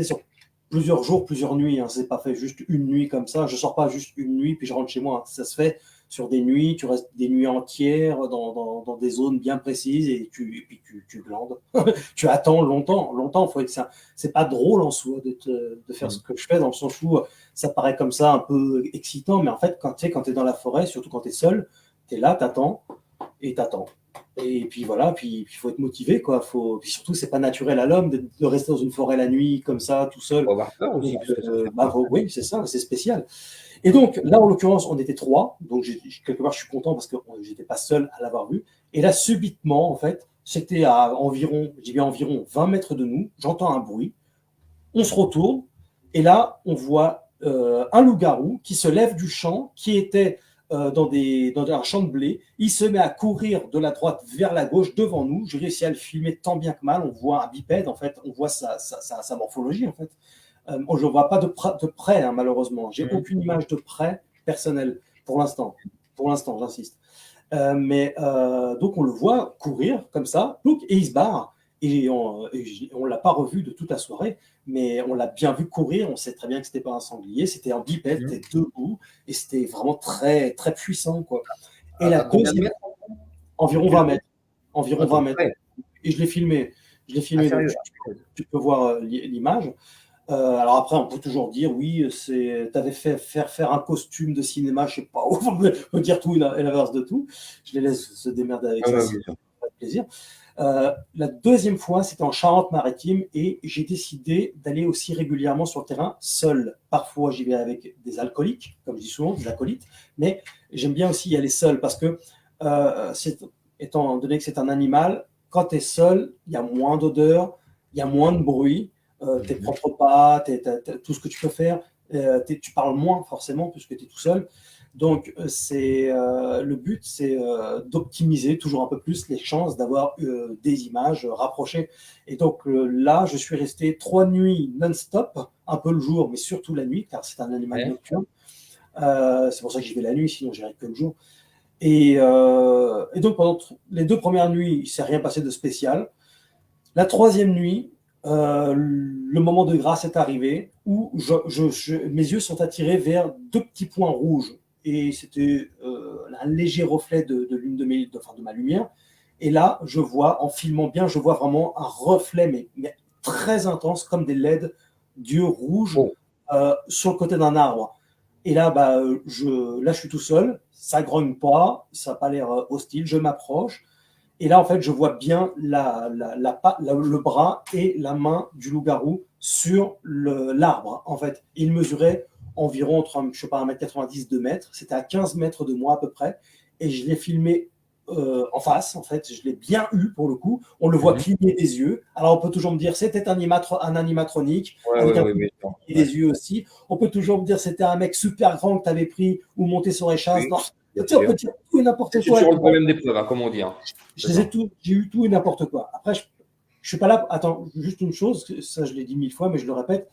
[SPEAKER 2] sur plusieurs jours, plusieurs nuits. Hein. C'est pas fait juste une nuit comme ça. Je sors pas juste une nuit puis je rentre chez moi. Ça se fait sur des nuits. Tu restes des nuits entières dans des zones bien précises et puis tu glandes. Tu attends longtemps. C'est pas drôle en soi de faire ce que je fais, dans le sens où ça paraît comme ça un peu excitant, mais en fait quand tu es dans la forêt, surtout quand tu es seul, tu es là, t'attends. Et puis voilà, puis il faut être motivé, quoi. Puis surtout, c'est pas naturel à l'homme de rester dans une forêt la nuit comme ça, tout seul.
[SPEAKER 1] Faut avoir peur aussi.
[SPEAKER 2] Donc, oui, c'est ça, c'est spécial. Et donc là, en l'occurrence, on était 3. Donc quelque part, je suis content parce que j'étais pas seul à l'avoir vu. Et là, subitement, en fait, c'était à environ 20 mètres de nous. J'entends un bruit. On se retourne. Et là, on voit un loup-garou qui se lève du champ, qui était dans un champ de blé. Il se met à courir de la droite vers la gauche devant nous. J'ai réussi à le filmer tant bien que mal. On voit un bipède, en fait. On voit sa morphologie, en fait. Je ne vois pas de près, hein, malheureusement. J'ai aucune image de près personnelle pour l'instant. Pour l'instant, j'insiste. Donc, on le voit courir comme ça, et il se barre. et on ne l'a pas revu de toute la soirée, mais on l'a bien vu courir. On sait très bien que c'était pas un sanglier, c'était un bipède, c'était debout, et c'était vraiment très, très puissant, quoi. Et la
[SPEAKER 1] À combien de
[SPEAKER 2] deuxième,
[SPEAKER 1] mètres?
[SPEAKER 2] environ 20 mètres. Environ
[SPEAKER 1] Ah,
[SPEAKER 2] 20
[SPEAKER 1] donc
[SPEAKER 2] mètres.
[SPEAKER 1] près.
[SPEAKER 2] Et je l'ai filmé.
[SPEAKER 1] Ah,
[SPEAKER 2] Donc
[SPEAKER 1] sérieux?
[SPEAKER 2] tu peux voir l'image. Alors après, on peut toujours dire, oui, tu avais fait faire un costume de cinéma, je sais pas, on peut dire tout et l'inverse de tout. Je les laisse se démerder avec
[SPEAKER 1] Ah
[SPEAKER 2] ça,
[SPEAKER 1] ouais,
[SPEAKER 2] si
[SPEAKER 1] bien sûr.
[SPEAKER 2] ça fait plaisir. La deuxième fois, c'était en Charente-Maritime et j'ai décidé d'aller aussi régulièrement sur le terrain seul. Parfois, j'y vais avec des alcooliques, comme je dis souvent, des acolytes, mais j'aime bien aussi y aller seul parce que, étant donné que c'est un animal, quand tu es seul, il y a moins d'odeur, il y a moins de bruit, tes propres pas, tout ce que tu peux faire, tu parles moins forcément puisque tu es tout seul. Donc, le but, c'est d'optimiser toujours un peu plus les chances d'avoir des images rapprochées. Et donc là, je suis resté 3 nuits non-stop, un peu le jour, mais surtout la nuit, car c'est un animal
[SPEAKER 1] Ouais.
[SPEAKER 2] nocturne. C'est pour ça que j'y vais la nuit, sinon j'irai que le jour. Et donc pendant les 2 premières nuits, il ne s'est rien passé de spécial. La troisième nuit, le moment de grâce est arrivé où mes yeux sont attirés vers 2 petits points rouges. Et c'était un léger reflet de l'une de ma lumière. Et là, je vois, en filmant bien, je vois vraiment un reflet, mais très intense, comme des LED d'yeux rouges
[SPEAKER 1] Oh.
[SPEAKER 2] sur le côté d'un arbre. Et là, là, je suis tout seul, ça grogne pas, ça n'a pas l'air hostile, je m'approche. Et là, en fait, je vois bien le bras et la main du loup-garou sur l'arbre. En fait, il mesurait environ entre, je sais pas, 1,90 m, 2 mètres. C'était à 15 mètres de moi à peu près. Et je l'ai filmé en face, en fait. Je l'ai bien eu pour le coup. On le voit
[SPEAKER 1] Mhm.
[SPEAKER 2] cligner des yeux. Alors, on peut toujours me dire c'était un animatronique
[SPEAKER 1] Ouais,
[SPEAKER 2] avec
[SPEAKER 1] ouais,
[SPEAKER 2] un
[SPEAKER 1] ouais,
[SPEAKER 2] coup
[SPEAKER 1] bien sûr.
[SPEAKER 2] et
[SPEAKER 1] Ouais.
[SPEAKER 2] des yeux aussi. On peut toujours me dire c'était un mec super grand que tu avais pris ou monté sur échasse.
[SPEAKER 1] Oui,
[SPEAKER 2] Non,
[SPEAKER 1] bien
[SPEAKER 2] on peut
[SPEAKER 1] sûr.
[SPEAKER 2] dire tout et n'importe
[SPEAKER 1] C'est
[SPEAKER 2] quoi.
[SPEAKER 1] sur le problème des preuves, hein, comme on dit. Hein. C'est ça.
[SPEAKER 2] J'ai eu tout et n'importe quoi. Après, je suis pas là. Attends, juste une chose, ça je l'ai dit 1000 fois, mais je le répète.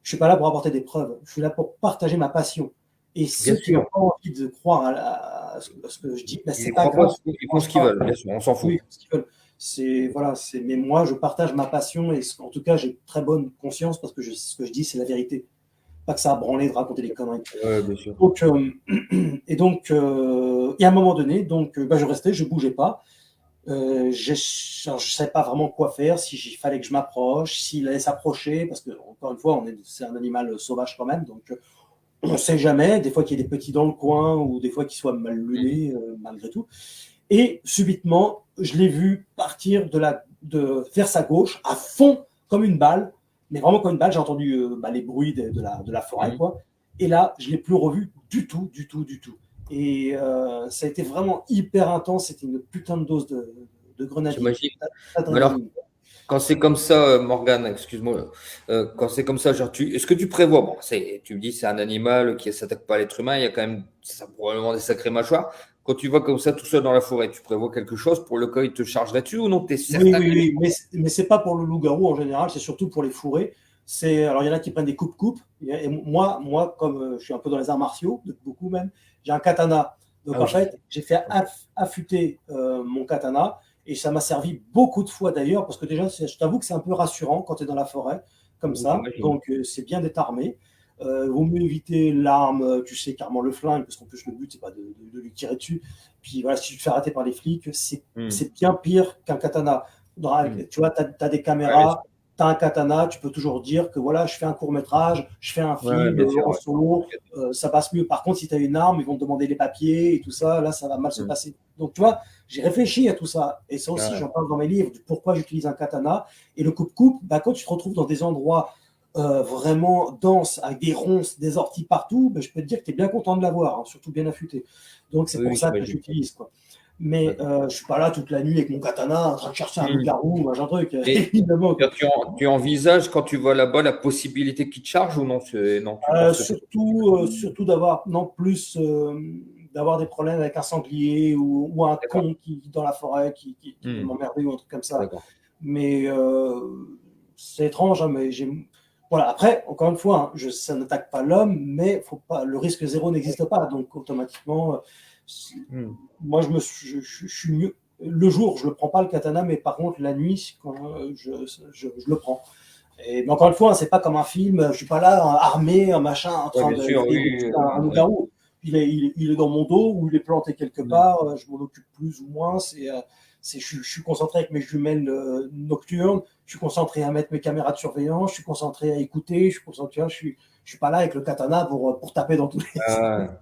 [SPEAKER 2] Je suis pas là pour apporter des preuves. Je suis là pour partager ma passion. Et
[SPEAKER 1] Bien
[SPEAKER 2] ceux qui n'ont
[SPEAKER 1] sûr.
[SPEAKER 2] pas envie de croire à ce que je dis, ben,
[SPEAKER 1] Ils
[SPEAKER 2] c'est
[SPEAKER 1] y
[SPEAKER 2] pas
[SPEAKER 1] croient pas,
[SPEAKER 2] grave.
[SPEAKER 1] ils font ce qu'ils veulent, bien sûr, on s'en fout.
[SPEAKER 2] Oui, ce qu'ils veulent. Voilà, mais moi, je partage ma passion et en tout cas, j'ai très bonne conscience parce que ce que je dis, c'est la vérité. Pas que ça a branlé de raconter des conneries.
[SPEAKER 1] Ouais, bien sûr.
[SPEAKER 2] Donc, et à un moment donné, je restais, je bougeais pas. Je ne savais pas vraiment quoi faire, s'il fallait que je m'approche, s'il allait s'approcher, parce que encore une fois, c'est un animal sauvage quand même, donc on ne sait jamais. Des fois qu'il y ait des petits dans le coin, ou des fois qu'il soit mal luné, malgré tout. Et subitement, je l'ai vu partir vers sa gauche, à fond, comme une balle, mais vraiment comme une balle. J'ai entendu les bruits de la forêt,
[SPEAKER 1] Mhm.
[SPEAKER 2] quoi. Et là, je ne l'ai plus revu du tout, du tout, du tout. Et ça a été vraiment hyper intense. C'était une putain de dose de grenadine,
[SPEAKER 1] J'imagine. Mais alors,
[SPEAKER 2] d'adrénaline.
[SPEAKER 1] quand c'est comme ça, Morgane, excuse-moi, quand c'est comme ça, genre, est-ce que tu prévois, bon, tu me dis c'est un animal qui ne s'attaque pas à l'être humain, il y a quand même ça, probablement des sacrées mâchoires. Quand tu vas comme ça tout seul dans la forêt, tu prévois quelque chose pour le cas où il te chargerait dessus ou non, tu es
[SPEAKER 2] Oui,
[SPEAKER 1] certain
[SPEAKER 2] oui,
[SPEAKER 1] qu'il est...
[SPEAKER 2] oui, mais c'est pas pour le loup-garou en général, c'est surtout pour les fourrés. Alors, il y en a qui prennent des coupes-coupes. Et moi, comme je suis un peu dans les arts martiaux, beaucoup même, j'ai un katana. Donc,
[SPEAKER 1] Ah
[SPEAKER 2] en
[SPEAKER 1] oui,
[SPEAKER 2] fait, j'ai fait affûter mon katana et ça m'a servi beaucoup de fois d'ailleurs, parce que déjà, je t'avoue que c'est un peu rassurant quand tu es dans la forêt, comme
[SPEAKER 1] oui,
[SPEAKER 2] ça.
[SPEAKER 1] j'imagine.
[SPEAKER 2] Donc, c'est bien d'être armé. Vaut mieux éviter l'arme, tu sais, carrément le flingue, parce qu'en plus, le but, c'est pas de lui tirer dessus. Puis voilà, si tu te fais arrêter par les flics,
[SPEAKER 1] Hmm.
[SPEAKER 2] c'est bien pire qu'un katana.
[SPEAKER 1] Hmm.
[SPEAKER 2] Tu vois, tu as des
[SPEAKER 1] Ouais, bien
[SPEAKER 2] caméras,
[SPEAKER 1] sûr.
[SPEAKER 2] tu as un katana, tu peux toujours dire que voilà, je fais un court métrage, je fais un
[SPEAKER 1] Ouais, ouais,
[SPEAKER 2] film
[SPEAKER 1] bien sûr,
[SPEAKER 2] en
[SPEAKER 1] ouais.
[SPEAKER 2] solo, ça passe mieux. Par contre, si tu as une arme, ils vont te demander les papiers et tout ça, là, ça va mal se
[SPEAKER 1] Hmm.
[SPEAKER 2] passer. Donc, tu vois, j'ai réfléchi à tout ça. Et ça aussi,
[SPEAKER 1] Ouais.
[SPEAKER 2] j'en parle dans mes livres, du pourquoi j'utilise un katana. Et le coupe-coupe, quand tu te retrouves dans des endroits vraiment denses, avec des ronces, des orties partout, je peux te dire que tu es bien content de l'avoir, hein, surtout bien affûté. Donc, c'est
[SPEAKER 1] Oui,
[SPEAKER 2] pour
[SPEAKER 1] oui,
[SPEAKER 2] ça que
[SPEAKER 1] j'imagine.
[SPEAKER 2] j'utilise, quoi. Mais
[SPEAKER 1] D'accord.
[SPEAKER 2] je suis pas là toute la nuit avec mon katana en train de chercher un
[SPEAKER 1] Hmm.
[SPEAKER 2] loup-garou, machin truc,
[SPEAKER 1] Et
[SPEAKER 2] évidemment, quoi.
[SPEAKER 1] tu envisages quand tu vas là-bas la possibilité qu'il te charge ou non, non, tu penses que c'est...
[SPEAKER 2] Surtout d'avoir non plus d'avoir des problèmes avec un sanglier ou un
[SPEAKER 1] D'accord.
[SPEAKER 2] con qui dans la forêt qui veut
[SPEAKER 1] Hmm.
[SPEAKER 2] m'emmerder ou un truc comme ça.
[SPEAKER 1] D'accord.
[SPEAKER 2] Mais c'est étrange, hein, mais voilà. Après, encore une fois, hein, ça n'attaque pas l'homme, mais faut pas, le risque zéro n'existe pas. Donc automatiquement,
[SPEAKER 1] Hmm.
[SPEAKER 2] moi je suis mieux. Le jour, je le prends pas le katana, mais par contre la nuit, quand je le prends. Mais encore une fois, c'est pas comme un film. Je suis pas là armé, un machin, en train
[SPEAKER 1] bien sûr,
[SPEAKER 2] d'exécuter
[SPEAKER 1] oui.
[SPEAKER 2] un loup-garou. Il est dans mon dos ou il est planté quelque part. Je m'en occupe plus ou moins. Je suis concentré avec mes jumelles nocturnes. Je suis concentré à mettre mes caméras de surveillance. Je suis concentré à écouter. Je suis concentré. Je suis pas là avec le katana pour taper dans tous les.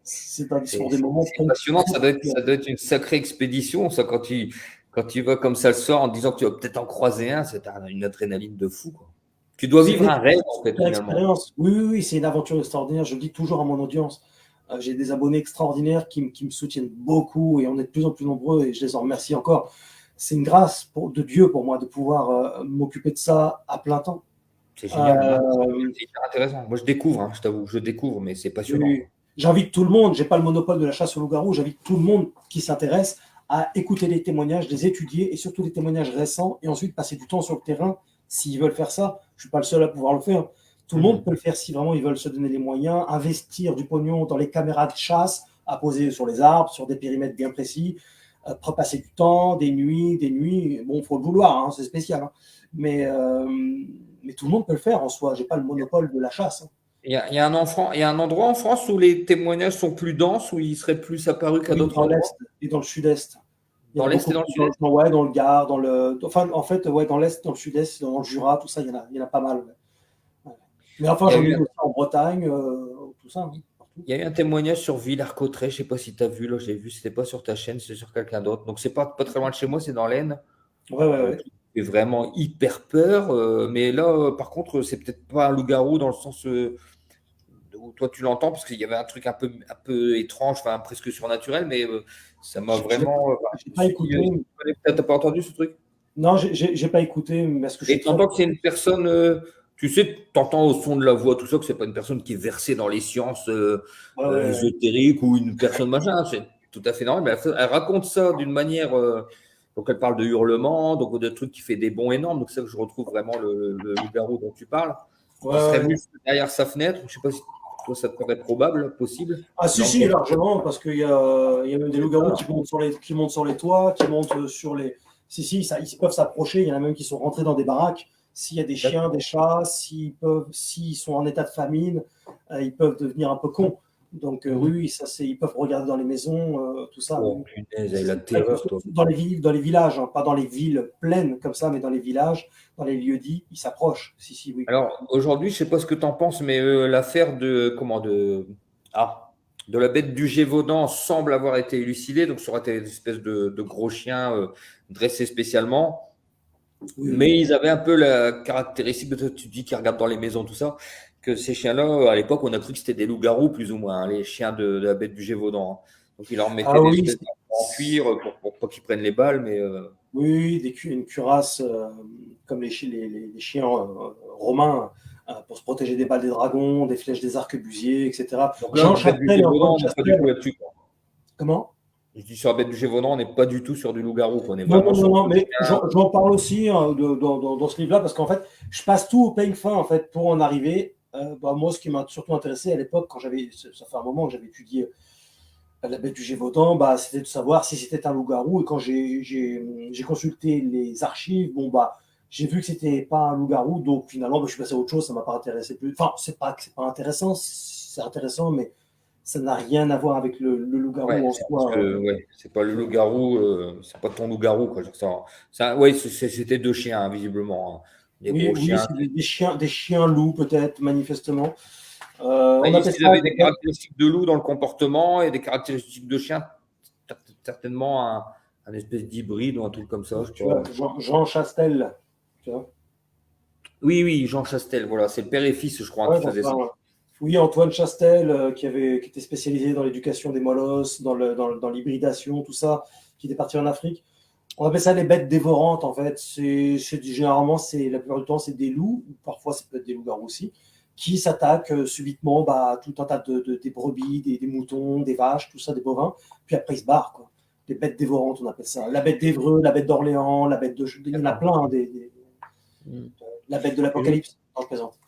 [SPEAKER 2] C'est pour des moments
[SPEAKER 1] passionnant. Ça doit être une sacrée expédition, ça, quand tu vas comme ça le soir en disant que tu vas peut-être en croiser un. C'est une adrénaline de fou, quoi. Tu dois vivre un rêve, en fait, finalement.
[SPEAKER 2] Oui, c'est une aventure extraordinaire. Je le dis toujours à mon audience. J'ai des abonnés extraordinaires qui me soutiennent beaucoup et on est de plus en plus nombreux et je les en remercie encore. C'est une grâce de Dieu pour moi de pouvoir m'occuper de ça à plein temps.
[SPEAKER 1] C'est génial. C'est hyper intéressant. Moi, je découvre, je t'avoue, mais c'est passionnant.
[SPEAKER 2] Oui. J'invite tout le monde, j'ai pas le monopole de la chasse au loup-garou, j'invite tout le monde qui s'intéresse à écouter les témoignages, les étudier et surtout les témoignages récents et ensuite passer du temps sur le terrain s'ils veulent faire ça. Je suis pas le seul à pouvoir le faire. Tout le monde peut le faire si vraiment ils veulent se donner les moyens, investir du pognon dans les caméras de chasse à poser sur les arbres, sur des périmètres bien précis, passer du temps, des nuits. Bon, il faut le vouloir, c'est spécial. Mais tout le monde peut le faire en soi. J'ai pas le monopole de la chasse.
[SPEAKER 1] Il y a un endroit en France où les témoignages sont plus denses, où ils seraient plus apparus qu'à d'autres endroits.
[SPEAKER 2] Dans l'Est et dans le Sud-Est.
[SPEAKER 1] Dans l'Est et dans le Sud-Est.
[SPEAKER 2] Ouais, dans le Gard, dans l'Est, dans le Sud-Est, dans le Jura, tout ça, il y en a pas mal. Ouais. Mais enfin, j'en ai vu aussi en Bretagne, tout ça.
[SPEAKER 1] Il y a eu un témoignage sur Villers-Cotterêts, je ne sais pas si tu as vu, là, j'ai vu, c'était pas sur ta chaîne, c'est sur quelqu'un d'autre. Donc, c'est pas très loin de chez moi, c'est dans l'Aisne.
[SPEAKER 2] Ouais.
[SPEAKER 1] J'ai vraiment hyper peur. Mais là, par contre, c'est peut-être pas un loup-garou dans le sens où toi tu l'entends, parce qu'il y avait un truc un peu étrange, enfin presque surnaturel, mais ça m'a vraiment.
[SPEAKER 2] J'ai pas écouté.
[SPEAKER 1] T'as pas entendu ce truc?
[SPEAKER 2] Non, j'ai pas écouté.
[SPEAKER 1] Et tu entends que c'est une personne. Tu sais, tu entends au son de la voix, tout ça, que c'est pas une personne qui est versée dans les sciences ésotériques ou une personne machin. C'est tout à fait normal. Mais elle raconte ça d'une manière. Donc, elle parle de hurlements, donc de trucs qui fait des bonds énormes. Donc, c'est ça que je retrouve vraiment le loup-garou dont tu parles. Il serait venu derrière sa fenêtre. Je ne sais pas si toi, ça te paraît probable, possible.
[SPEAKER 2] Ah, si, largement, parce qu'il y a même des loups-garous qui montent sur les toits, qui montent sur les. Si, ils peuvent s'approcher. Il y en a même qui sont rentrés dans des baraques. S'il y a des chiens, des chats, s'ils sont en état de famine, ils peuvent devenir un peu cons. Donc, oui, ça, ils peuvent regarder dans les maisons, tout ça.
[SPEAKER 1] Oh, punaise, elle a la terreur, toi.
[SPEAKER 2] Dans les villages, pas dans les villes pleines comme ça, mais dans les villages, dans les lieux-dits, ils s'approchent. Si, oui.
[SPEAKER 1] Alors, aujourd'hui, je ne sais pas ce que tu en penses, mais l'affaire de la bête du Gévaudan semble avoir été élucidée. Donc, ça aurait été une espèce de gros chien dressé spécialement. Oui. Mais ils avaient un peu la caractéristique, tu dis qu'ils regardent dans les maisons, tout ça, que ces chiens-là, à l'époque, on a cru que c'était des loups-garous, plus ou moins, les chiens de la bête du Gévaudan. Donc, ils leur mettaient des espèces en cuir pour pas qu'ils prennent les balles. Mais
[SPEAKER 2] Oui, une cuirasse comme les chiens romains pour se protéger des balles des dragons, des flèches des arquebusiers, etc.
[SPEAKER 1] Donc là,
[SPEAKER 2] Comment?
[SPEAKER 1] Je dis sur la bête du Gévaudan, on n'est pas du tout sur du loup-garou.
[SPEAKER 2] Non, mais j'en parle aussi dans ce livre-là, parce qu'en fait, je passe tout au peigne fin en fait, pour en arriver. Moi, ce qui m'a surtout intéressé à l'époque, ça fait un moment que j'avais étudié la bête du Gévaudan, c'était de savoir si c'était un loup-garou. Et quand j'ai consulté les archives, j'ai vu que c'était pas un loup-garou, donc finalement, je suis passé à autre chose, ça m'a pas intéressé plus. Enfin, c'est pas intéressant, c'est intéressant, mais ça n'a rien à voir avec le loup-garou en soi.
[SPEAKER 1] C'est pas le loup-garou, c'est pas ton loup-garou, quoi. C'était deux chiens, visiblement.
[SPEAKER 2] C'est des chiens loups, peut-être, manifestement.
[SPEAKER 1] Ils avaient des caractéristiques de loup dans le comportement et des caractéristiques de chien, certainement un espèce d'hybride ou un truc comme ça.
[SPEAKER 2] Jean Chastel, tu vois.
[SPEAKER 1] Oui, Jean Chastel, voilà, c'est le père et fils, je crois, qui faisait ça.
[SPEAKER 2] Oui, Antoine Chastel, qui était spécialisé dans l'éducation des molosses, dans l'hybridation, tout ça, qui était parti en Afrique. On appelle ça les bêtes dévorantes, en fait. Généralement, la plupart du temps, c'est des loups, ou parfois, ça peut être des loups-garous aussi, qui s'attaquent subitement tout un tas des brebis, des moutons, des vaches, tout ça, des bovins, puis après, ils se barrent, quoi. Des bêtes dévorantes, on appelle ça. La bête d'Évreux, la bête d'Orléans, il y en a plein, la bête de l'Apocalypse, je présente.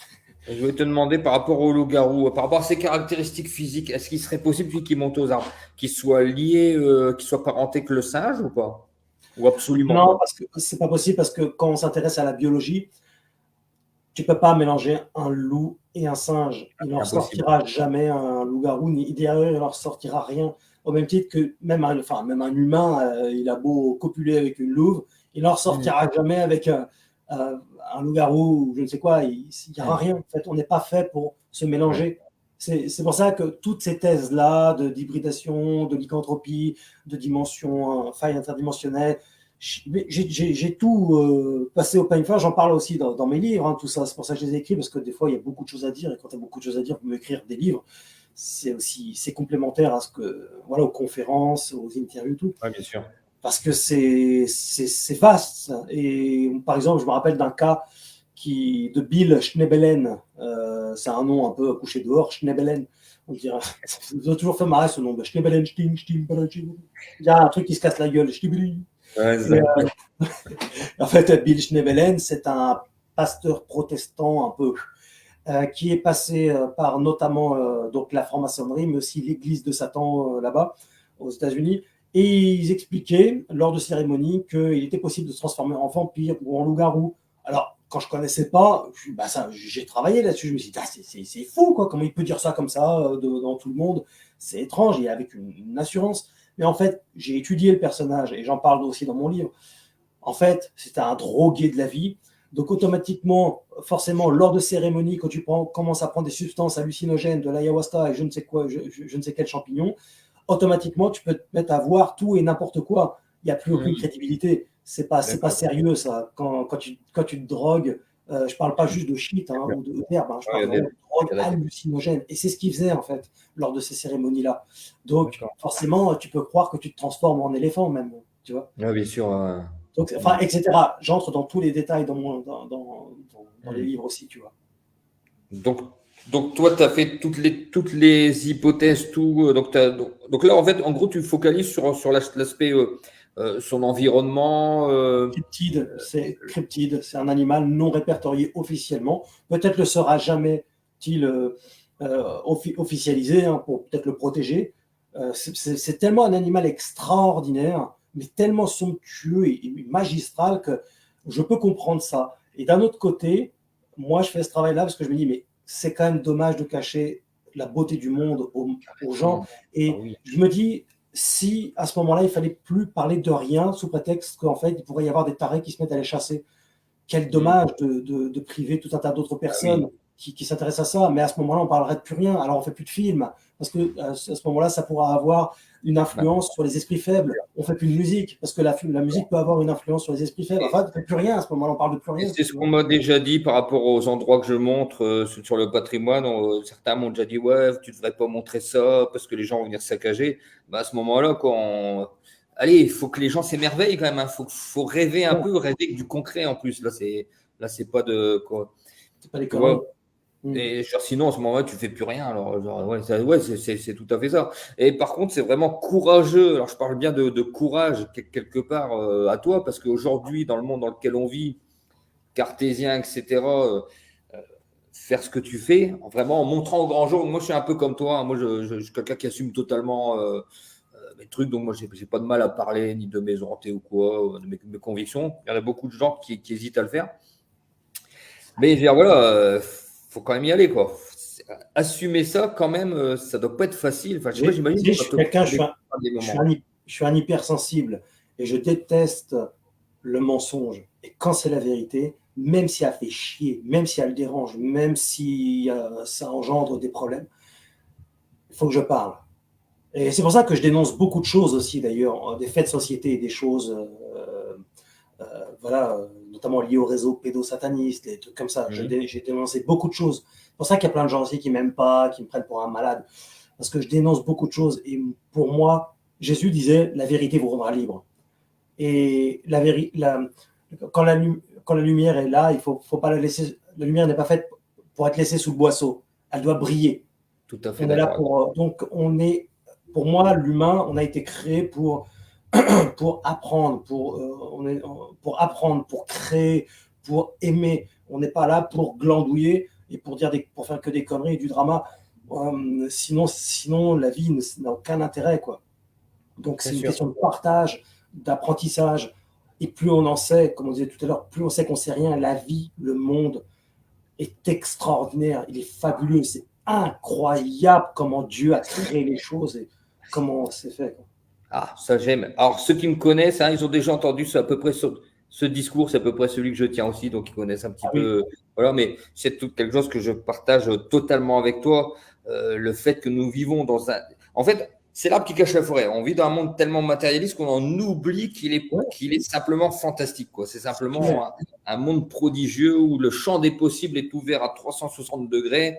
[SPEAKER 1] Je voulais te demander par rapport au loup-garou, par rapport à ses caractéristiques physiques, est-ce qu'il serait possible, lui qui monte aux arbres, qu'il soit lié, qu'il soit parenté que le singe ou pas? Ou absolument
[SPEAKER 2] Non,
[SPEAKER 1] pas?
[SPEAKER 2] parce que c'est pas possible, parce que quand on s'intéresse à la biologie, tu peux pas mélanger un loup et un singe. Il
[SPEAKER 1] C'est
[SPEAKER 2] n'en
[SPEAKER 1] impossible.
[SPEAKER 2] ressortira jamais un loup-garou, ni d'ailleurs, il n'en ressortira rien. Au même titre que même un humain, il a beau copuler avec une louve, il n'en
[SPEAKER 1] Mm.
[SPEAKER 2] ressortira jamais avec un loup-garou ou je ne sais quoi. Il n'y aura
[SPEAKER 1] Mm.
[SPEAKER 2] rien. En fait, on n'est pas fait pour se
[SPEAKER 1] Ouais.
[SPEAKER 2] mélanger. C'est pour ça que toutes ces thèses-là d'hybridation, de lycanthropie, de dimension, faille interdimensionnelle, j'ai tout passé au peigne fin. J'en parle aussi dans mes livres, hein, tout ça. C'est pour ça que je les écris, parce que des fois, il y a beaucoup de choses à dire. Et quand tu as beaucoup de choses à dire pour m'écrire des livres, c'est complémentaire à ce que, voilà, aux conférences, aux interviews, tout.
[SPEAKER 1] Ouais, bien sûr.
[SPEAKER 2] Parce que c'est vaste. Et par exemple, je me rappelle d'un cas de Bill Schneebelen. C'est un nom un peu couché dehors, Schneebelen. On dirait, ça nous a toujours fait marrer ce nom de Schneebelen, il y a un truc qui se casse la gueule, Schneebelen.
[SPEAKER 1] Ouais,
[SPEAKER 2] Et, en fait, Bill Schneebelen, c'est un pasteur protestant un peu, qui est passé par notamment donc la franc-maçonnerie, mais aussi l'église de Satan là-bas, aux États-Unis. Et ils expliquaient lors de cérémonies qu'il était possible de se transformer en vampire ou en loup-garou. Alors, quand je ne connaissais pas, j'ai travaillé là-dessus. Je me suis dit, c'est fou, quoi. Comment il peut dire ça comme ça dans tout le monde? C'est étrange, et avec une assurance. Mais en fait, j'ai étudié le personnage, et j'en parle aussi dans mon livre. En fait, c'était un drogué de la vie. Donc automatiquement, forcément, lors de cérémonies, quand tu commences à prendre des substances hallucinogènes, de l'ayahuasca et je ne sais quoi, je ne sais quel champignon, automatiquement, tu peux te mettre à voir tout et n'importe quoi. Il n'y a plus aucune crédibilité. C'est pas sérieux, ça. Quand tu te drogues, je ne parle pas juste de shit, hein, ou d'herbe, hein, je parle vraiment de drogue hallucinogène. Et c'est ce qu'ils faisaient, en fait, lors de ces cérémonies-là. Donc, forcément, tu peux croire que tu te transformes en éléphant, même. Tu vois.
[SPEAKER 1] Ouais, bien sûr.
[SPEAKER 2] Donc, enfin, etc. J'entre dans tous les détails dans les livres aussi, tu vois.
[SPEAKER 1] Donc toi, tu as fait toutes les hypothèses, tout. Donc là, en fait, en gros, tu focalises sur l'aspect son environnement.
[SPEAKER 2] Cryptide, c'est un animal non répertorié officiellement. Peut-être le sera jamais-il officialisé, hein, pour peut-être le protéger. C'est tellement un animal extraordinaire, mais tellement somptueux et magistral, que je peux comprendre ça. Et d'un autre côté, moi, je fais ce travail-là parce que je me dis, mais c'est quand même dommage de cacher la beauté du monde aux gens. Et je me dis, si à ce moment-là, il fallait plus parler de rien sous prétexte qu'en fait, il pourrait y avoir des tarés qui se mettent à les chasser. Quel dommage de priver tout un tas d'autres personnes qui s'intéressent à ça. Mais à ce moment-là, on ne parlerait de plus rien. Alors, on ne fait plus de films. Parce que à ce moment-là, ça pourra avoir une influence sur les esprits faibles. On ne fait plus de musique. Parce que la musique peut avoir une influence sur les esprits faibles. Enfin, on ne fait plus rien. À ce moment-là, on parle de plus rien.
[SPEAKER 1] C'est ce qu'on m'a déjà dit par rapport aux endroits que je montre sur le patrimoine. Certains m'ont déjà dit, ouais, tu ne devrais pas montrer ça parce que les gens vont venir saccager. À ce moment-là, allez, il faut que les gens s'émerveillent quand même. Il faut rêver un peu, rêver du concret en plus. Là, c'est pas de quoi.
[SPEAKER 2] C'est pas les conneries.
[SPEAKER 1] Et sinon, à ce moment-là, tu fais plus rien. Alors, c'est tout à fait ça. Et par contre, c'est vraiment courageux. Alors, je parle bien de courage quelque part à toi, parce qu'aujourd'hui, dans le monde dans lequel on vit, cartésien, etc., faire ce que tu fais, vraiment en montrant au grand jour. Moi, je suis un peu comme toi. Moi, je suis quelqu'un qui assume totalement mes trucs. Donc, moi, je n'ai pas de mal à parler ni de mes orientés ou quoi, de mes convictions. Il y en a beaucoup de gens qui hésitent à le faire. Mais je veux dire, voilà, faut quand même y aller, quoi. Assumer ça, quand même, ça doit pas être facile. Enfin, je sais pas, j'imagine.
[SPEAKER 2] Je suis un hypersensible et je déteste le mensonge. Et quand c'est la vérité, même si elle fait chier, même si elle dérange, même si ça engendre des problèmes, il faut que je parle. Et c'est pour ça que je dénonce beaucoup de choses aussi, d'ailleurs, des faits de société et des choses, voilà, notamment liées au réseau pédosataniste, des trucs comme ça. J'ai dénoncé beaucoup de choses. C'est pour ça qu'il y a plein de gens aussi qui ne m'aiment pas, qui me prennent pour un malade. Parce que je dénonce beaucoup de choses. Et pour moi, Jésus disait, la vérité vous rendra libre. Et quand la lumière est là, il faut pas la laisser. La lumière n'est pas faite pour être laissée sous le boisseau. Elle doit briller.
[SPEAKER 1] Tout à fait.
[SPEAKER 2] On est là donc pour moi, l'humain, on a été créé pour apprendre, pour apprendre, pour créer, pour aimer. On n'est pas là pour glandouiller. et pour faire que des conneries et du drama. Sinon, la vie n'a aucun intérêt, quoi. Donc, c'est une question de partage, d'apprentissage. Et plus on en sait, comme on disait tout à l'heure, plus on sait qu'on sait rien, la vie, le monde est extraordinaire. Il est fabuleux. C'est incroyable comment Dieu a créé les choses et comment c'est fait, quoi.
[SPEAKER 1] Ah, ça j'aime. Alors, ceux qui me connaissent, hein, ils ont déjà entendu à peu près ce discours, c'est à peu près celui que je tiens aussi, donc ils connaissent un petit peu. Voilà, mais c'est quelque chose que je partage totalement avec toi. Le fait que nous vivons dans un. En fait, c'est l'arbre qui cache la forêt. On vit dans un monde tellement matérialiste qu'on en oublie qu'il est simplement fantastique, quoi. C'est simplement un monde prodigieux où le champ des possibles est ouvert à 360 degrés.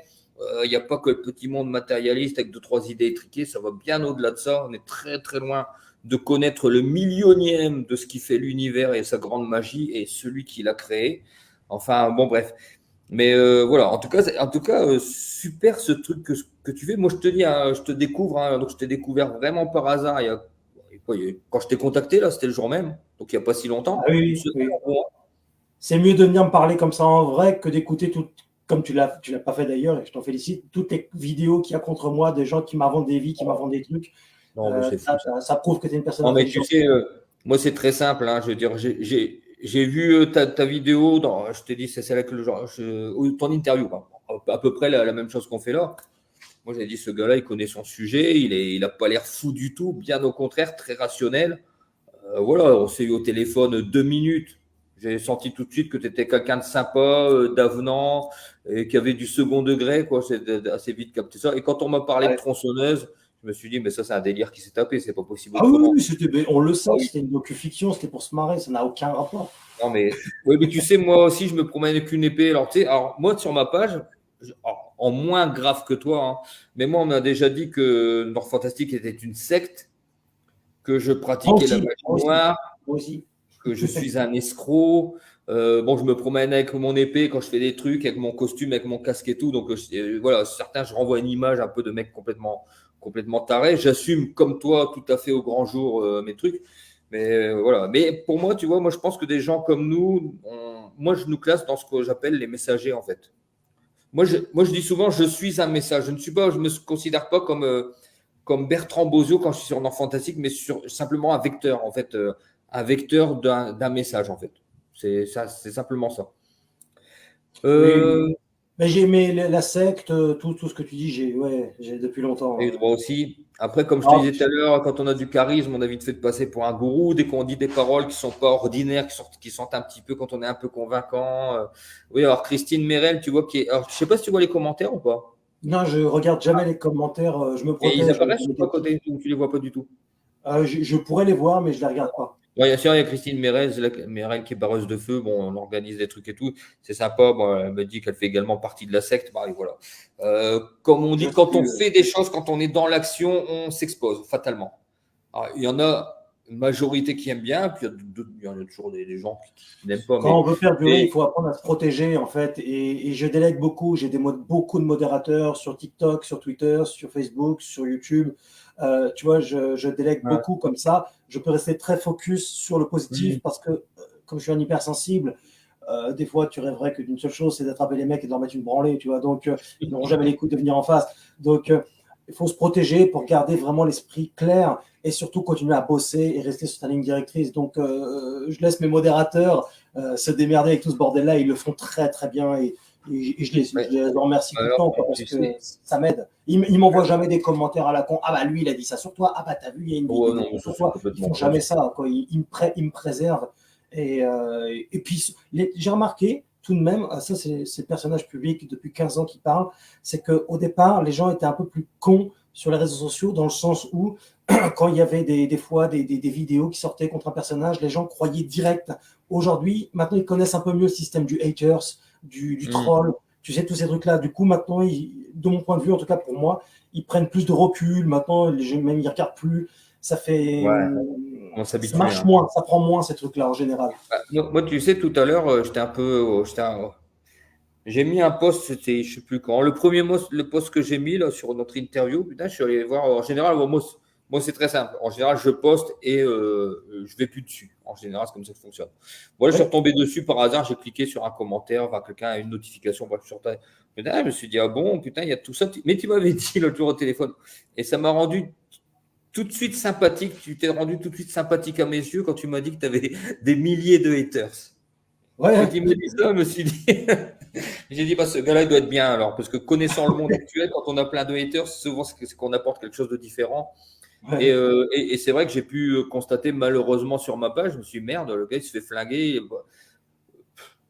[SPEAKER 1] Il n'y a pas que le petit monde matérialiste avec 2-3 idées étriquées, ça va bien au-delà de ça. On est très très loin de connaître le millionième de ce qui fait l'univers et sa grande magie et celui qui l'a créé. Enfin, bon, bref. Mais voilà, en tout cas, super ce truc que tu fais. Moi, je te dis, hein, je te découvre, hein, donc je t'ai découvert vraiment par hasard. Quand je t'ai contacté, là, c'était le jour même, donc il n'y a pas si longtemps.
[SPEAKER 2] Ah oui. C'est mieux de venir me parler comme ça en vrai que d'écouter tout, comme tu l'as pas fait d'ailleurs, et je t'en félicite, toutes les vidéos qu'il y a contre moi, des gens qui m'inventent des vies, qui m'inventent des trucs.
[SPEAKER 1] Non,
[SPEAKER 2] ça prouve que tu es une personne.
[SPEAKER 1] Non, mais tu sais, moi, c'est très simple. Hein, je veux dire, j'ai vu ta vidéo, je t'ai dit, c'est celle avec le genre, ton interview, à peu près la même chose qu'on fait là. Moi, j'ai dit, ce gars-là, il connaît son sujet, il n'a pas l'air fou du tout, bien au contraire, très rationnel. Voilà, on s'est eu au téléphone 2 minutes. J'ai senti tout de suite que tu étais quelqu'un de sympa, d'avenant, et qui avait du second degré, quoi. C'est assez vite capté ça. Et quand on m'a parlé de tronçonneuse, je me suis dit, mais ça, c'est un délire qui s'est tapé, c'est pas possible.
[SPEAKER 2] Ah oui, on le sait, c'était une docu-fiction, c'était pour se marrer, ça n'a aucun rapport.
[SPEAKER 1] Non, mais, oui, mais tu sais, moi aussi, je me promène avec une épée. Alors, tu sais, moi, sur ma page, en moins grave que toi, hein, mais moi, on m'a déjà dit que Nord Fantastique était une secte, que je pratiquais la magie noire, que je suis un escroc. Bon, je me promène avec mon épée quand je fais des trucs, avec mon costume, avec mon casque et tout. Donc, voilà, certains, je renvoie une image un peu de mec complètement taré. J'assume, comme toi, tout à fait au grand jour mes trucs. Mais voilà. Mais pour moi, tu vois, moi, je pense que des gens comme nous, moi, je nous classe dans ce que j'appelle les messagers, en fait. Moi, je dis souvent, je suis un message. Je ne me considère pas comme Bertrand Bozio quand je suis sur Nord Fantastique, mais simplement un vecteur, en fait. Un vecteur d'un message, en fait. C'est simplement ça.
[SPEAKER 2] Mais j'ai aimé la secte, tout ce que tu dis, j'ai depuis longtemps.
[SPEAKER 1] Et droit aussi. Après, comme je te disais tout à l'heure, quand on a du charisme, on a vite fait de passer pour un gourou. Dès qu'on dit des paroles qui ne sont pas ordinaires, qui sortent un petit peu quand on est un peu convaincant. Oui, alors Christine Merel, tu vois, alors, je ne sais pas si tu vois les commentaires ou pas.
[SPEAKER 2] Non, je ne regarde jamais les commentaires, je me protège.
[SPEAKER 1] Et ils apparaissent sur ton côté, tu ne les vois pas du tout.
[SPEAKER 2] Je pourrais les voir, mais je ne les regarde pas.
[SPEAKER 1] Oui, bien sûr, il y a Christine Merel qui est barreuse de feu. Bon, on organise des trucs et tout. C'est sympa. Bon, elle me dit qu'elle fait également partie de la secte. Bah, et voilà. Comme on dit, quand on fait des choses, quand on est dans l'action, on s'expose fatalement. Alors, il y en a une majorité qui aime bien, puis il y en a toujours des gens qui n'aiment pas.
[SPEAKER 2] Quand on veut faire durer, il faut apprendre à se protéger, en fait. Et je délègue beaucoup. J'ai beaucoup de modérateurs sur TikTok, sur Twitter, sur Facebook, sur YouTube. Tu vois, je délègue beaucoup comme ça. Je peux rester très focus sur le positif parce que, comme je suis un hypersensible, des fois, tu rêverais que d'une seule chose, c'est d'attraper les mecs et de leur mettre une branlée, tu vois. Donc, ils n'auront jamais les couilles de venir en face. Donc, il faut se protéger pour garder vraiment l'esprit clair et surtout continuer à bosser et rester sur ta ligne directrice. Donc, je laisse mes modérateurs se démerder avec tout ce bordel-là. Ils le font très, très bien et je les remercie tout le temps parce que ça m'aide. Ils ne m'envoient jamais des commentaires à la con. Ah bah lui, il a dit ça sur toi. Ah bah t'as vu, il y a une vidéo sur toi. Ils ne font jamais ça, quoi. Ils me préservent. Et puis, j'ai remarqué tout de même, ça c'est le personnage public depuis 15 ans qui parle, c'est qu'au départ, les gens étaient un peu plus cons sur les réseaux sociaux dans le sens où quand il y avait des fois des vidéos qui sortaient contre un personnage, les gens croyaient direct. Aujourd'hui, maintenant, ils connaissent un peu mieux le système du haters, du troll, tu sais, tous ces trucs-là. Du coup, maintenant, de mon point de vue, en tout cas pour moi, ils prennent plus de recul. Maintenant, même ils ne regardent plus. Ça fait. Ça marche moins, ça prend moins ces trucs-là en général.
[SPEAKER 1] Moi, tu sais, tout à l'heure, j'ai mis un post, c'était, je ne sais plus quand. Le post que j'ai mis là, sur notre interview, putain, je suis allé voir. En général, moi, Moi, c'est très simple. En général, je poste et je ne vais plus dessus. En général, c'est comme ça que ça fonctionne. Moi, je suis retombé dessus par hasard. J'ai cliqué sur un commentaire, enfin, quelqu'un a une notification. Bref, je me suis dit, ah bon, putain, il y a tout ça. Mais tu m'avais dit l'autre jour au téléphone. Et ça m'a rendu tout de suite sympathique. Tu t'es rendu tout de suite sympathique à mes yeux quand tu m'as dit que tu avais des milliers de haters.
[SPEAKER 2] Ouais.
[SPEAKER 1] Quand il me dit ça, je me suis dit, j'ai dit, bah, ce gars-là, il doit être bien alors. Parce que connaissant le monde actuel, quand on a plein de haters, souvent, c'est qu'on apporte quelque chose de différent.
[SPEAKER 2] Ouais.
[SPEAKER 1] Et c'est vrai que j'ai pu constater malheureusement sur ma page, je me suis dit, merde, le gars il se fait flinguer.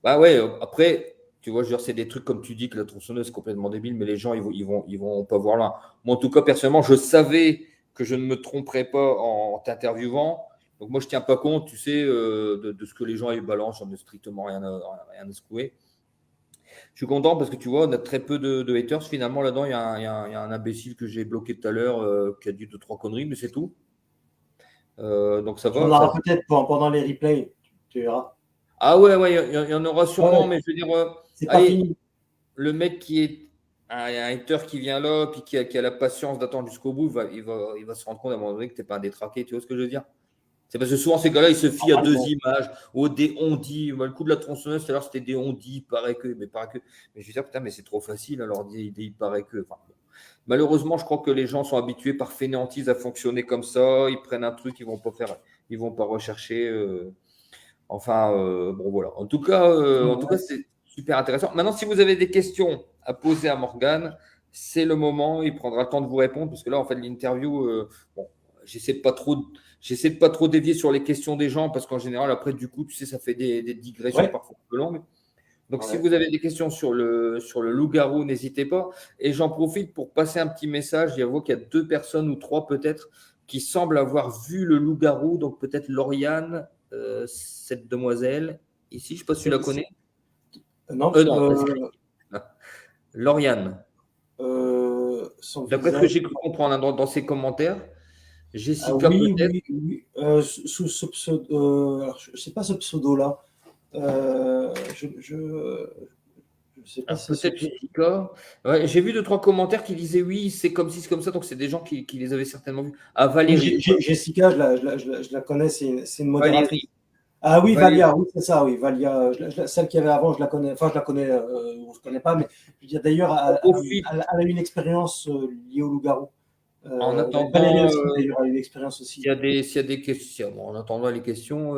[SPEAKER 1] Bah ouais, après, tu vois, je veux dire, c'est des trucs comme tu dis que la tronçonneuse est complètement débile, mais les gens ils vont pas voir loin. Moi, en tout cas, personnellement, je savais que je ne me tromperais pas en t'interviewant. Donc moi, je tiens pas compte, tu sais, de ce que les gens ils balancent, j'en ai strictement rien à secouer. Je suis content parce que tu vois, on a très peu de haters. Finalement, là-dedans, il y a un imbécile que j'ai bloqué tout à l'heure qui a dit 2-3 conneries, mais c'est tout. Donc ça
[SPEAKER 2] Tu en
[SPEAKER 1] va.
[SPEAKER 2] auras peut-être pendant les replays, tu verras.
[SPEAKER 1] Ah ouais, il y en aura sûrement,
[SPEAKER 2] Ouais.
[SPEAKER 1] mais je veux dire,
[SPEAKER 2] C'est pas
[SPEAKER 1] allez,
[SPEAKER 2] fini.
[SPEAKER 1] le mec qui est un hater qui vient là, puis qui a la patience d'attendre jusqu'au bout, il va se rendre compte à un moment donné que tu n'es pas un détraqué. Tu vois ce que je veux dire? C'est parce que souvent, ces gars-là, ils se fient à deux images, ou des on-dit. Le coup de la tronçonneuse, tout à l'heure, c'était des on-dit, il paraît que, mais paraît que. Mais je veux dire, putain, mais c'est trop facile, alors il paraît que. Enfin, bon. Malheureusement, je crois que les gens sont habitués par fainéantise à fonctionner comme ça. Ils prennent un truc, ils vont pas rechercher. Bon, voilà. En tout cas, c'est super intéressant. Maintenant, si vous avez des questions à poser à Morgane, c'est le moment. Il prendra le temps de vous répondre, parce que là, en fait, l'interview, bon, j'essaie de pas trop dévier sur les questions des gens, parce qu'en général, après, du coup, tu sais, ça fait des digressions parfois un peu longues. Donc, si vous avez des questions sur le loup-garou, n'hésitez pas. Et j'en profite pour passer un petit message. Il y a qu'il y a 2 personnes ou 3 peut-être qui semblent avoir vu le loup-garou. Donc, peut-être Lauriane, cette demoiselle ici. Je ne sais pas si tu la connais.
[SPEAKER 2] Non.
[SPEAKER 1] Lauriane. D'après ce que j'ai cru comprendre dans ses commentaires. Jessica, peut-être.
[SPEAKER 2] Oui. Sous ce pseudo, alors, je ne sais pas ce pseudo-là. Je sais pas si
[SPEAKER 1] peut-être Jessica. Ouais, j'ai vu 2-3 commentaires qui disaient oui, c'est comme ci, c'est comme ça. Donc, c'est des gens qui les avaient certainement vus. Ah, Valérie.
[SPEAKER 2] Jessica, je la connais, c'est une modératrice.
[SPEAKER 1] Valérie.
[SPEAKER 2] Ah oui, Valia, oui, c'est ça, oui. Valia, celle qu'il y avait avant, je la connais. Enfin, je la connais, on ne se connaît pas, mais je veux dire, d'ailleurs, elle a eu une expérience liée au loup-garou.
[SPEAKER 1] En attendant,
[SPEAKER 2] Valérie aussi, d'ailleurs, a eu une expérience aussi.
[SPEAKER 1] S'il y a des questions, en attendant les questions,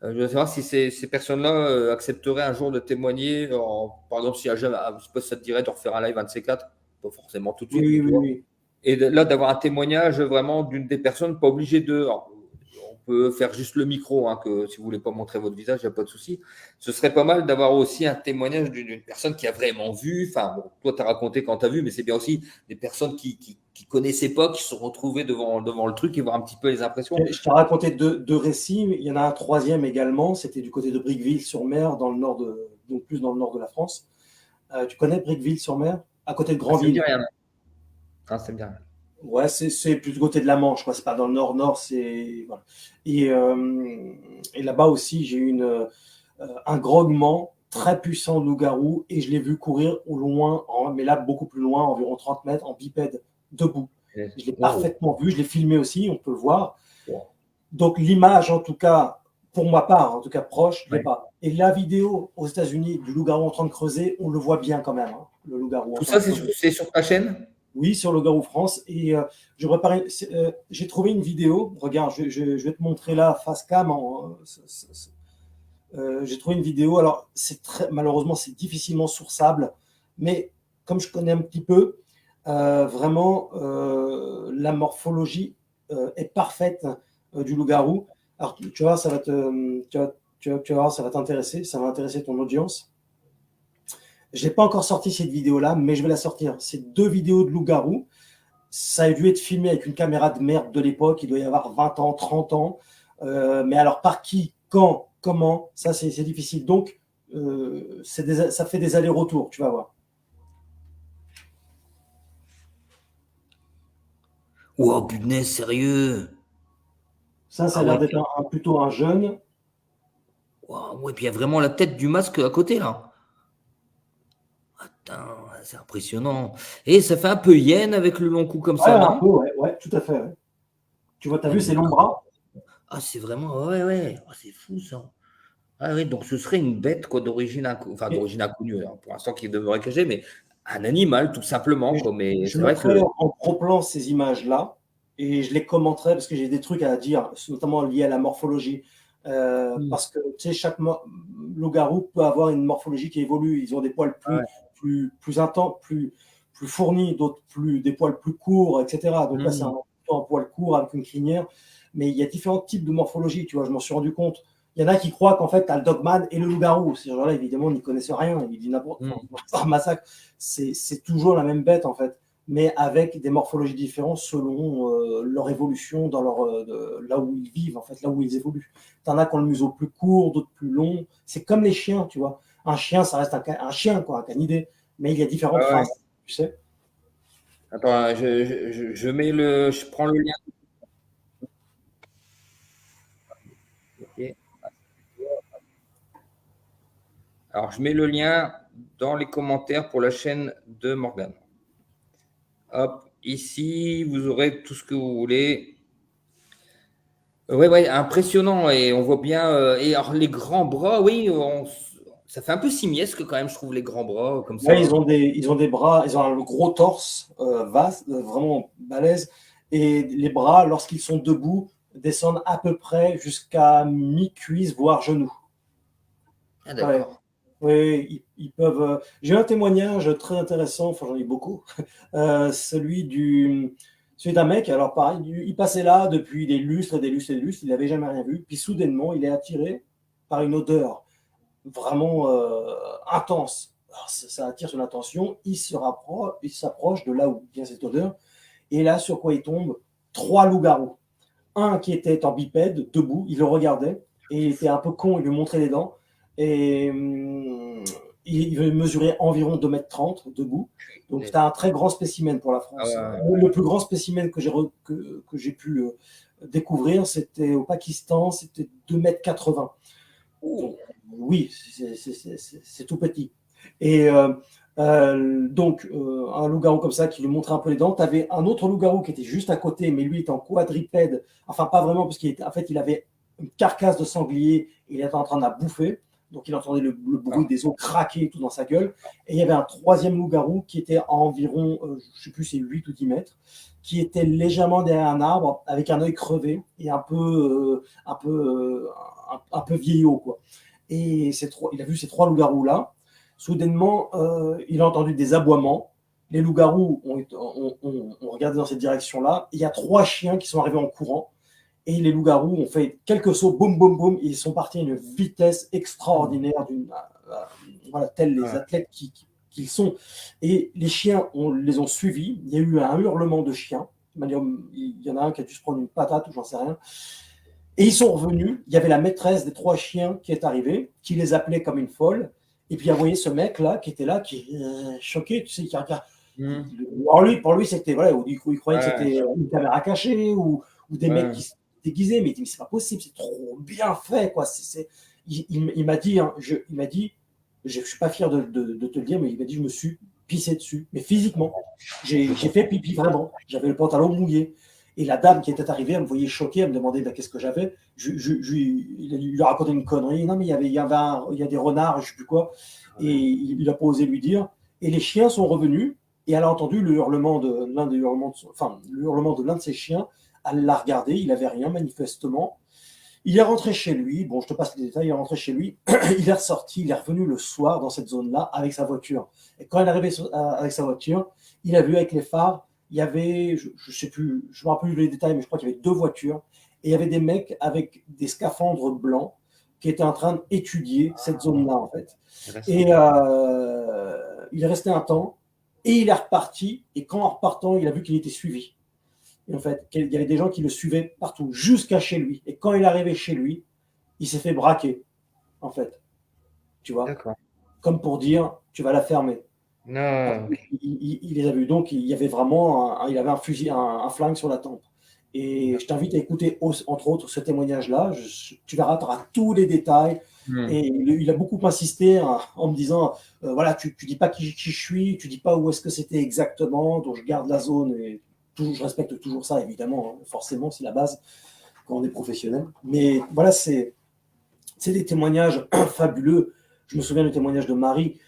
[SPEAKER 1] je veux savoir si ces personnes-là accepteraient un jour de témoigner. Par exemple, si je ne sais pas si ça te dirait de refaire un live 1 de ces 4, pas forcément tout de suite.
[SPEAKER 2] Oui.
[SPEAKER 1] Et là, d'avoir un témoignage vraiment d'une des personnes, pas obligé de. Alors, on peut faire juste le micro, que si vous ne voulez pas montrer votre visage, il n'y a pas de souci. Ce serait pas mal d'avoir aussi un témoignage d'une personne qui a vraiment vu. Enfin, bon, toi, tu as raconté quand tu as vu, mais c'est bien aussi des personnes qui connaissaient pas, qui se sont retrouvées devant le truc et voir un petit peu les impressions.
[SPEAKER 2] Je t'ai raconté deux récits. Il y en a un troisième également. C'était du côté de Briqueville-sur-Mer, donc plus dans le nord de la France. Tu connais Briqueville-sur-Mer, à côté de Granville?
[SPEAKER 1] C'est bien.
[SPEAKER 2] Ouais, c'est plus du côté de la Manche, quoi. C'est pas dans le nord, c'est voilà. Et là-bas aussi, j'ai eu un grognement très puissant de loup-garou et je l'ai vu courir au loin, mais là beaucoup plus loin, environ 30 mètres, en bipède, debout. Je l'ai parfaitement vu, je l'ai filmé aussi, on peut le voir. Donc l'image, en tout cas, pour ma part, en tout cas proche, je l'ai pas. Et la vidéo aux États-Unis du loup-garou en train de creuser, on le voit bien quand même, le loup-garou.
[SPEAKER 1] Tout ça, c'est sur ta chaîne?
[SPEAKER 2] Oui, sur Loup-garou France. Et j'ai trouvé une vidéo. Regarde, je vais te montrer là, face cam. J'ai trouvé une vidéo. Alors, malheureusement, c'est difficilement sourçable. Mais comme je connais un petit peu, vraiment, la morphologie est parfaite du loup-garou. Alors, tu vois, ça va ça va t'intéresser. Ça va intéresser ton audience. Je n'ai pas encore sorti cette vidéo-là, mais je vais la sortir. C'est 2 vidéos de loup-garou. Ça a dû être filmé avec une caméra de merde de l'époque. Il doit y avoir 20 ans, 30 ans. Mais alors, par qui, quand, comment, ça, c'est difficile. Donc, ça fait des allers-retours, tu vas voir.
[SPEAKER 1] Oh, putain, sérieux?
[SPEAKER 2] Ça a l'air d'être plutôt un jeune.
[SPEAKER 1] Ouais, puis il y a vraiment la tête du masque à côté, là. Attends, c'est impressionnant. Et ça fait un peu hyène avec le long cou comme ça, non?
[SPEAKER 2] Ouais, tout à fait. Ouais. Tu vois, tu as vu ses longs bras?
[SPEAKER 1] Ah, c'est vraiment. Ouais. Ah, c'est fou ça. Ah oui, donc ce serait une bête quoi, enfin,
[SPEAKER 2] Et,
[SPEAKER 1] d'origine inconnue, hein, pour l'instant qui demeurait caché, mais un animal tout simplement.
[SPEAKER 2] et
[SPEAKER 1] Quoi. Mais
[SPEAKER 2] je
[SPEAKER 1] c'est vrai
[SPEAKER 2] mettrai
[SPEAKER 1] que.
[SPEAKER 2] en gros plan ces images-là et je les commenterai parce que j'ai des trucs à dire, notamment liés à la morphologie.
[SPEAKER 1] Hmm.
[SPEAKER 2] Parce que tu sais, chaque loup-garou peut avoir une morphologie qui évolue. Ils ont des poils
[SPEAKER 1] Ah ouais.
[SPEAKER 2] plus intenses, plus fournis, d'autres des poils plus courts, etc. Donc là, c'est
[SPEAKER 1] Hmm.
[SPEAKER 2] un poil court avec une crinière. Mais il y a différents types de morphologie, tu vois, je m'en suis rendu compte. Il y en a qui croient qu'en fait, tu as le dogman et le loup-garou. Ces gens-là, évidemment, n'y connaissent rien. Ils disent n'importe quoi.
[SPEAKER 1] Hmm.
[SPEAKER 2] Enfin, un massacre. C'est toujours la même bête, en fait, mais avec des morphologies différentes selon leur évolution dans là où ils vivent, en fait, là où ils évoluent. T'en as qui ont le museau plus court, d'autres plus long. C'est comme les chiens, tu vois. Un chien, ça reste un chien, quoi, un canidé. Mais il y a différentes
[SPEAKER 1] Ah ouais.
[SPEAKER 2] races, tu sais.
[SPEAKER 1] Attends, hein, je prends le lien. Ok. Alors, je mets le lien dans les commentaires pour la chaîne de Morgane. Hop, ici, vous aurez tout ce que vous voulez. Ouais, impressionnant. Et on voit bien. Et alors, les grands bras, oui, ça fait un peu simiesque quand même, je trouve, les grands bras comme
[SPEAKER 2] Ouais,
[SPEAKER 1] ça.
[SPEAKER 2] ils ont des bras, ils ont un gros torse vaste, vraiment balèze. Et les bras, lorsqu'ils sont debout, descendent à peu près jusqu'à mi-cuisse, voire genou.
[SPEAKER 1] Ah,
[SPEAKER 2] Ouais.
[SPEAKER 1] d'accord.
[SPEAKER 2] Oui, ils peuvent. J'ai un témoignage très intéressant, enfin j'en ai beaucoup, celui d'un mec. Alors pareil, il passait là depuis des lustres et des lustres et des lustres, il n'avait jamais rien vu. Puis soudainement, il est attiré par une odeur vraiment intense. Alors, ça attire son attention, il s'approche de là où vient cette odeur, et là sur quoi il tombe? Trois loups-garous. Un qui était en bipède, debout, il le regardait, et il était un peu con, il lui montrait les dents, et il mesurait environ 2,30 m debout. Donc c'était un très grand spécimen pour la
[SPEAKER 1] Ah
[SPEAKER 2] France.
[SPEAKER 1] ouais.
[SPEAKER 2] Le plus grand spécimen que j'ai pu découvrir, c'était au Pakistan, c'était 2,80 m. Donc, oui, c'est tout petit. Et donc, un loup-garou comme ça qui lui montrait un peu les dents. Tu avais un autre loup-garou qui était juste à côté, mais lui était en quadripède. Enfin, pas vraiment, parce en fait, il avait une carcasse de sanglier et il était en train de la bouffer. Donc, il entendait le bruit
[SPEAKER 1] Ah,
[SPEAKER 2] des os craquer tout dans sa gueule. Et il y avait un troisième loup-garou qui était à environ, je ne sais plus, c'est 8 ou 10 mètres, qui était légèrement derrière un arbre avec un œil crevé et un peu vieillot, quoi. Et il a vu ces trois loups-garous-là. Soudainement, il a entendu des aboiements. Les loups-garous ont regardé dans cette direction-là. Il y a trois chiens qui sont arrivés en courant. Et les loups-garous ont fait quelques sauts, boum, boum, boum. Et ils sont partis à une vitesse extraordinaire, voilà, tels les
[SPEAKER 1] ah,
[SPEAKER 2] athlètes qu'ils sont. Et les chiens, les ont suivis. Il y a eu un hurlement de chiens. Il y en a un qui a dû se prendre une patate ou j'en sais rien. Et ils sont revenus. Il y avait la maîtresse des trois chiens qui est arrivée, qui les appelait comme une folle. Et puis, vous voyez ce mec-là qui était là, qui est choqué, tu sais, qui regarde.
[SPEAKER 1] hmm.
[SPEAKER 2] Pour lui, c'était, voilà, il croyait que
[SPEAKER 1] Ouais,
[SPEAKER 2] c'était une caméra cachée ou des mecs
[SPEAKER 1] ouais.
[SPEAKER 2] qui se déguisaient, mais il dit, mais c'est pas possible, c'est trop bien fait, quoi. Il m'a dit, hein, il m'a dit, je suis pas fier de te le dire, mais il m'a dit, je me suis pissé dessus, mais physiquement.
[SPEAKER 1] Je
[SPEAKER 2] J'ai fait
[SPEAKER 1] comprends.
[SPEAKER 2] pipi vraiment. J'avais le pantalon mouillé. Et la dame qui était arrivée, elle me voyait choquée, elle me demandait ben, qu'est-ce que j'avais. Il lui a raconté une connerie. Non, mais il y a des renards, je ne sais plus quoi. Et il a pas osé lui dire. Et les chiens sont revenus et elle a entendu le hurlement de l'un de ses chiens. Elle l'a regardé, il n'avait rien manifestement. Il est rentré chez lui. Bon, je te passe les détails. Il est rentré chez lui. Il est ressorti. Il est revenu le soir dans cette zone-là avec sa voiture. Et quand il est arrivé avec sa voiture, il a vu avec les phares, il y avait, je ne sais plus, je me rappelle plus les détails, mais je crois qu'il y avait deux voitures. Et il y avait des mecs avec des scaphandres blancs qui étaient en train d'étudier cette zone-là, en fait. Et
[SPEAKER 1] Intéressant.
[SPEAKER 2] il est resté un temps. Et il est reparti. Et quand en repartant, il a vu qu'il était suivi. Et en fait, il y avait des gens qui le suivaient partout, jusqu'à chez lui. Et quand il est arrivé chez lui, il s'est fait braquer, en fait. Tu vois,
[SPEAKER 1] D'accord.
[SPEAKER 2] comme pour dire, tu vas la fermer. Parce
[SPEAKER 1] Non, ok.
[SPEAKER 2] qu'il les a vus. Donc, il y avait vraiment il avait un fusil, un flingue sur la tempe. Et je t'invite à écouter, entre autres, ce témoignage-là. Tu verras, tu auras tous les détails.
[SPEAKER 1] Hmm.
[SPEAKER 2] Et il a beaucoup insisté en me disant, voilà, tu dis pas qui je suis, tu dis pas où est-ce que c'était exactement, donc je garde la zone et je respecte toujours ça, évidemment, hein, forcément, c'est la base quand on est professionnel. Mais voilà, c'est des témoignages fabuleux. Je me souviens du témoignage de Marie,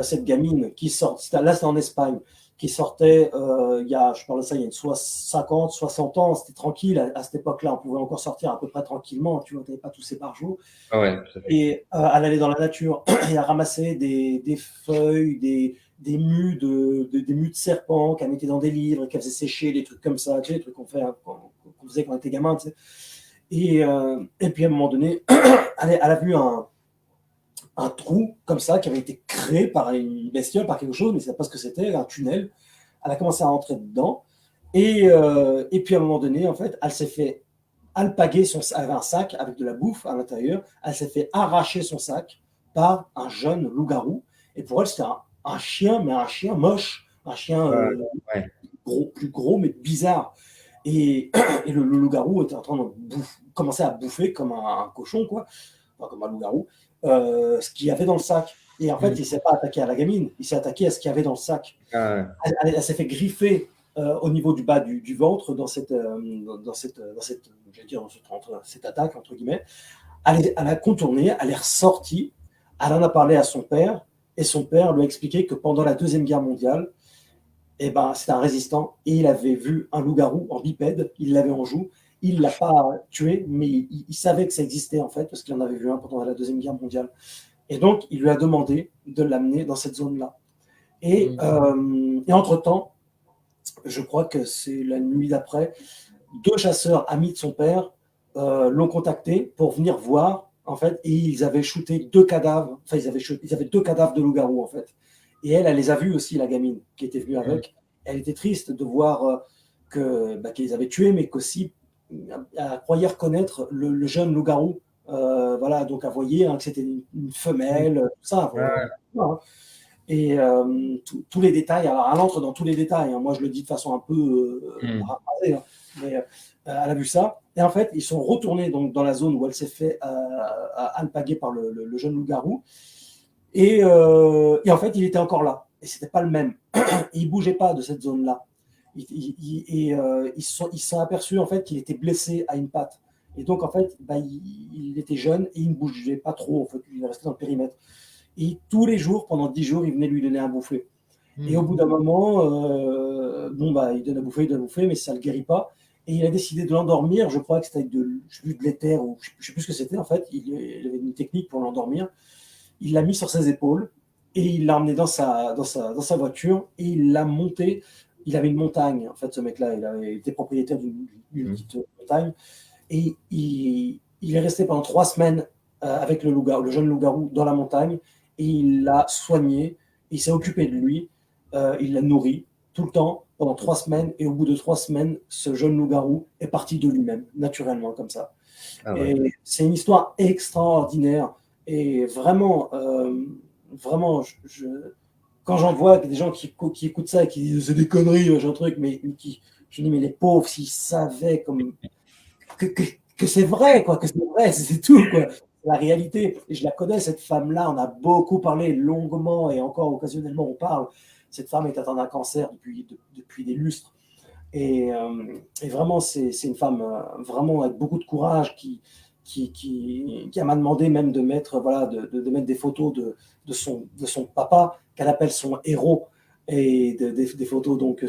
[SPEAKER 2] cette gamine qui sort, là c'est en Espagne, qui sortait, je parle de ça, il y a une 50, 60 ans, c'était tranquille, à cette époque-là, on pouvait encore sortir à peu près tranquillement, tu vois, tu n'avais pas tous ces par jour.
[SPEAKER 1] Ah ouais, tout à fait.
[SPEAKER 2] Et elle allait dans la nature et elle ramassait des feuilles, des mues de serpents qu'elle mettait dans des livres, qu'elle faisait sécher, des trucs comme ça, tu sais, les trucs qu'on faisait quand on était gamin, tu sais. Et puis à un moment donné, elle a vu un trou comme ça qui avait été créé par une bestiole, par quelque chose, mais c'est pas ce que c'était, un tunnel. Elle a commencé à rentrer dedans. Et puis à un moment donné, en fait, elle s'est fait alpaguer elle avait un sac avec de la bouffe à l'intérieur. Elle s'est fait arracher son sac par un jeune loup-garou. Et pour elle, c'était un chien, mais un chien moche, un chien plus gros, mais bizarre. Et le loup-garou était en train de commencer à bouffer comme un cochon, quoi, enfin, comme un loup-garou, ce qu'il y avait dans le sac. Et en fait, il ne s'est pas attaqué à la gamine, il s'est attaqué à ce qu'il y avait dans le sac. Elle s'est fait griffer au niveau du bas du ventre dans cette attaque, entre guillemets. Elle a contourné, elle est ressortie, elle en a parlé à son père, et son père lui a expliqué que pendant la Deuxième Guerre mondiale, c'était un résistant, et il avait vu un loup-garou en bipède, il l'avait en joue, il ne l'a pas tué, mais il savait que ça existait, en fait, parce qu'il en avait vu un pendant la Deuxième Guerre mondiale. Et donc, il lui a demandé de l'amener dans cette zone-là. Et entre-temps, je crois que c'est la nuit d'après, 2 chasseurs amis de son père l'ont contacté pour venir voir, en fait, et ils avaient shooté 2 cadavres, enfin, ils avaient 2 cadavres de loup-garou, en fait. Et elle les a vus aussi, la gamine, qui était venue avec. Elle était triste de voir qu'ils les avaient tués, mais qu'aussi, elle croyait reconnaître le jeune loup-garou. Voilà, donc elle voyait que c'était une femelle, tout ça. Voilà. Et tous les détails, alors elle entre dans tous les détails, hein. Moi je le dis de façon un peu paraphrasée, hein. Mais elle a vu ça. Et en fait, ils sont retournés donc, dans la zone où elle s'est fait alpaguer par le jeune loup-garou. Et en fait, il était encore là. Et ce n'était pas le même. Il ne bougeait pas de cette zone-là. Ils se sont aperçus en fait, qu'il était blessé à une patte. Et donc, en fait, il était jeune et il ne bougeait pas trop. En fait, il restait dans le périmètre. Et tous les jours, pendant 10 jours, il venait lui donner à bouffer. Et au bout d'un moment, il donne à bouffer, mais ça ne le guérit pas. Et il a décidé de l'endormir. Je crois que c'était de l'éther, ou je ne sais plus ce que c'était en fait. Il avait une technique pour l'endormir. Il l'a mis sur ses épaules et il l'a emmené dans sa voiture et il l'a monté. Il avait une montagne, en fait, ce mec-là. Il avait été propriétaire d'une petite montagne. Et il est resté pendant 3 semaines avec le jeune loup-garou dans la montagne. Et il l'a soigné, il s'est occupé de lui, il l'a nourri tout le temps pendant 3 semaines. Et au bout de 3 semaines, ce jeune loup-garou est parti de lui-même, naturellement, comme ça. Ah ouais. Et c'est une histoire extraordinaire. Et vraiment, quand j'en vois des gens qui écoutent ça et qui disent c'est des conneries, j'ai un truc, mais je dis mais les pauvres, s'ils savaient que c'est vrai, quoi, que c'est vrai, c'est tout, quoi. La réalité, et je la connais, cette femme-là, on a beaucoup parlé longuement et encore occasionnellement on parle. Cette femme est atteinte d'un cancer depuis des lustres. Et vraiment, c'est une femme vraiment avec beaucoup de courage qui m'a demandé même de mettre, de mettre des photos de son papa, qu'elle appelle son héros, et des photos donc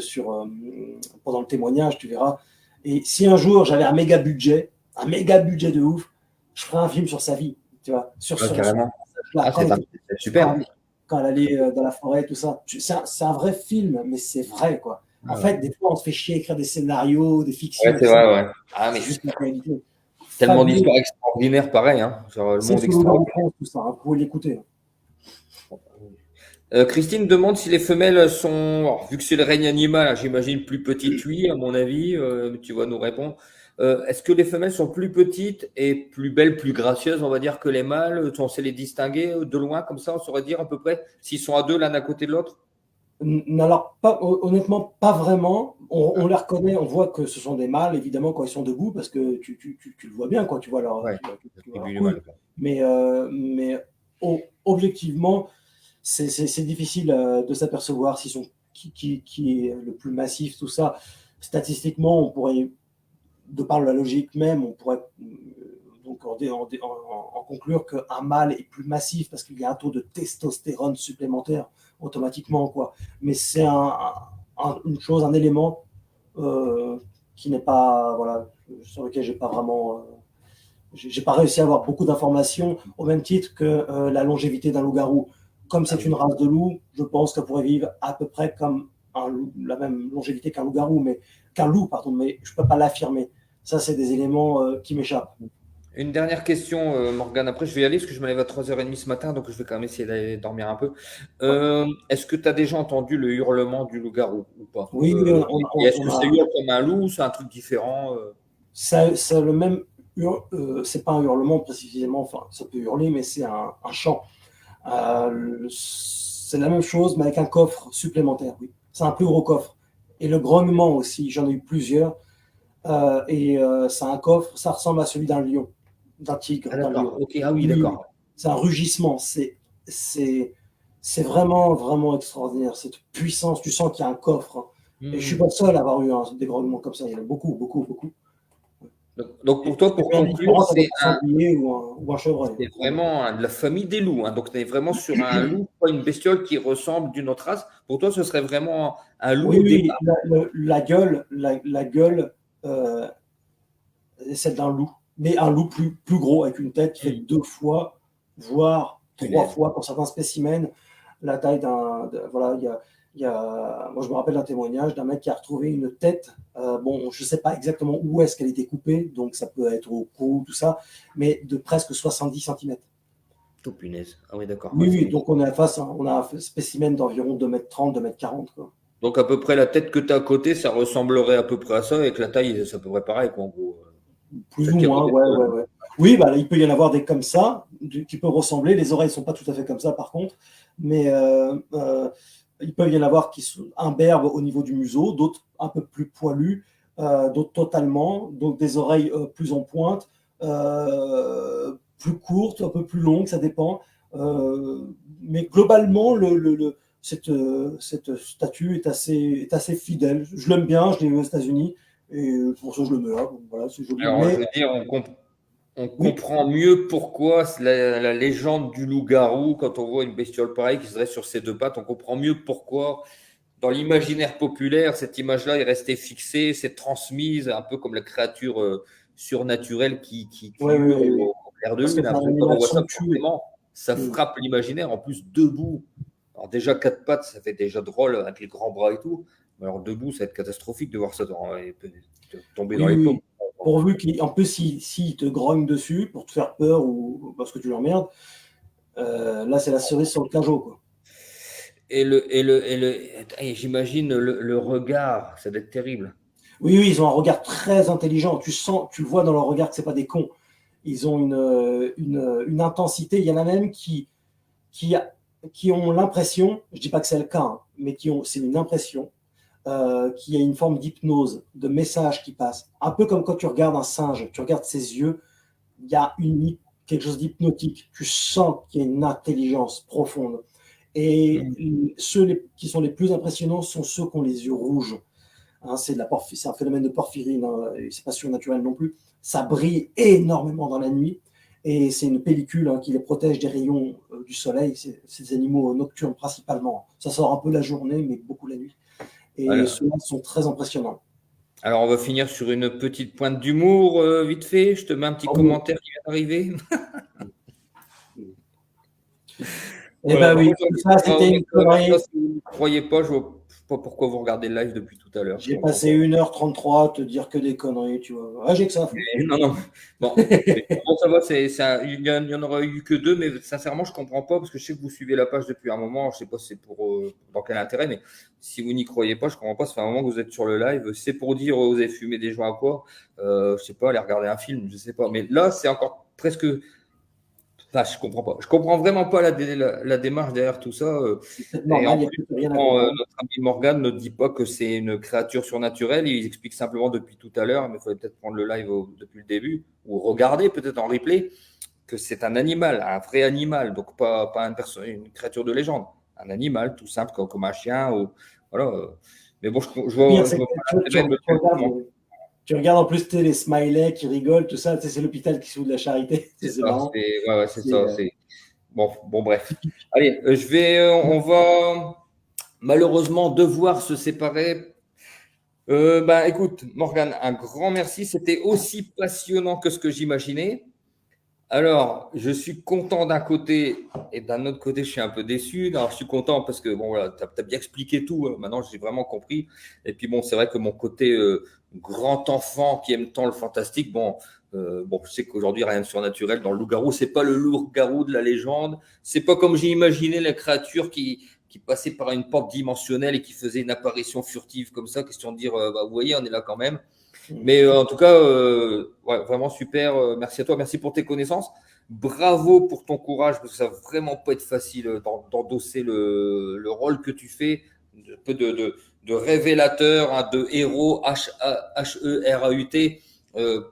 [SPEAKER 2] pendant le témoignage, tu verras. Et si un jour j'avais un méga budget de ouf, je ferais un film sur sa vie, tu vois,
[SPEAKER 1] carrément. C'est super.
[SPEAKER 2] Quand elle allait dans la forêt, tout ça. C'est un vrai film, mais c'est vrai, quoi. En fait, des fois, on se fait chier à écrire des scénarios, des fictions.
[SPEAKER 1] Ouais, c'est vrai, ouais.
[SPEAKER 2] Ah, mais juste la réalité.
[SPEAKER 1] Tellement d'histoires extraordinaires, pareil. Hein. Genre, le monde extraordinaire.
[SPEAKER 2] Tout ça, hein, vous pouvez l'écouter.
[SPEAKER 1] Christine demande si les femelles sont, alors, vu que c'est le règne animal, j'imagine plus petites, oui, à mon avis, tu vas nous répondre. Est-ce que les femelles sont plus petites et plus belles, plus gracieuses, on va dire, que les mâles? On sait les distinguer de loin, comme ça, on saurait dire à peu près s'ils sont à 2 l'un à côté de l'autre?
[SPEAKER 2] Alors, honnêtement, pas vraiment. On les reconnaît, on voit que ce sont des mâles, évidemment, quand ils sont debout, parce que tu le vois bien, quoi, tu vois leur.
[SPEAKER 1] Ouais,
[SPEAKER 2] mais objectivement, c'est difficile de s'apercevoir qui est le plus massif, tout ça. statistiquement, on pourrait, de par la logique même, on pourrait donc en conclure qu'un mâle est plus massif parce qu'il y a un taux de testostérone supplémentaire automatiquement, quoi. Mais c'est une chose, un élément qui n'est pas, voilà, sur lequel j'ai pas vraiment, j'ai pas réussi à avoir beaucoup d'informations, au même titre que la longévité d'un loup-garou. Comme c'est une race de loup, je pense qu'elle pourrait vivre à peu près comme la même longévité qu'un loup-garou, mais qu'un loup, pardon, mais je peux pas l'affirmer. Ça, c'est des éléments qui m'échappent.
[SPEAKER 1] Une dernière question, Morgane. Après, je vais y aller parce que je me lève à 3h30 ce matin, donc je vais quand même essayer d'aller dormir un peu. Est-ce que tu as déjà entendu le hurlement du loup-garou ou pas?
[SPEAKER 2] Oui,
[SPEAKER 1] Et est-ce que ça hurle comme un loup ou c'est un truc différent?
[SPEAKER 2] c'est le même c'est pas un hurlement précisément, enfin, ça peut hurler, mais c'est un chant. C'est la même chose, mais avec un coffre supplémentaire, oui. C'est un plus gros coffre. Et le grognement aussi, j'en ai eu plusieurs. C'est un coffre, ça ressemble à celui d'un lion, d'un tigre,
[SPEAKER 1] Ah,
[SPEAKER 2] d'un lion.
[SPEAKER 1] d'accord. Ok, ah oui,
[SPEAKER 2] Oui,
[SPEAKER 1] d'accord.
[SPEAKER 2] c'est un rugissement, c'est vraiment, vraiment extraordinaire, cette puissance, tu sens qu'il y a un coffre, hein. Et je suis pas le seul à avoir eu des grognements comme ça, il y en a beaucoup, beaucoup, beaucoup.
[SPEAKER 1] Donc pour toi, pour
[SPEAKER 2] C'est
[SPEAKER 1] conclure,
[SPEAKER 2] différent avec un sanglier ou un chevreuil.
[SPEAKER 1] c'est vraiment de la famille des loups, hein. Donc tu es vraiment sur un loup, pas une bestiole qui ressemble d'une autre race. Pour toi, ce serait vraiment un loup
[SPEAKER 2] Oui,
[SPEAKER 1] au
[SPEAKER 2] oui,
[SPEAKER 1] départ.
[SPEAKER 2] la gueule, celle d'un loup, mais un loup plus gros, avec une tête qui fait 2 fois, voire 3 fois, pour certains spécimens, la taille voilà, moi je me rappelle d'un témoignage d'un mec qui a retrouvé une tête, bon, je ne sais pas exactement où est-ce qu'elle était coupée, donc ça peut être au cou, tout ça, mais de presque 70 centimètres.
[SPEAKER 1] Oh punaise. Ah oui, d'accord.
[SPEAKER 2] Oui,
[SPEAKER 1] Ouais,
[SPEAKER 2] oui, donc on a un spécimen d'environ 2,30 m, 2,40 m, quoi.
[SPEAKER 1] donc à peu près la tête que tu as à côté, ça ressemblerait à peu près à ça, avec la taille, c'est à peu près pareil, quoi, en gros.
[SPEAKER 2] Plus
[SPEAKER 1] Celle
[SPEAKER 2] ou
[SPEAKER 1] qui est à
[SPEAKER 2] moins,
[SPEAKER 1] côté
[SPEAKER 2] ouais,
[SPEAKER 1] de toi.
[SPEAKER 2] ouais, ouais. Oui, bah, il peut y en avoir des comme ça, qui peuvent ressembler. Les oreilles ne sont pas tout à fait comme ça, par contre. Mais il peut y en avoir qui sont imberbes au niveau du museau, d'autres un peu plus poilus, d'autres totalement. Donc des oreilles plus en pointe, plus courtes, un peu plus longues, ça dépend. Mais globalement, cette statue est assez fidèle. Je l'aime bien, je l'ai eu aux États-Unis. Et pour ça, je le mets là. Donc, voilà, c'est joli.
[SPEAKER 1] Alors, je
[SPEAKER 2] Mais
[SPEAKER 1] veux dire, on
[SPEAKER 2] oui,
[SPEAKER 1] comprend mieux pourquoi la légende du loup-garou, quand on voit une bestiole pareille qui se dresse sur ses deux pattes, on comprend mieux pourquoi, dans l'imaginaire populaire, cette image-là est restée fixée, s'est transmise, un peu comme la créature surnaturelle qui
[SPEAKER 2] ouais, ouais,
[SPEAKER 1] hurle
[SPEAKER 2] ouais, ouais.
[SPEAKER 1] au clair de
[SPEAKER 2] Parce que
[SPEAKER 1] lune.
[SPEAKER 2] c'est un
[SPEAKER 1] Après, quand on
[SPEAKER 2] animal
[SPEAKER 1] voit ça,
[SPEAKER 2] somptueux.
[SPEAKER 1] forcément, ça
[SPEAKER 2] Mm.
[SPEAKER 1] frappe l'imaginaire. En plus, debout. Alors, déjà, quatre pattes, ça fait déjà drôle avec les grands bras et tout. Mais alors, debout, ça va être catastrophique de voir ça tomber dans
[SPEAKER 2] Oui,
[SPEAKER 1] les
[SPEAKER 2] oui,
[SPEAKER 1] pommes.
[SPEAKER 2] oui. Pourvu qu'en plus, s'il te grogne dessus pour te faire peur ou parce que tu l'emmerdes, là, c'est la cerise sur le cajot, quoi.
[SPEAKER 1] Et j'imagine le regard, ça doit être terrible.
[SPEAKER 2] Oui, oui, ils ont un regard très intelligent. Tu le vois dans leur regard que c'est pas des cons. Ils ont une intensité. Il y en a même qui, qui ont l'impression, je dis pas que c'est le cas, hein, mais c'est une impression, qu'il y a une forme d'hypnose, de message qui passe. Un peu comme quand tu regardes un singe, tu regardes ses yeux, il y a quelque chose d'hypnotique. Tu sens qu'il y a une intelligence profonde. Et qui sont les plus impressionnants sont ceux qui ont les yeux rouges. Hein, c'est un phénomène de porphyrine, hein, et c'est pas surnaturel non plus. Ça brille énormément dans la nuit. Et c'est une pellicule, hein, qui les protège des rayons du soleil. C'est des animaux nocturnes principalement. Ça sort un peu la journée, mais beaucoup la nuit. Et
[SPEAKER 1] Alors,
[SPEAKER 2] ceux-là sont très impressionnants.
[SPEAKER 1] on va finir sur une petite pointe d'humour, vite fait. Je te mets un petit
[SPEAKER 2] Ah oui.
[SPEAKER 1] commentaire qui vient d'arriver.
[SPEAKER 2] Eh
[SPEAKER 1] Voilà,
[SPEAKER 2] ben
[SPEAKER 1] par
[SPEAKER 2] oui,
[SPEAKER 1] contre,
[SPEAKER 2] tout ça, c'était une connerie.
[SPEAKER 1] si vous ne croyez pas, je ne vois pas pourquoi vous regardez le live depuis tout à l'heure. Je
[SPEAKER 2] J'ai
[SPEAKER 1] comprends
[SPEAKER 2] passé
[SPEAKER 1] pas.
[SPEAKER 2] 1h33 à te dire que des conneries, tu vois. Ah, j'ai que ça à foutre.
[SPEAKER 1] Non, non. Bon, mais bon, ça va, il y en aura eu que deux, mais sincèrement, je comprends pas parce que je sais que vous suivez la page depuis un moment. Je sais pas si c'est dans quel intérêt, mais si vous n'y croyez pas, je comprends pas. Ça fait un moment que vous êtes sur le live. C'est pour dire vous avez fumé des joints à quoi? Je sais pas, aller regarder un film, je sais pas. Mais là, c'est encore presque. Enfin, je comprends pas. Je comprends vraiment pas la démarche derrière tout ça.
[SPEAKER 2] C'est peut-être
[SPEAKER 1] Et en
[SPEAKER 2] normal, il n'y a
[SPEAKER 1] plus,
[SPEAKER 2] plus rien à comprendre.
[SPEAKER 1] notre ami Morgan ne dit pas que c'est une créature surnaturelle. Il explique simplement depuis tout à l'heure, mais il faudrait peut-être prendre le live depuis le début ou regarder peut-être en replay que c'est un animal, un vrai animal, donc pas une créature de légende, un animal tout simple comme un chien ou voilà. Mais bon, je
[SPEAKER 2] Pire,
[SPEAKER 1] vois,
[SPEAKER 2] c'est que
[SPEAKER 1] Sébène me fait comment.
[SPEAKER 2] tu regardes en plus les smileys qui rigolent, tout ça. C'est l'hôpital qui se fout de la charité.
[SPEAKER 1] C'est
[SPEAKER 2] C'est
[SPEAKER 1] ça,
[SPEAKER 2] marrant.
[SPEAKER 1] c'est
[SPEAKER 2] C'est
[SPEAKER 1] ça. Bon, bref. Allez, on va malheureusement devoir se séparer. Écoute, Morgane, un grand merci. C'était aussi passionnant que ce que j'imaginais. Alors, je suis content d'un côté et d'un autre côté, je suis un peu déçu. Alors, je suis content parce que bon, voilà, tu as bien expliqué tout. Maintenant, j'ai vraiment compris. Et puis, bon, c'est vrai que mon côté grand enfant qui aime tant le fantastique, je sais qu'aujourd'hui, rien de surnaturel dans le loup-garou. C'est pas le loup-garou de la légende. C'est pas comme j'ai imaginé la créature qui passait par une porte dimensionnelle et qui faisait une apparition furtive comme ça, question de dire, vous voyez, on est là quand même. Mais en tout cas, vraiment super. Merci à toi. Merci pour tes connaissances. Bravo pour ton courage, parce que ça va vraiment pas être facile d'endosser le rôle que tu fais, de révélateur, hein, de héros, H-E-R-A-U-T,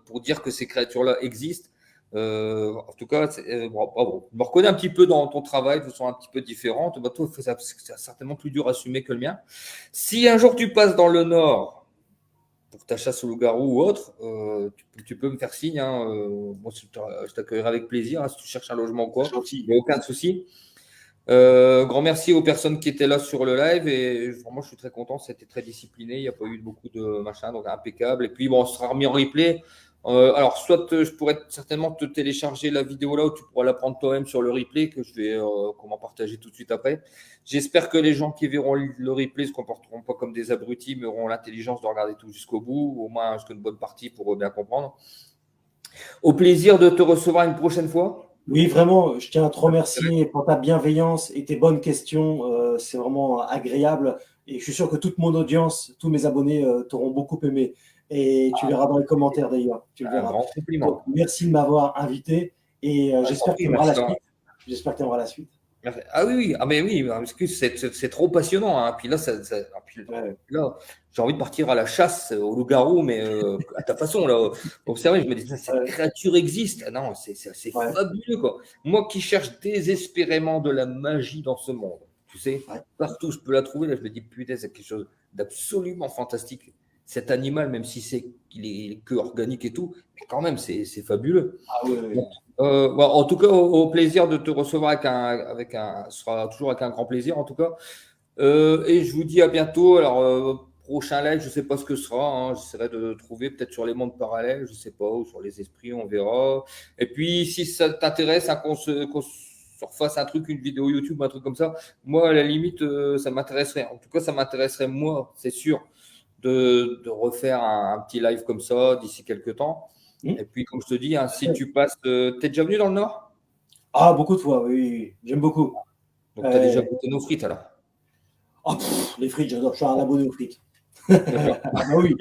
[SPEAKER 1] pour dire que ces créatures-là existent. En tout cas, bravo. Je me reconnais un petit peu dans ton travail, de façon un petit peu différente. Toi, c'est certainement plus dur à assumer que le mien. Si un jour tu passes dans le Nord, pour ta chasse au loup-garou ou autre, tu peux me faire signe. Hein, moi, je t'accueillerai avec plaisir. Hein, si tu cherches un logement ou quoi, il n'y a aucun souci. Grand merci aux personnes qui étaient là sur le live. Et vraiment, je suis très content. C'était très discipliné. Il n'y a pas eu beaucoup de machin, donc impeccable. Et puis, bon, on sera remis en replay. Alors, soit je pourrais certainement te télécharger la vidéo là où tu pourras la prendre toi-même sur le replay que je vais partager tout de suite après. J'espère que les gens qui verront le replay ne se comporteront pas comme des abrutis, mais auront l'intelligence de regarder tout jusqu'au bout, au moins jusqu'à une bonne partie pour bien comprendre. Au plaisir de te recevoir une prochaine fois.
[SPEAKER 2] Oui, vraiment, je tiens à te remercier pour ta bienveillance et tes bonnes questions. C'est vraiment agréable. Et je suis sûr que toute mon audience, tous mes abonnés t'auront beaucoup aimé. Et tu verras dans les commentaires d'ailleurs. Tu le verras.
[SPEAKER 1] Un grand compliment.
[SPEAKER 2] Donc, merci de m'avoir invité et j'espère que tu aimeras la suite. J'espère que tu aimeras la suite.
[SPEAKER 1] Ah oui, mais oui, parce que c'est trop passionnant. Hein. Puis là, là, j'ai envie de partir à la chasse au loup-garou, mais à ta façon. Là, observez, je me dis, cette créature existe. Non, c'est fabuleux, quoi. Moi qui cherche désespérément de la magie dans ce monde, tu sais, partout je peux la trouver. Là, je me dis, putain, c'est quelque chose d'absolument fantastique. Cet animal, même si qu'il est que organique et tout, mais quand même, c'est fabuleux.
[SPEAKER 2] Ah oui, oui.
[SPEAKER 1] En tout cas, au plaisir de te recevoir ce sera toujours avec un grand plaisir en tout cas. Et je vous dis à bientôt. Alors, prochain live, je ne sais pas ce que ce sera. Hein, j'essaierai de trouver peut-être sur les mondes parallèles, je ne sais pas, ou sur les esprits, on verra. Et puis, si ça t'intéresse, hein, qu'on se refasse un truc, une vidéo YouTube, un truc comme ça, moi, à la limite, ça m'intéresserait. En tout cas, ça m'intéresserait, moi, c'est sûr, de refaire un petit live comme ça d'ici quelques temps. Et puis, comme je te dis, hein, si tu passes… t'es déjà venu dans le Nord?
[SPEAKER 2] Ah, beaucoup de fois, oui. J'aime beaucoup.
[SPEAKER 1] Donc, tu as déjà goûté nos frites, alors?
[SPEAKER 2] Oh, les frites, j'adore. Je suis un abonné aux frites.
[SPEAKER 1] Ah oui.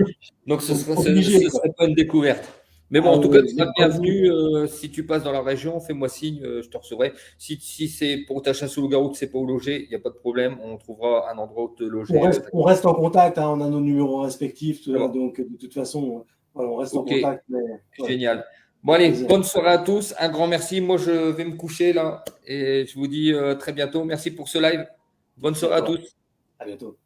[SPEAKER 1] Donc, ce serait pas une découverte. Mais bon, en tout cas, tu seras bienvenu. Si tu passes dans la région, fais-moi signe, je te recevrai. Si c'est pour ta chasse au loup-garou, que tu ne sais pas où loger, il n'y a pas de problème. On trouvera un endroit où te loger.
[SPEAKER 2] On reste en contact. Hein, on a nos numéros respectifs. Donc, de toute façon… Voilà, on reste en contact.
[SPEAKER 1] Génial. Bon, allez, bonne soirée à tous. Un grand merci. Moi, je vais me coucher là. Et je vous dis très bientôt. Merci pour ce live. Bonne soirée à tous.
[SPEAKER 2] À bientôt.